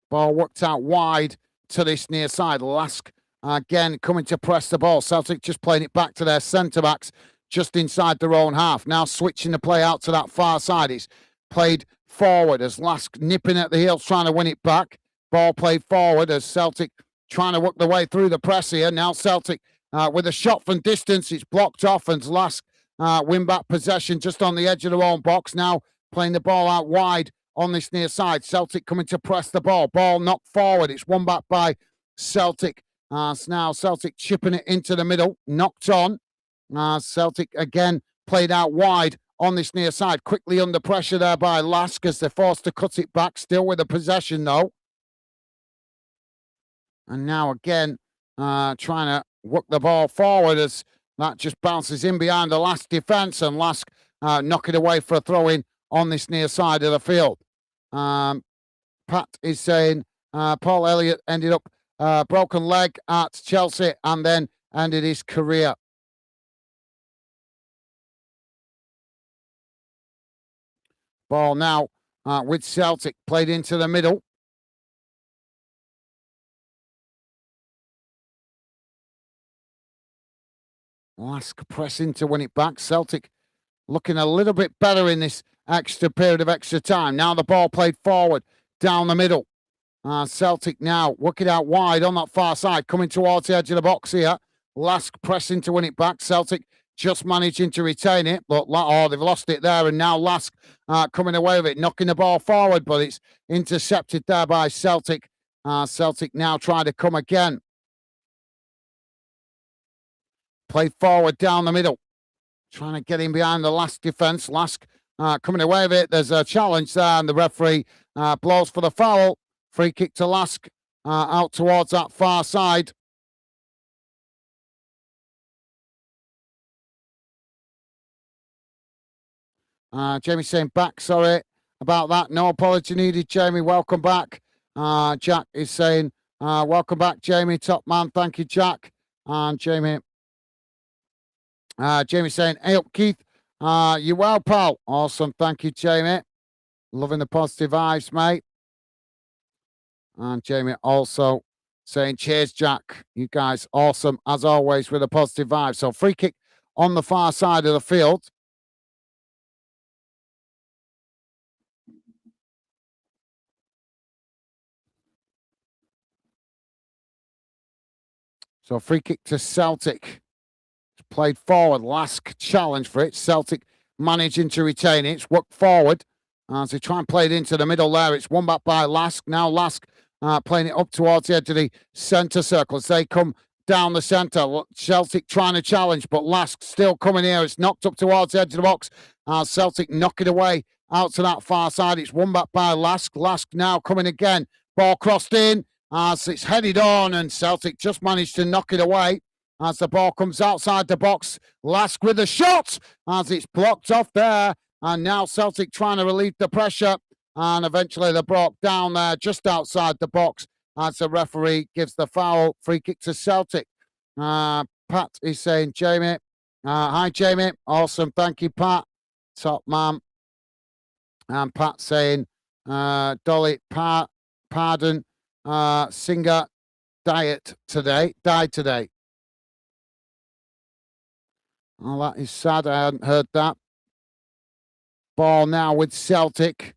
Ball worked out wide to this near side. LASK again coming to press the ball. Celtic just playing it back to their centre-backs just inside their own half. Now switching the play out to that far side. It's played forward as LASK nipping at the heels trying to win it back. Ball played forward as Celtic trying to work their way through the press here. Now Celtic with a shot from distance. It's blocked off and LASK win back possession just on the edge of their own box. Now playing the ball out wide on this near side. Celtic coming to press the ball. Ball knocked forward. It's won back by Celtic. So now Celtic chipping it into the middle. Knocked on. Celtic again played out wide on this near side. Quickly under pressure there by LASK as they're forced to cut it back. Still with the possession though. And now again trying to work the ball forward as that just bounces in behind the LASK defence and LASK knock it away for a throw-in on this near side of the field. Pat is saying Paul Elliott ended up broken leg at Chelsea and then ended his career. Ball now with Celtic played into the middle. LASK pressing to win it back. Celtic looking a little bit better in this extra period of extra time. Now the ball played forward down the middle. Celtic now work it out wide on that far side, coming towards the edge of the box here. LASK pressing to win it back. Celtic just managing to retain it, but they've lost it there, and now LASK coming away with it, knocking the ball forward, but it's intercepted there by Celtic. Celtic now trying to come again. Play forward down the middle. Trying to get in behind the LASK defence. LASK coming away with it. There's a challenge there, and the referee blows for the foul. Free kick to LASK out towards that far side. Jamie saying back, sorry about that. No apology needed, Jamie. Welcome back. Jack is saying, welcome back, Jamie. Top man. Thank you, Jack. And Jamie saying, hey up, Keith. You well, pal? Awesome. Thank you, Jamie. Loving the positive vibes, mate. And Jamie also saying, cheers, Jack. You guys awesome, as always, with a positive vibe. So free kick on the far side of the field. So free kick to Celtic. It's played forward. LASK challenge for it. Celtic managing to retain it. It's worked forward. As they try and play it into the middle there. It's won back by LASK. Now LASK playing it up towards the edge of the centre circle as they come down the centre. Celtic trying to challenge, but LASK still coming here. It's knocked up towards the edge of the box. Celtic knock it away out to that far side. It's won back by LASK. LASK now coming again. Ball crossed in as it's headed on, and Celtic just managed to knock it away as the ball comes outside the box. LASK with a shot as it's blocked off there. And now Celtic trying to relieve the pressure. And eventually they're brought down there just outside the box as the referee gives the foul. Free kick to Celtic. Pat is saying, Jamie. Hi, Jamie. Awesome. Thank you, Pat. Top man. And Pat saying, Dolly, pardon, Singer died today. Oh, that is sad. I hadn't heard that. Ball now with Celtic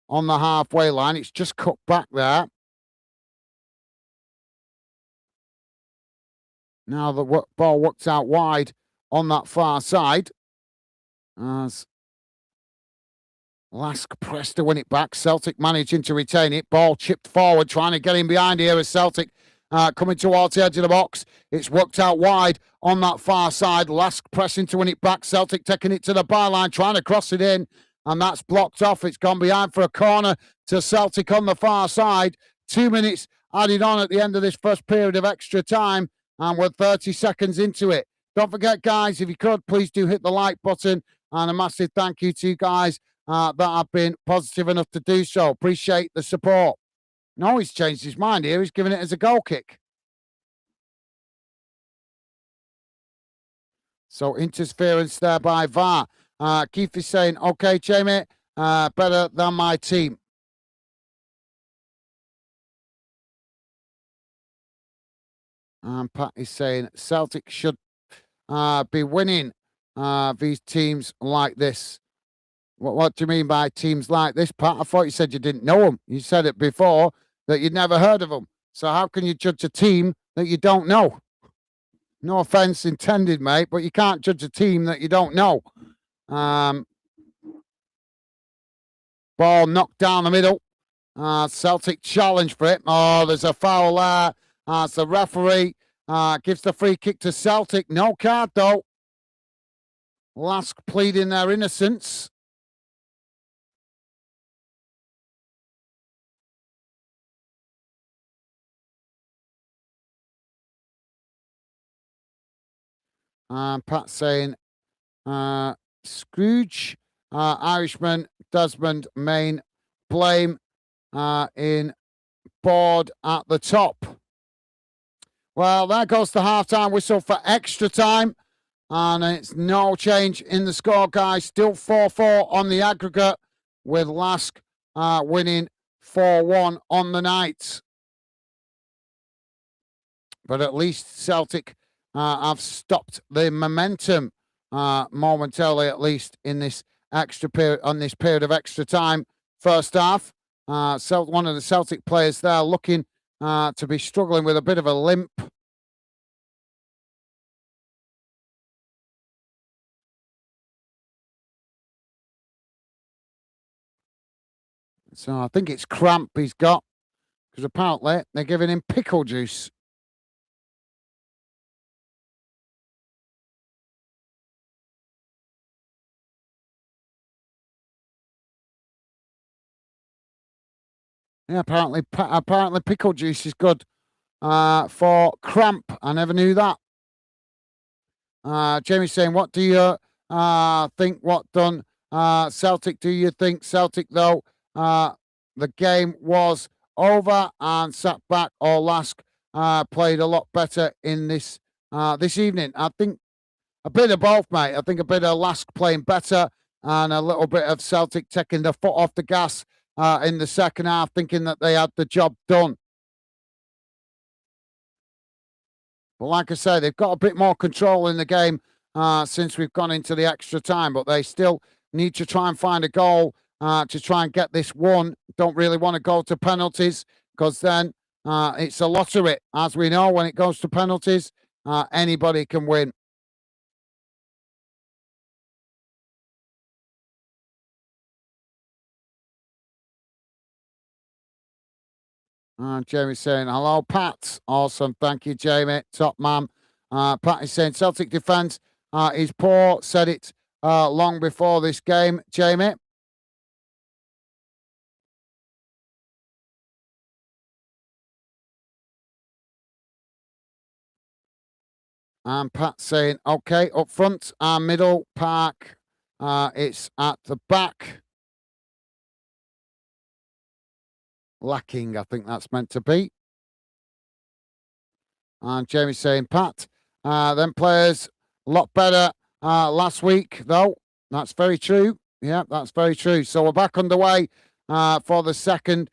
on the halfway line. It's just cut back there. Now the ball works out wide on that far side. As LASK pressed to win it back. Celtic managing to retain it. Ball chipped forward, trying to get in behind here as Celtic coming towards the edge of the box. It's worked out wide on that far side. LASK pressing to win it back. Celtic taking it to the byline, trying to cross it in. And that's blocked off. It's gone behind for a corner to Celtic on the far side. 2 minutes added on at the end of this first period of extra time. And we're 30 seconds into it. Don't forget, guys, if you could, please do hit the like button. And a massive thank you to you guys that have been positive enough to do so. Appreciate the support. No, he's changed his mind here. He's giving it as a goal kick. So interference there by VAR. Keith is saying, okay, Jamie, better than my team. And Pat is saying Celtic should be winning these teams like this. What do you mean by teams like this, Pat? I thought you said you didn't know them. You said it before that you'd never heard of them. So how can you judge a team that you don't know? No offense intended, mate, but you can't judge a team that you don't know. Ball knocked down the middle. Celtic challenge for it. Oh, there's a foul there. It's the referee gives the free kick to Celtic. No card, though. LASK pleading their innocence. Pat saying, Scrooge, Irishman, Desmond, Main, blame in board at the top. Well, there goes the halftime whistle for extra time. And it's no change in the score, guys. Still 4-4 on the aggregate, with LASK winning 4-1 on the night. But at least Celtic have stopped the momentum momentarily, at least in this extra period, on this period of extra time. First half, one of the Celtic players there looking to be struggling with a bit of a limp. So I think it's cramp he's got, because apparently they're giving him pickle juice. Yeah, apparently pickle juice is good for cramp. I never knew that. Jamie's saying, what do you think? What done Celtic? Do you think Celtic, though, the game was over and sat back, or LASK played a lot better in this evening? I think a bit of both, mate. I think a bit of LASK playing better and a little bit of Celtic taking the foot off the gas in the second half, thinking that they had the job done. But like I say, they've got a bit more control in the game since we've gone into the extra time, but they still need to try and find a goal to try and get this won. Don't really want to go to penalties, because then it's a lottery. As we know, when it goes to penalties, anybody can win. Jamie's saying, hello, Pat. Awesome. Thank you, Jamie. Top man. Pat is saying, Celtic defence is poor. Said it long before this game, Jamie. And Pat saying, okay, up front, middle, park. It's at the back. Lacking, I think that's meant to be. And Jamie's saying, Pat, them players a lot better last week, though. That's very true. Yeah, that's very true. So we're back underway for the second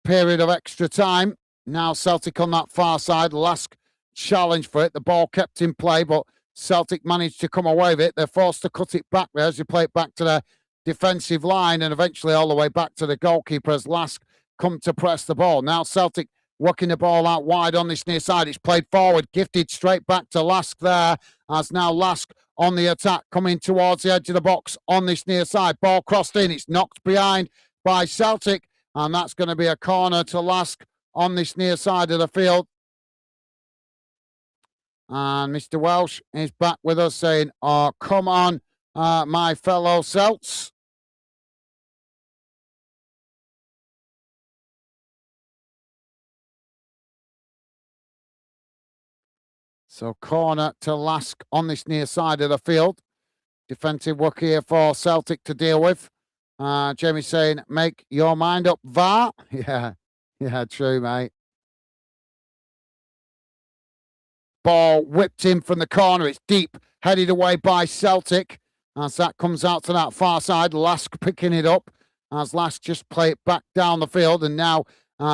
period of extra time. Now Celtic on that far side. LASK challenge for it. The ball kept in play, but Celtic managed to come away with it. They're forced to cut it back there as you play it back to their defensive line and eventually all the way back to the goalkeeper as LASK come to press the ball. Now Celtic working the ball out wide on this near side. It's played forward, gifted straight back to LASK there as now LASK on the attack coming towards the edge of the box on this near side. Ball crossed in. It's knocked behind by Celtic and that's going to be a corner to LASK on this near side of the field. And Mr. Welsh is back with us saying, oh, come on, my fellow Celts. So corner to LASK on this near side of the field. Defensive work here for Celtic to deal with. Jamie saying, make your mind up, VAR. Yeah, true, mate. Ball whipped in from the corner. It's deep, headed away by Celtic. As that comes out to that far side, LASK picking it up. As LASK just play it back down the field and now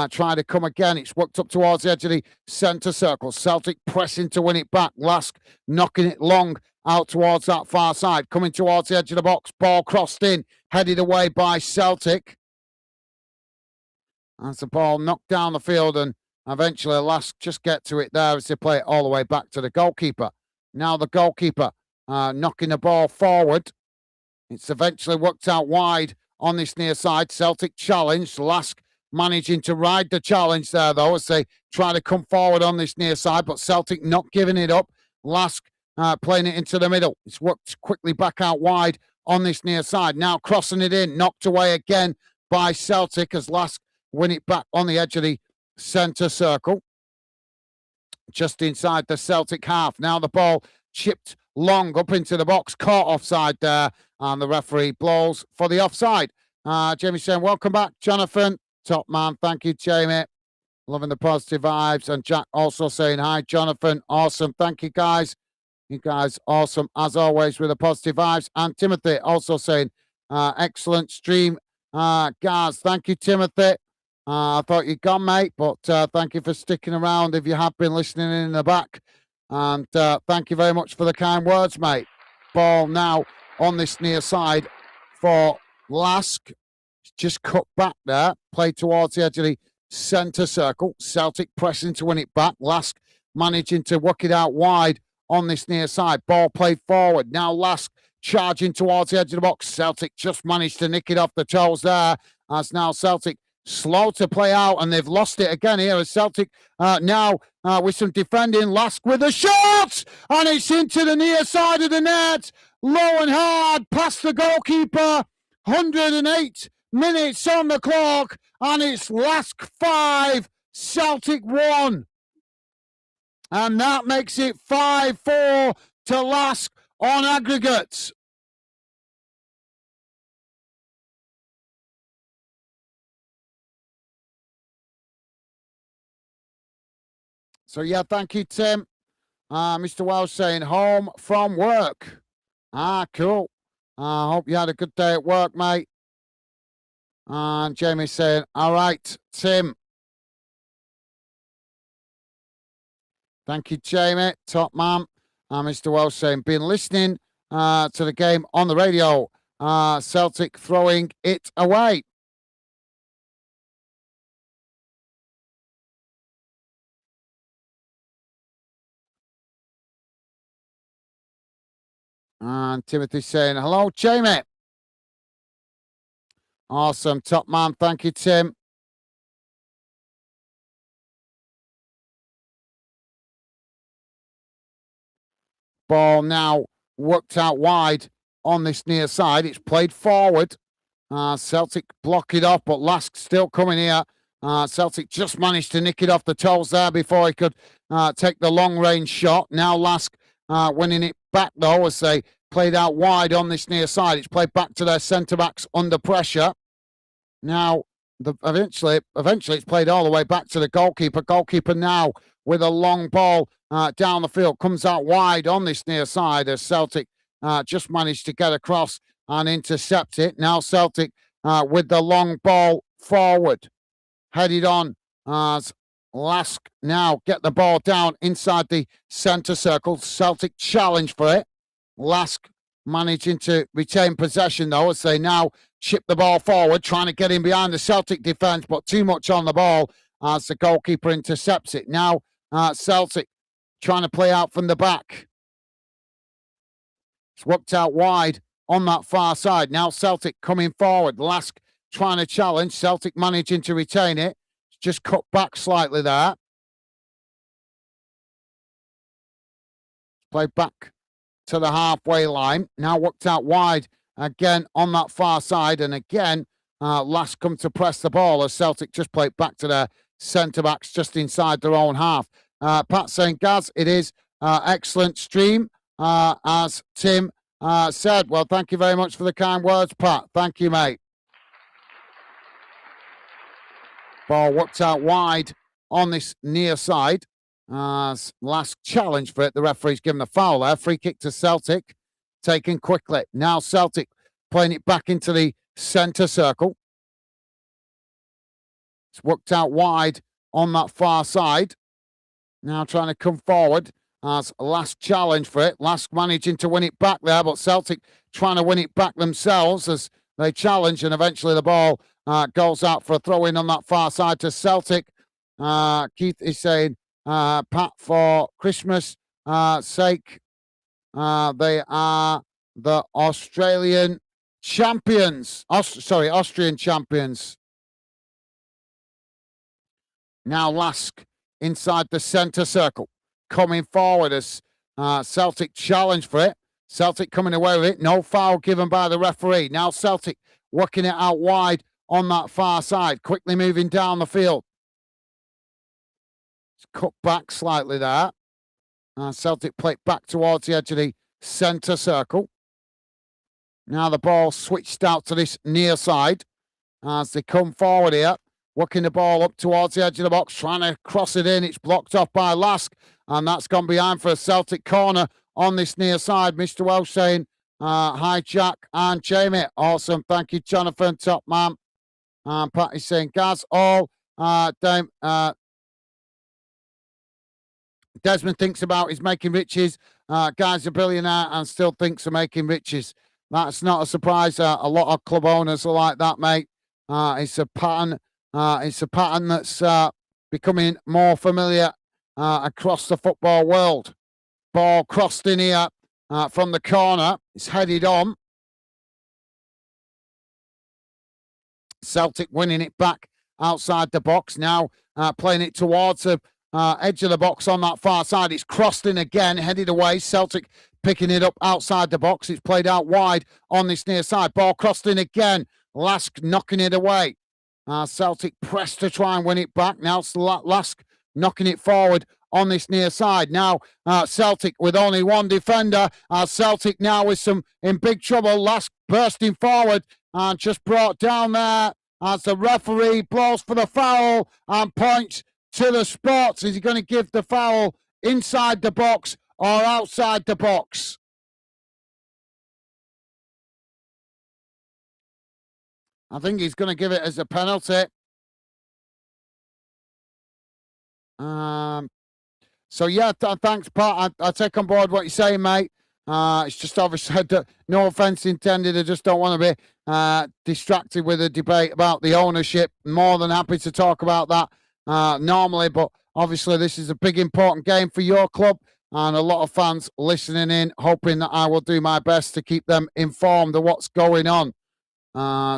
try to come again. It's worked up towards the edge of the centre circle. Celtic pressing to win it back. LASK knocking it long out towards that far side. Coming towards the edge of the box. Ball crossed in, headed away by Celtic. As the ball knocked down the field and eventually LASK just get to it there as they play it all the way back to the goalkeeper. Now the goalkeeper knocking the ball forward. It's eventually worked out wide on this near side. Celtic challenge. LASK managing to ride the challenge there, though, as they try to come forward on this near side, but Celtic not giving it up. LASK playing it into the middle. It's worked quickly back out wide on this near side. Now crossing it in, knocked away again by Celtic as LASK win it back on the edge of the centre circle. Just inside the Celtic half. Now the ball chipped long up into the box, caught offside there, and the referee blows for the offside. Jamie saying, welcome back, Jonathan. Top man. Thank you, Jamie. Loving the positive vibes. And Jack also saying, hi, Jonathan. Awesome. Thank you, guys. You guys awesome, as always, with the positive vibes. And Timothy also saying, excellent stream, guys. Thank you, Timothy. I thought you'd gone, mate, but thank you for sticking around if you have been listening in the back. And thank you very much for the kind words, mate. Ball now on this near side for LASK. Just cut back there, play towards the edge of the centre circle. Celtic pressing to win it back. LASK managing to work it out wide on this near side. Ball played forward. Now LASK charging towards the edge of the box. Celtic just managed to nick it off the toes there. As now Celtic slow to play out, and they've lost it again here as Celtic now with some defending. LASK with a shot, and it's into the near side of the net. Low and hard past the goalkeeper. 108 minutes on the clock, and it's LASK 5, Celtic 1. And that makes it 5-4 to LASK on aggregates. So, yeah, thank you, Tim. Mr. Welsh saying, home from work. Cool. I hope you had a good day at work, mate. And Jamie saying, all right, Tim. Thank you, Jamie. Top man. Mr. Welsh saying, been listening to the game on the radio. Celtic throwing it away. And Timothy saying, hello, Jamie. Awesome. Top man. Thank you, Tim. Ball now worked out wide on this near side. It's played forward. Celtic block it off, but LASK still coming here. Celtic just managed to nick it off the toes there before he could take the long-range shot. Now LASK winning it back, though, as they played out wide on this near side. It's played back to their centre-backs under pressure. Now, eventually, it's played all the way back to the goalkeeper. Goalkeeper now with a long ball down the field. Comes out wide on this near side as Celtic just managed to get across and intercept it. Now Celtic with the long ball forward. Headed on as LASK now get the ball down inside the centre circle. Celtic challenge for it. LASK managing to retain possession though as they now chip the ball forward, trying to get in behind the Celtic defence, but too much on the ball as the goalkeeper intercepts it. Now Celtic trying to play out from the back. It's worked out wide on that far side. Now Celtic coming forward. LASK trying to challenge. Celtic managing to retain it. Just cut back slightly there. Played back to the halfway line. Now worked out wide again on that far side. And again, LASK come to press the ball as Celtic just played back to their centre-backs just inside their own half. Pat saying, Gaz, it is excellent stream, as Tim said. Well, thank you very much for the kind words, Pat. Thank you, mate. Ball worked out wide on this near side. Last challenge for it. The referee's given a foul there. Free kick to Celtic. Taken quickly. Now Celtic playing it back into the centre circle. It's worked out wide on that far side. Now trying to come forward as last challenge for it. LASK managing to win it back there, but Celtic trying to win it back themselves as they challenge, and eventually the ball goes out for a throw-in on that far side to Celtic. Keith is saying, Pat, for Christmas' sake, they are the Australian champions. Austrian champions. Now LASK inside the centre circle. Coming forward as Celtic challenge for it. Celtic coming away with it. No foul given by the referee. Now Celtic working it out wide on that far side. Quickly moving down the field. It's cut back slightly there. Celtic play back towards the edge of the centre circle. Now the ball switched out to this near side as they come forward here. Working the ball up towards the edge of the box, trying to cross it in. It's blocked off by LASK, and that's gone behind for a Celtic corner on this near side. Mr. Welsh saying, hi, Jack and Jamie. Awesome. Thank you, Jonathan. Top man. And Pat is saying, Gaz, all Desmond thinks about is making riches. Guy's a billionaire and still thinks of making riches. That's not a surprise. A lot of club owners are like that, mate. It's a pattern. It's a pattern that's becoming more familiar across the football world. Ball crossed in here from the corner. It's headed on. Celtic winning it back outside the box. Now playing it towards the edge of the box on that far side. It's crossed in again, headed away. Celtic picking it up outside the box. It's played out wide on this near side. Ball crossed in again. LASK knocking it away. Celtic press to try and win it back. Now LASK knocking it forward on this near side. Now Celtic with only one defender. Celtic now with some in big trouble. LASK bursting forward and just brought down there as the referee blows for the foul and points to the spots. Is he going to give the foul inside the box or outside the box? I think he's going to give it as a penalty. So, yeah, thanks, Pat. I take on board what you're saying, mate. It's just obviously, no offence intended. I just don't want to be distracted with a debate about the ownership. More than happy to talk about that normally, but obviously this is a big, important game for your club and a lot of fans listening in, hoping that I will do my best to keep them informed of what's going on.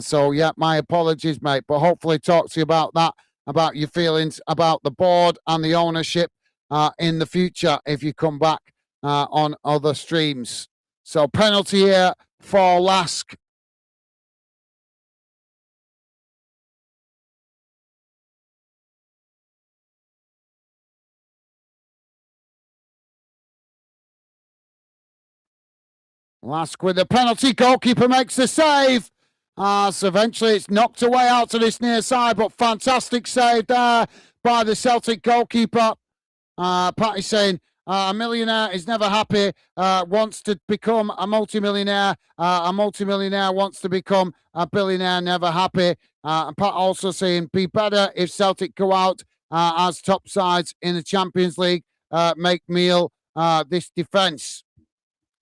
So, yeah, my apologies, mate, but hopefully talk to you about that, about your feelings about the board and the ownership in the future if you come back on other streams. So, penalty here for LASK. LASK with the penalty. Goalkeeper makes the save. So eventually it's knocked away out to this near side, but fantastic save there by the Celtic goalkeeper. Pat is saying, a millionaire is never happy, wants to become a multimillionaire. A multimillionaire wants to become a billionaire, never happy. And Pat also saying, be better if Celtic go out as top sides in the Champions League. Make meal this defence.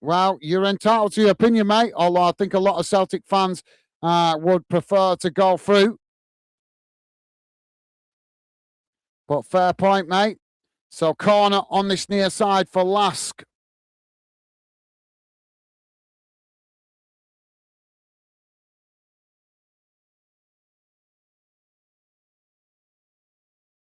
Well, you're entitled to your opinion, mate, although I think a lot of Celtic fans would prefer to go through. But fair point, mate. So corner on this near side for LASK.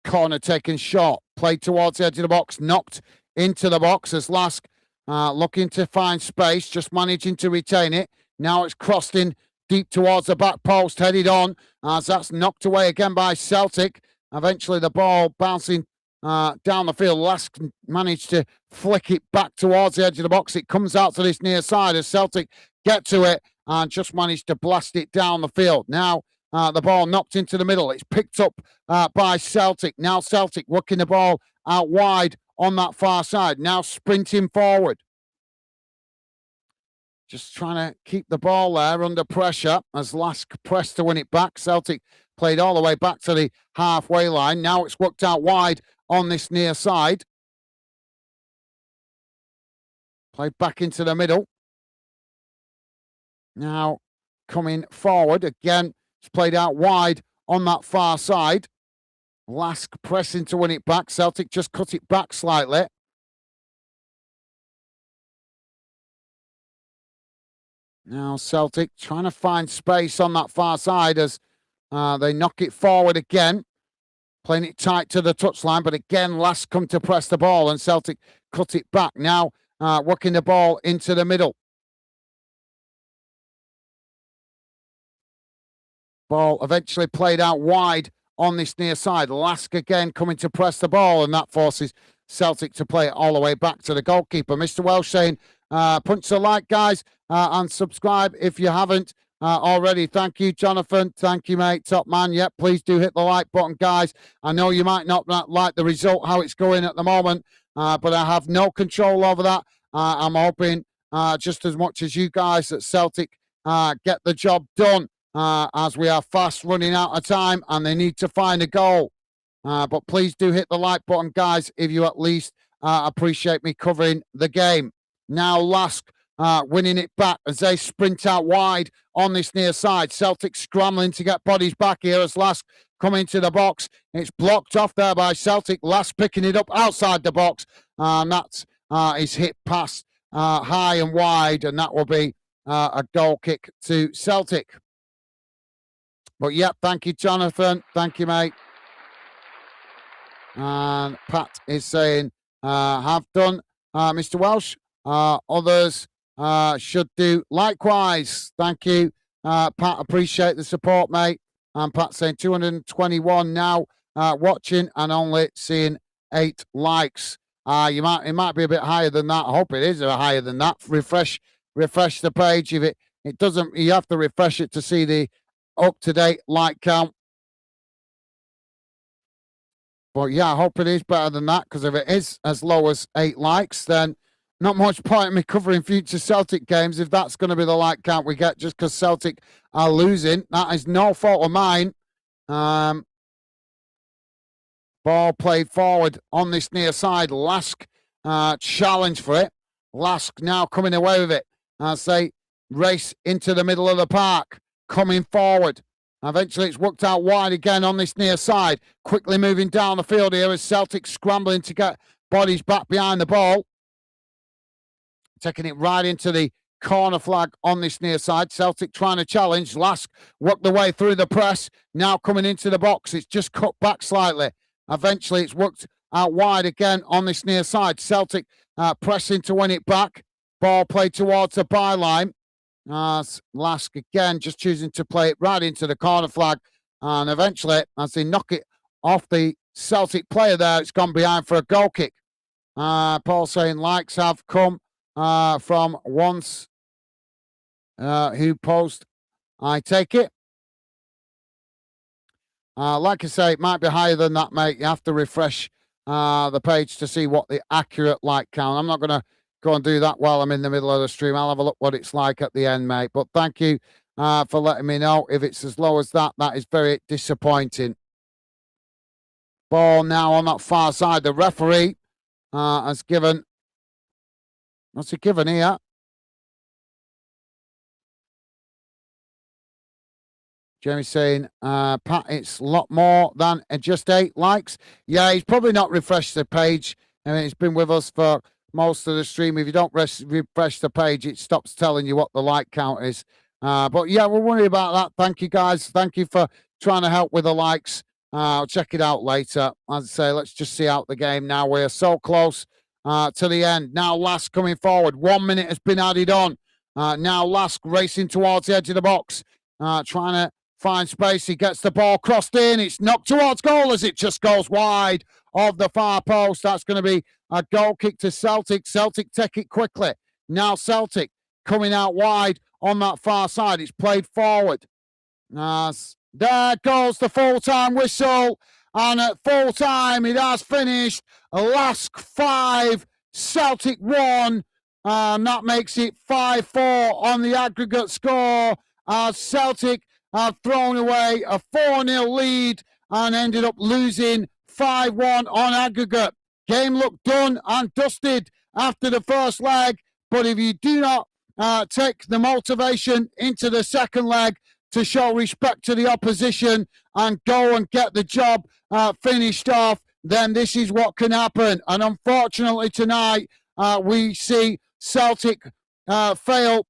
Corner taken short, played towards the edge of the box, knocked into the box as LASK looking to find space, just managing to retain it. Now it's crossed in deep towards the back post, headed on as that's knocked away again by Celtic. Eventually the ball bouncing down the field. LASK managed to flick it back towards the edge of the box. It comes out to this near side as Celtic get to it and just managed to blast it down the field. Now the ball knocked into the middle. It's picked up by Celtic. Now Celtic working the ball out wide on that far side. Now sprinting forward. Just trying to keep the ball there under pressure as LASK pressed to win it back. Celtic played all the way back to the halfway line. Now it's worked out wide on this near side. Played back into the middle. Now coming forward again. It's played out wide on that far side. LASK pressing to win it back. Celtic just cut it back slightly. Now Celtic trying to find space on that far side as they knock it forward again. Playing it tight to the touchline, but again, LASK come to press the ball and Celtic cut it back. Now working the ball into the middle. Ball eventually played out wide on this near side. LASK again coming to press the ball, and that forces Celtic to play it all the way back to the goalkeeper. Mr. Welsh saying, punch the like, guys, and subscribe if you haven't already. Thank you, Jonathan. Thank you, mate. Top man. Yep, please do hit the like button, guys. I know you might not like the result, how it's going at the moment, but I have no control over that. I'm hoping just as much as you guys that Celtic get the job done. As we are fast running out of time and they need to find a goal. But please do hit the like button, guys, if you at least appreciate me covering the game. Now LASK winning it back as they sprint out wide on this near side. Celtic scrambling to get bodies back here as LASK come into the box. It's blocked off there by Celtic. LASK picking it up outside the box. And that's his hit pass high and wide, and that will be a goal kick to Celtic. But yeah, thank you, Jonathan. Thank you, mate. And Pat is saying, have done, Mr. Welsh. Others should do likewise. Thank you, Pat. Appreciate the support, mate. And Pat saying 221 now watching and only seeing 8 likes. It might be a bit higher than that. I hope it is higher than that. Refresh the page. If it doesn't, you have to refresh it to see the up-to-date like count. But yeah, I hope it is better than that, because if it is as low as 8 likes, then not much point in me covering future Celtic games if that's going to be the like count we get just because Celtic are losing. That is no fault of mine. Ball played forward on this near side. LASK challenge for it. LASK now coming away with it as they race into the middle of the park. Coming forward. Eventually it's worked out wide again on this near side. Quickly moving down the field here as Celtic scrambling to get bodies back behind the ball. Taking it right into the corner flag on this near side. Celtic trying to challenge. LASK worked the way through the press. Now coming into the box. It's just cut back slightly. Eventually it's worked out wide again on this near side. Celtic pressing to win it back. Ball played towards the byline. LASK again just choosing to play it right into the corner flag, and eventually as they knock it off the Celtic player there, it's gone behind for a goal kick. Paul saying likes have come from once who post, I take it. Like I say, it might be higher than that, mate. You have to refresh the page to see what the accurate like count. I'm not going to go and do that while I'm in the middle of the stream. I'll have a look what it's like at the end, mate. But thank you for letting me know. If it's as low as that, that is very disappointing. Ball now on that far side. The referee has given... What's he given here? Jamie's saying, Pat, it's a lot more than just 8 likes. Yeah, he's probably not refreshed the page. I mean, he's been with us for most of the stream. If you don't refresh the page, it stops telling you what the like count is. But yeah, we'll worry about that. Thank you, guys. Thank you for trying to help with the likes. I'll check it out later. As I say, let's just see out the game now. We're so close to the end. Now LASK coming forward. 1 minute has been added on. Now LASK racing towards the edge of the box. Trying to find space. He gets the ball crossed in. It's knocked towards goal as it just goes wide of the far post. That's going to be a goal kick to Celtic. Celtic take it quickly. Now Celtic coming out wide on that far side. It's played forward. There goes the full-time whistle. And at full-time, it has finished. LASK 5, Celtic 1. And that makes it 5-4 on the aggregate score. Celtic have thrown away a 4-0 lead and ended up losing 5-1 on aggregate. Game looked done and dusted after the first leg, but if you do not take the motivation into the second leg to show respect to the opposition and go and get the job finished off, then this is what can happen. And unfortunately tonight, we see Celtic fail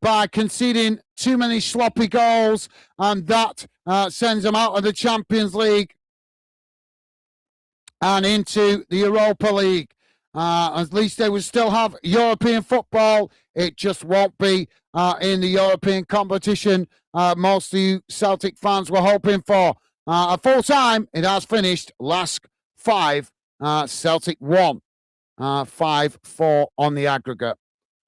by conceding too many sloppy goals, and that sends them out of the Champions League and into the Europa League. At least they will still have European football. It just won't be in the European competition most of you Celtic fans were hoping for. At full time, it has finished. LASK 5, Celtic 1. 5-4 on the aggregate.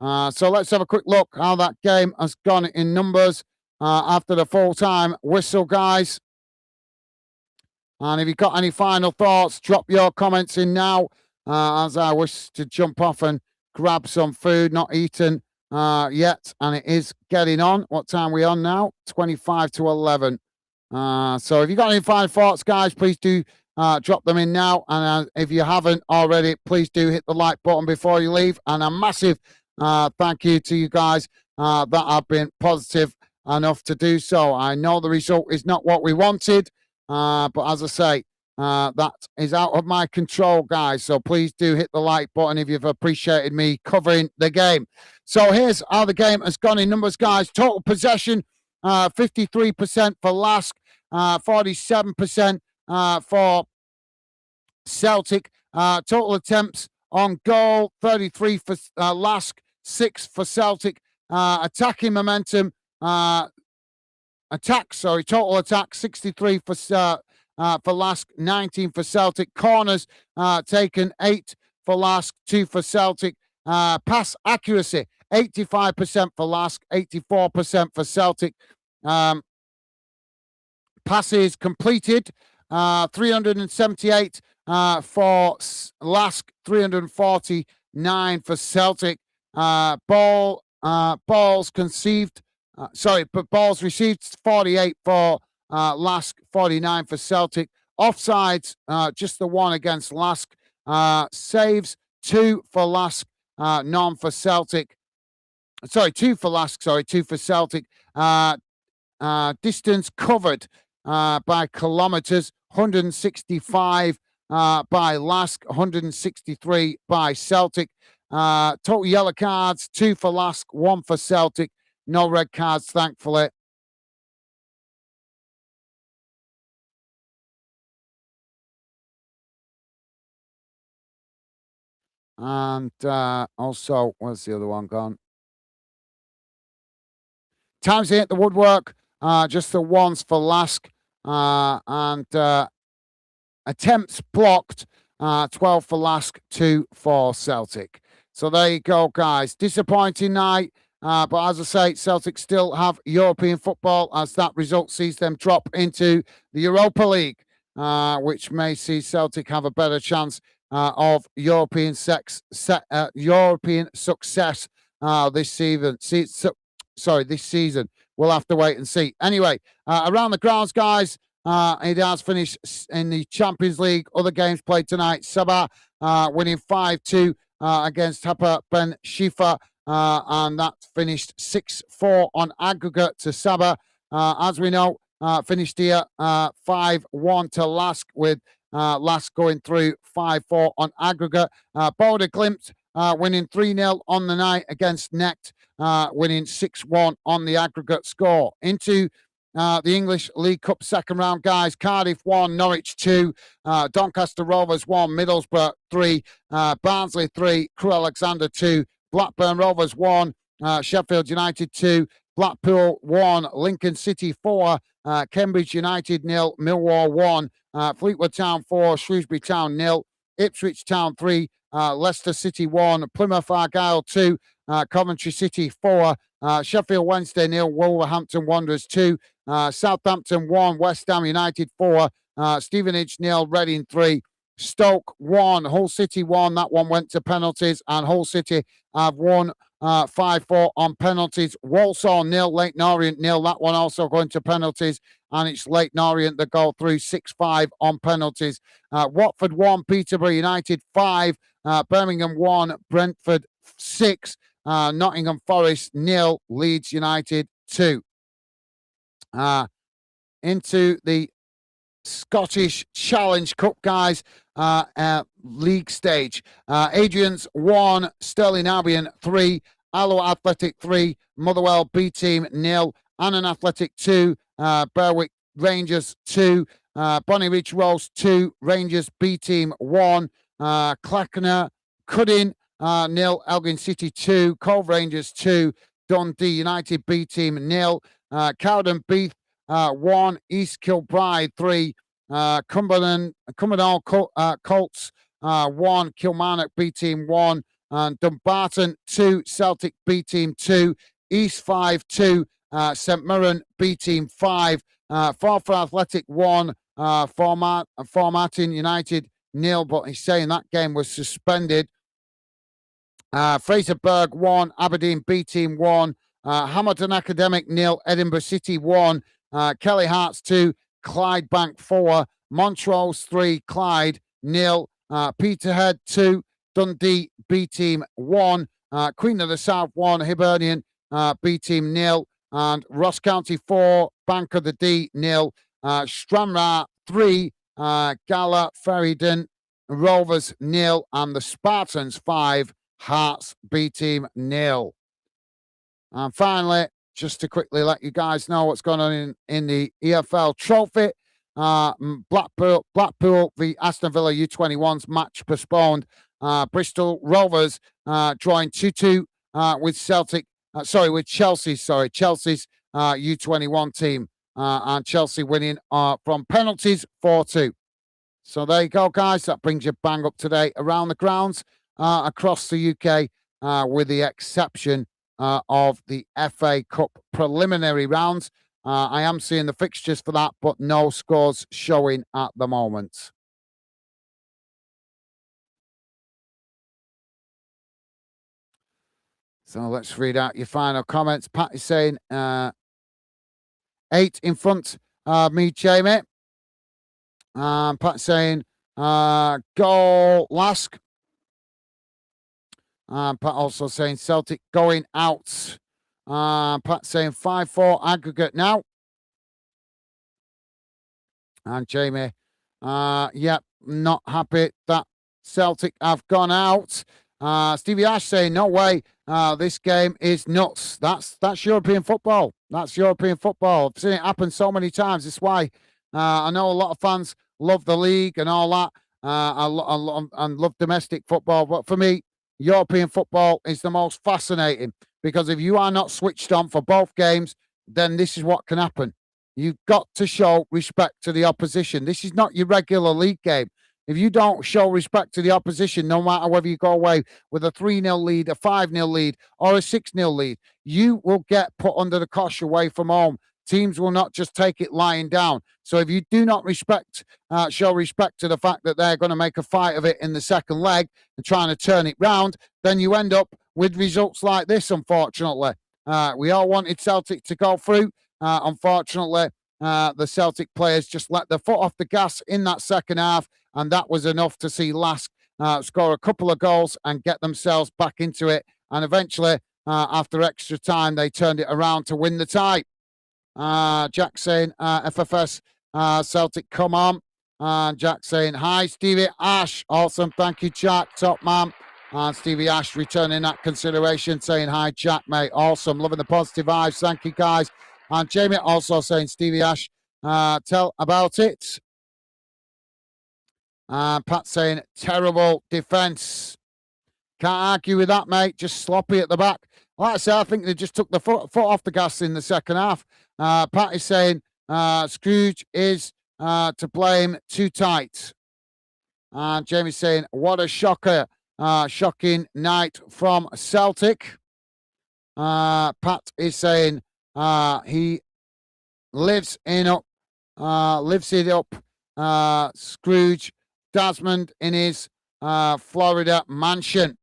So let's have a quick look how that game has gone in numbers after the full-time whistle, guys. And if you've got any final thoughts, drop your comments in now as I wish to jump off and grab some food. Not eaten yet, and it is getting on. What time are we on now? 25 to 11. So if you've got any final thoughts, guys, please do drop them in now. And if you haven't already, please do hit the like button before you leave. And a massive thank you to you guys that have been positive enough to do so. I know the result is not what we wanted, but as I say, that is out of my control, guys. So please do hit the like button if you've appreciated me covering the game. So here's how the game has gone in numbers, guys. Total possession, 53% for LASK, 47% for Celtic. Total attempts on goal, 33 for LASK, 6 for Celtic. Attacking momentum, total attack, 63 for LASK, 19 for Celtic. Corners taken, 8 for LASK, 2 for Celtic. Pass accuracy, 85% for LASK, 84% for Celtic. Passes completed, 378 for LASK, 349 for Celtic. Balls conceived, but balls received, 48 for LASK, 49 for Celtic. Offsides, just the one against LASK. Saves, 2 for LASK, none for Celtic. 2 for LASK, 2 for Celtic. Distance covered by kilometres, 165 by LASK, 163 by Celtic. Total yellow cards, 2 for LASK, 1 for Celtic. No red cards, thankfully. And also, where's the other one gone? Times hit the woodwork, just the ones for LASK. And attempts blocked, 12 for LASK, 2 for Celtic. So there you go, guys. Disappointing night. But as I say, Celtic still have European football as that result sees them drop into the Europa League. which may see Celtic have a better chance of European European success this season. This season. We'll have to wait and see. Anyway, around the grounds, guys, it has finished in the Champions League. Other games played tonight. Sabah winning 5-2 against Hapa Ben Shifa, and that finished 6-4 on aggregate to Sabah. As we know, finished here 5-1 to LASK, with LASK going through 5-4 on aggregate. Boulder Glimt winning 3-0 on the night against Necht, winning 6-1 on the aggregate score. Into the English League Cup second round, guys. Cardiff 1, Norwich 2, Doncaster Rovers 1, Middlesbrough 3, Barnsley 3, Crewe Alexandra 2, Blackburn Rovers 1, Sheffield United 2, Blackpool 1, Lincoln City 4, Cambridge United 0, Millwall 1, Fleetwood Town 4, Shrewsbury Town 0, Ipswich Town 3, Leicester City 1, Plymouth Argyle 2, Coventry City 4, Sheffield Wednesday 0, Wolverhampton Wanderers 2, Southampton 1, West Ham United 4, Stevenage 0, Reading 3, Stoke 1, Hull City 1. That one went to penalties, and Hull City have won 5-4 on penalties. Walsall 0, Leyton Orient 0. That one also going to penalties, and it's Leyton Orient that go through 6-5 on penalties. Watford 1, Peterborough United 5, Birmingham 1, Brentford 6, Nottingham Forest 0, Leeds United 2. Into the Scottish Challenge Cup, guys, league stage. Adrian's 1, Stirling Albion 3, Alloa Athletic 3, Motherwell B Team 0, Annan Athletic 2, Berwick Rangers 2, Bonnie Ridge Rose 2, Rangers B Team 1, Clackener Cuddin 0, Elgin City 2, Cove Rangers 2, Dundee United B Team 0, Cowden Beath 1, East Kilbride 3, Cumbernauld Colts 1, Kilmarnock B Team 1, and Dumbarton 2, Celtic B Team 2, East 5-2, St Mirren B Team 5, Forfar Athletic 1, Formartin United 0, but he's saying that game was suspended. Fraserburgh 1, Aberdeen B Team 1, Hamilton Academic 0, Edinburgh City 1, Kelly Hearts 2, Clydebank 4, Montrose 3, Clyde 0, Peterhead 2, Dundee B Team 1, Queen of the South 1, Hibernian B Team 0, and Ross County 4, Bank of the D 0, Stranraer 3, Gala Ferryden Rovers 0, and the Spartans 5, Hearts B Team 0. And finally, just to quickly let you guys know what's going on in the EFL Trophy. Blackpool v Aston Villa U21s match postponed. Bristol Rovers drawing 2-2 with Chelsea's U21 team, and Chelsea winning from penalties 4-2. So there you go, guys. That brings you bang up to date around the grounds across the UK, with the exception of the FA Cup preliminary rounds. I am seeing the fixtures for that, but no scores showing at the moment. So let's read out your final comments. Pat is saying 8 in front of me, Jamie. Pat saying goal LASK. Pat also saying Celtic going out. Pat saying 5-4 aggregate now. And Jamie, yep, not happy that Celtic have gone out. Stevie Ash saying, no way, this game is nuts. That's European football. That's European football. I've seen it happen so many times. That's why I know a lot of fans love the league and all that, and love domestic football. But for me, European football is the most fascinating, because if you are not switched on for both games, then this is what can happen. You've got to show respect to the opposition. This is not your regular league game. If you don't show respect to the opposition, no matter whether you go away with a 3-0 lead, a 5-0 lead, or a 6-0 lead, you will get put under the cosh away from home teams will not just take it lying down. So if you do not show respect to the fact that they're going to make a fight of it in the second leg and trying to turn it round, then you end up with results like this, unfortunately. We all wanted Celtic to go through. Unfortunately, the Celtic players just let their foot off the gas in that second half, and that was enough to see LASK score a couple of goals and get themselves back into it. And eventually, after extra time, they turned it around to win the tie. Jack saying, FFS, Celtic, come on. Jack saying, hi, Stevie Ash. Awesome. Thank you, Jack. Top man. And Stevie Ash returning that consideration, saying, hi, Jack, mate. Awesome. Loving the positive vibes. Thank you, guys. And Jamie also saying, Stevie Ash, tell about it. Pat saying, terrible defence. Can't argue with that, mate. Just sloppy at the back. Like I say, I think they just took the foot off the gas in the second half. Pat is saying, Scrooge is to blame, too tight. And Jamie's saying, what a shocker. Shocking night from Celtic. Pat is saying, he lives it up. Scrooge Desmond in his Florida mansion.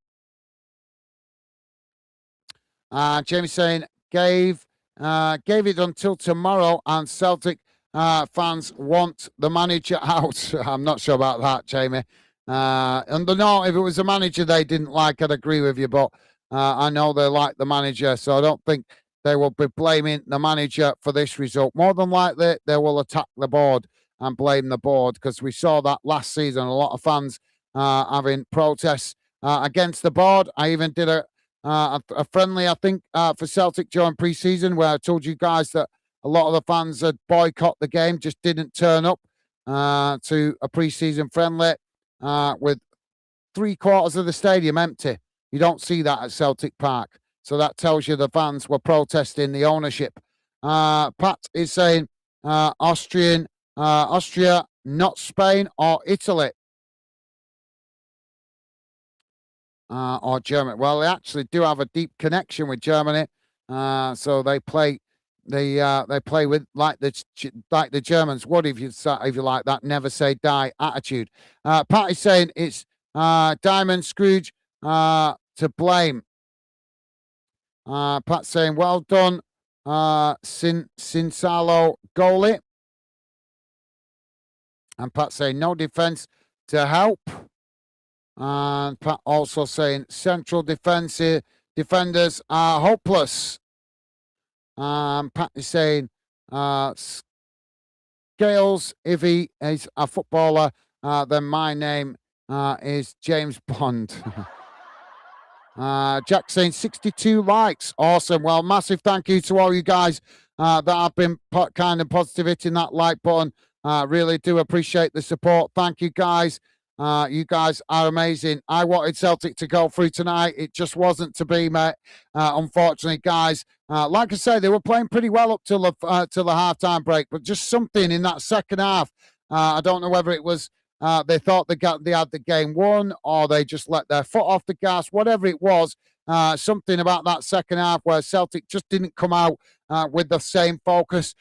Jamie saying, gave it until tomorrow and Celtic fans want the manager out. I'm not sure about that, Jamie. And no, if it was a manager they didn't like, I'd agree with you, but I know they like the manager, so I don't think they will be blaming the manager for this result. More than likely, they will attack the board and blame the board, because we saw that last season, a lot of fans having protests against the board. I even did a friendly, I think, for Celtic during pre-season, where I told you guys that a lot of the fans had boycotted the game, just didn't turn up to a pre-season friendly with 3/4 of the stadium empty. You don't see that at Celtic Park. So that tells you the fans were protesting the ownership. Pat is saying Austria, not Spain or Italy. Or Germany. Well, they actually do have a deep connection with Germany. So they play with like the Germans would, if you like that never say die attitude. Pat is saying it's Diamond Scrooge to blame. Pat saying well done, Sinsalo goalie. And Pat saying no defense to help. And Pat also saying central defenders are hopeless. Pat is saying Scales, if he is a footballer, then my name is James Bond. Jack saying 62 likes. Awesome. Well, massive thank you to all you guys that have been kind and positive hitting that like button. Really do appreciate the support. Thank you, guys. You guys are amazing. I wanted Celtic to go through tonight. It just wasn't to be, mate. Unfortunately, guys. Like I say, they were playing pretty well up till the halftime break, but just something in that second half. I don't know whether it was they thought they had the game won, or they just let their foot off the gas. Whatever it was, something about that second half where Celtic just didn't come out with the same focus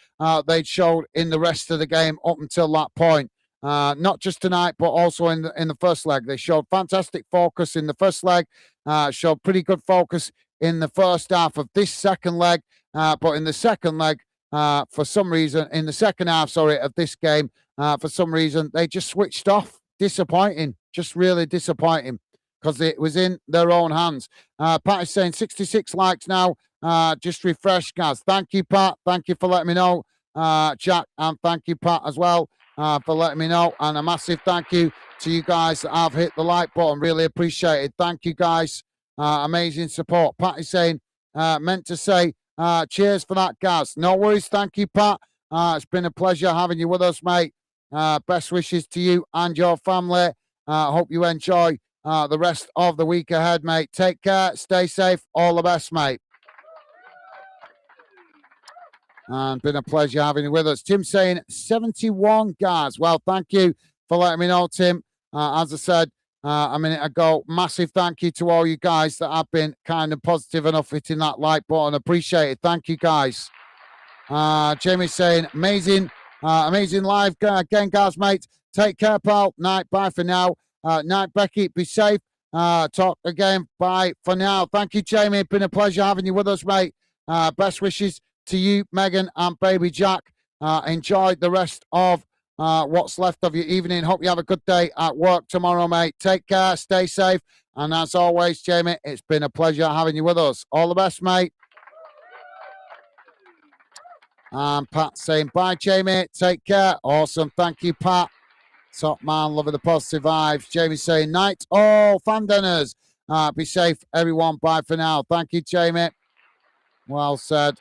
they'd showed in the rest of the game up until that point. Not just tonight, but also in the first leg. They showed fantastic focus in the first leg, showed pretty good focus in the first half of this second leg. But in the second leg, for some reason, in the second half, of this game, for some reason, they just switched off. Disappointing, just really disappointing, because it was in their own hands. Pat is saying 66 likes now. Just refresh, guys. Thank you, Pat. Thank you for letting me know, Jack, and thank you, Pat, as well. For letting me know, and a massive thank you to you guys that have hit the like button. Really appreciate it. Thank you, guys. Amazing support. Pat is saying, meant to say, cheers for that, Gaz. No worries. Thank you, Pat. It's been a pleasure having you with us, mate. Best wishes to you and your family. Hope you enjoy the rest of the week ahead, mate. Take care. Stay safe. All the best, mate. And been a pleasure having you with us. Tim saying 71 guys. Well, thank you for letting me know, Tim. As I said a minute ago, massive thank you to all you guys that have been kind and positive enough hitting that like button. Appreciate it. Thank you, guys. Jamie saying, amazing live again, guys, mate. Take care, pal. Night, bye for now. Night, Becky. Be safe. Talk again. Bye for now. Thank you, Jamie. It's been a pleasure having you with us, mate. Best wishes to you, Megan, and baby Jack. Enjoy the rest of what's left of your evening. Hope you have a good day at work tomorrow, mate. Take care. Stay safe. And as always, Jamie, it's been a pleasure having you with us. All the best, mate. And Pat saying, bye, Jamie. Take care. Awesome. Thank you, Pat. Top man, loving the positive vibes. Jamie saying, night all fan dinners. Be safe, everyone. Bye for now. Thank you, Jamie. Well said.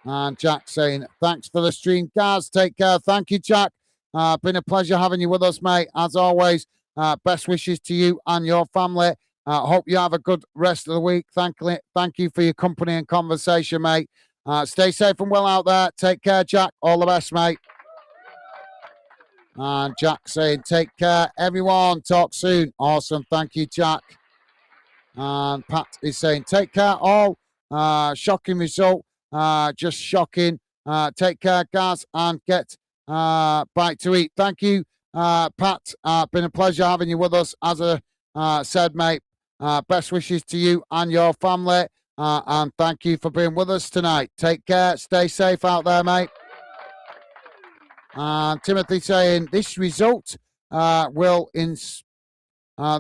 And Jack saying, thanks for the stream, guys. Take care. Thank you, Jack. Been a pleasure having you with us, mate. As always, best wishes to you and your family. Hope you have a good rest of the week. Thank you for your company and conversation, mate. Stay safe and well out there. Take care, Jack. All the best, mate. And Jack saying, take care, everyone. Talk soon. Awesome. Thank you, Jack. And Pat is saying, take care, all. Shocking result. Just shocking. Take care, guys, and get bite to eat. Thank you, Pat. Been a pleasure having you with us. As I said, mate, best wishes to you and your family. And thank you for being with us tonight. Take care. Stay safe out there, mate. Timothy saying this result will inspire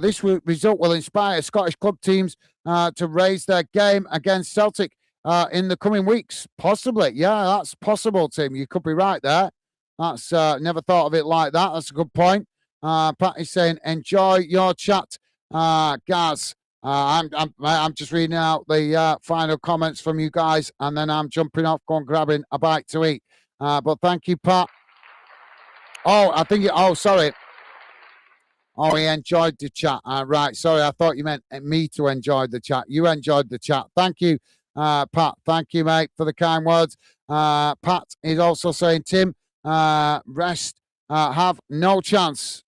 Scottish club teams to raise their game against Celtic in the coming weeks. Possibly, yeah, that's possible, Tim. You could be right there. That's never thought of it like that. That's a good point. Pat is saying, enjoy your chat, guys. I'm just reading out the final comments from you guys, and then I'm jumping off, going grabbing a bite to eat. But thank you, Pat. Oh, I think. Sorry. Oh, he enjoyed the chat. Right. Sorry, I thought you meant me to enjoy the chat. You enjoyed the chat. Thank you, Pat. Thank you, mate, for the kind words. Pat is also saying, Tim, rest have no chance.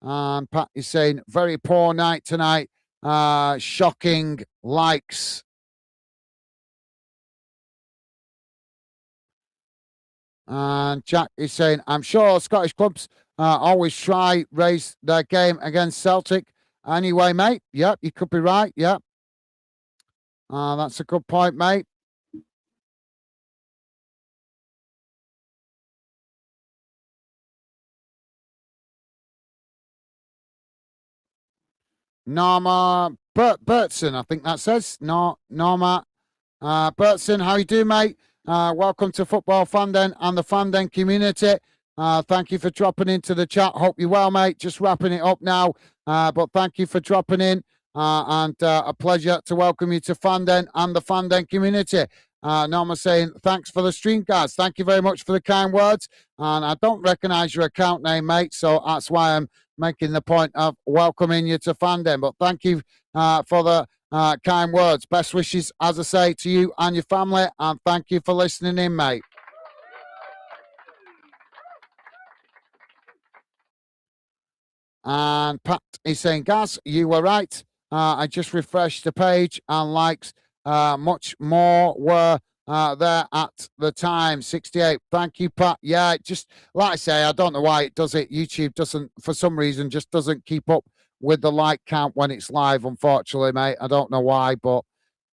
And Pat is saying, very poor night tonight. Shocking likes. And Jack is saying, I'm sure Scottish clubs always try raise their game against Celtic. Anyway, mate, yep, you could be right, yep. That's a good point, mate. Norma Bertson, I think that says. Norma Bertson, how you doing, mate? Welcome to Football Fan Den and the Fan Den community. Thank you for dropping into the chat. Hope you're well, mate. Just wrapping it up now. But thank you for dropping in. And a pleasure to welcome you to Fan Den and the Fan Den community. Norma saying, thanks for the stream, guys. Thank you very much for the kind words. And I don't recognize your account name, mate. So that's why I'm making the point of welcoming you to Fan Den. But thank you for the kind words. Best wishes, as I say, to you and your family. And thank you for listening in, mate. And Pat is saying, Gaz, you were right. I just refreshed the page and likes much more were there at the time. 68. Thank you, Pat. Yeah, just like I say, I don't know why it does it. YouTube doesn't, for some reason, just doesn't keep up with the like count when it's live, unfortunately, mate. I don't know why, but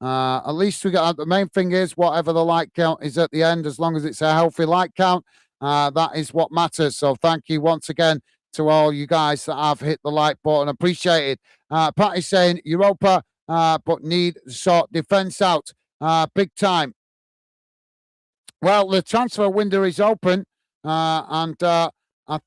at least we got the main thing is whatever the like count is at the end, as long as it's a healthy like count, that is what matters. So thank you once again to all you guys that have hit the like button. Appreciate it. Pat is saying Europa, but need to sort defence out big time. Well, the transfer window is open, and I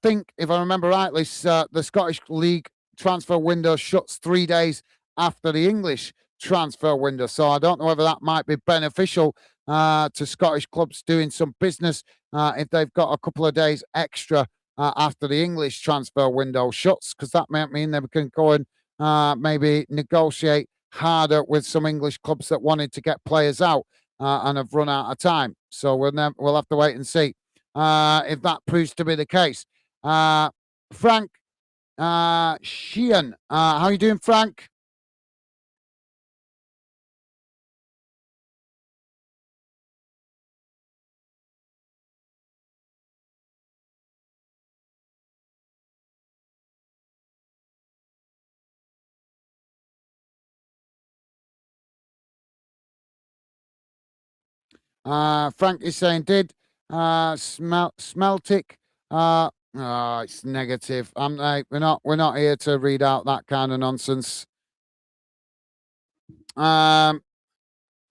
think, if I remember rightly, the Scottish League transfer window shuts 3 days after the English transfer window. So I don't know whether that might be beneficial to Scottish clubs doing some business if they've got a couple of days extra after the English transfer window shuts, because that might mean they can go and maybe negotiate harder with some English clubs that wanted to get players out and have run out of time. So we'll have to wait and see if that proves to be the case. Frank Sheehan, how are you doing, Frank? Frank is saying, did Smeltic? Oh, it's negative. We're not here to read out that kind of nonsense.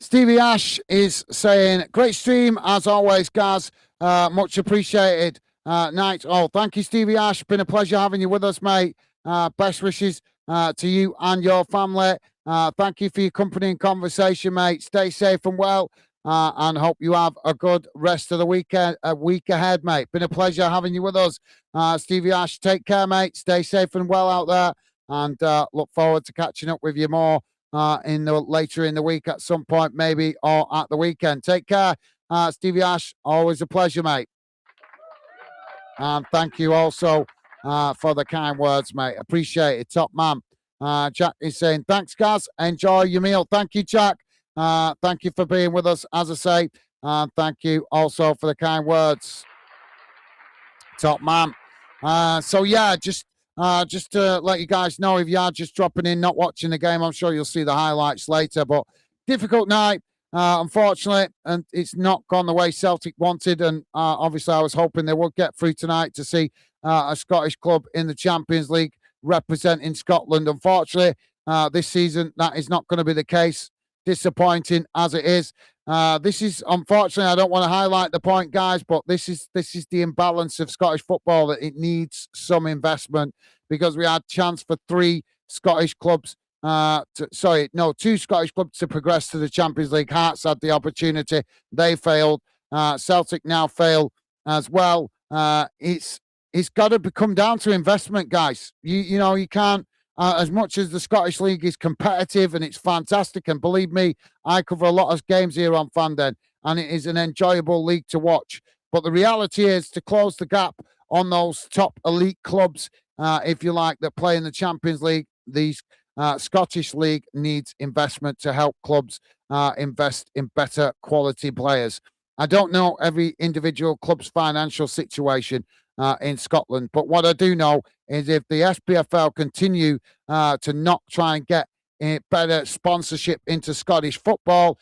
Stevie Ash is saying, great stream as always, Gaz. Much appreciated. Night. Oh, thank you, Stevie Ash. Been a pleasure having you with us, mate. Best wishes to you and your family. Thank you for your company and conversation, mate. Stay safe and well. And hope you have a good rest of the week ahead, mate. Been a pleasure having you with us. Stevie Ash, take care, mate. Stay safe and well out there. And look forward to catching up with you more later in the week at some point, maybe, or at the weekend. Take care, Stevie Ash. Always a pleasure, mate. And thank you also for the kind words, mate. Appreciate it. Top man. Jack is saying, thanks, Gaz. Enjoy your meal. Thank you, Jack. Thank you for being with us, as I say. Thank you also for the kind words. Top man. So, yeah, just to let you guys know, if you are just dropping in, not watching the game, I'm sure you'll see the highlights later. But difficult night, unfortunately, and it's not gone the way Celtic wanted. And obviously, I was hoping they would get through tonight to see a Scottish club in the Champions League representing Scotland. Unfortunately, this season, that is not going to be the case. Disappointing as it is. This is, unfortunately, I don't want to highlight the point, guys, but this is the imbalance of Scottish football, that it needs some investment, because we had chance for two Scottish clubs to progress to the Champions League. Hearts had the opportunity. They failed. Celtic now fail as well. It's got to come down to investment, guys. You can't, as much as the Scottish League is competitive and it's fantastic, and believe me, I cover a lot of games here on Fandom, and it is an enjoyable league to watch. But the reality is, to close the gap on those top elite clubs, if you like, that play in the Champions League, these Scottish League needs investment to help clubs invest in better quality players. I don't know every individual club's financial situation in Scotland, but what I do know is, if the SPFL continue to not try and get better sponsorship into Scottish football,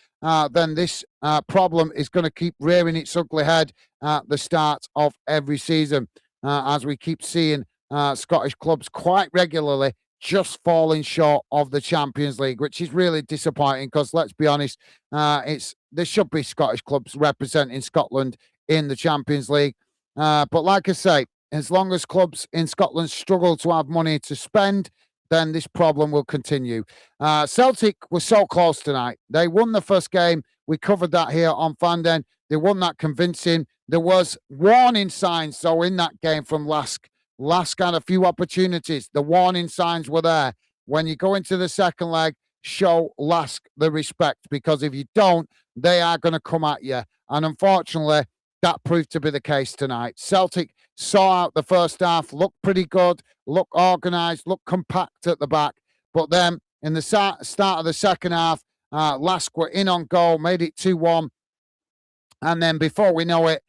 then this problem is going to keep rearing its ugly head at the start of every season, as we keep seeing Scottish clubs quite regularly just falling short of the Champions League, which is really disappointing, because let's be honest, there should be Scottish clubs representing Scotland in the Champions League. But like I say, as long as clubs in Scotland struggle to have money to spend, then this problem will continue. Celtic was so close tonight. They won the first game. We covered that here on Fandom. They won that convincing. There was warning signs, though, in that game from LASK. LASK had a few opportunities. The warning signs were there. When you go into the second leg, show LASK the respect, because if you don't, they are going to come at you. And unfortunately, that proved to be the case tonight. Celtic saw out the first half, looked pretty good, looked organised, looked compact at the back. But then in the start of the second half, LASK were in on goal, made it 2-1. And then before we know it,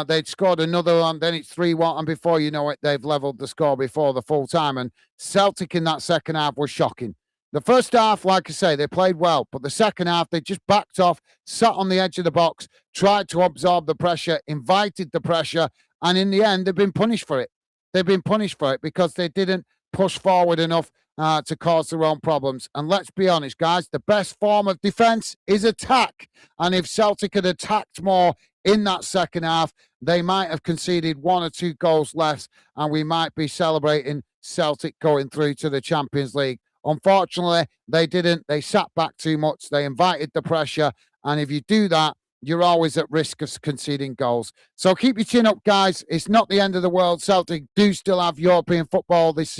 they'd scored another one, then it's 3-1. And before you know it, they've levelled the score before the full time. And Celtic in that second half was shocking. The first half, like I say, they played well, but the second half, they just backed off, sat on the edge of the box, tried to absorb the pressure, invited the pressure, and in the end, they've been punished for it. They've been punished for it because they didn't push forward enough to cause their own problems. And let's be honest, guys, the best form of defence is attack. And if Celtic had attacked more in that second half, they might have conceded 1 or 2 goals less, and we might be celebrating Celtic going through to the Champions League. Unfortunately, they didn't. They sat back too much. They invited the pressure. And if you do that, you're always at risk of conceding goals. So keep your chin up, guys. It's not the end of the world. Celtic do still have European football this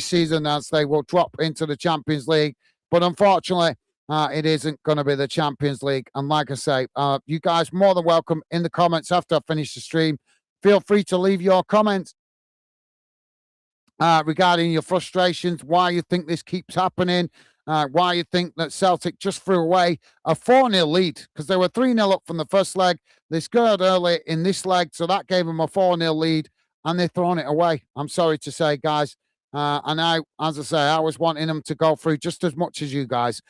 season, as they will drop into the Champions League. But unfortunately, it isn't going to be the Champions League. And like I say, you guys more than welcome in the comments after I finish the stream. Feel free to leave your comments regarding your frustrations, why you think this keeps happening, why you think that Celtic just threw away a 4-0 lead, because they were 3-0 up from the first leg. They scored early in this leg, so that gave them a 4-0 lead, and they've thrown it away. I'm sorry to say, guys. And as I say, I was wanting them to go through just as much as you guys.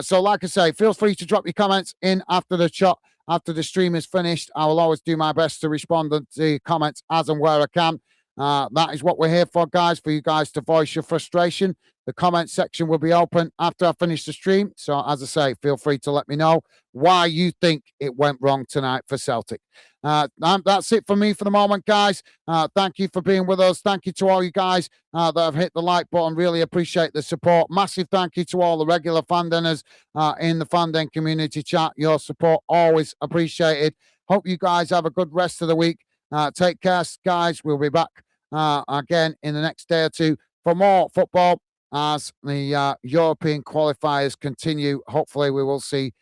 So like I say, feel free to drop your comments in after the shot. after the stream is finished. I will always do my best to respond to the comments as and where I can. That is what we're here for, guys, for you guys to voice your frustration. The comment section will be open after I finish the stream. So, as I say, feel free to let me know why you think it went wrong tonight for Celtic. That's it for me for the moment, guys. Thank you for being with us. Thank you to all you guys that have hit the like button. Really appreciate the support. Massive thank you to all the regular fan dinners in the fan den community chat. Your support always appreciated. Hope you guys have a good rest of the week. Take care, guys. We'll be back again in the next day or two for more football as the European qualifiers continue. Hopefully, we will see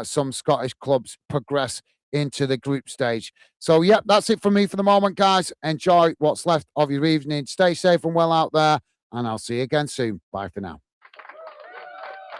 some Scottish clubs progress into the group stage. So, yeah, that's it for me for the moment, guys. Enjoy what's left of your evening. Stay safe and well out there, and I'll see you again soon. Bye for now.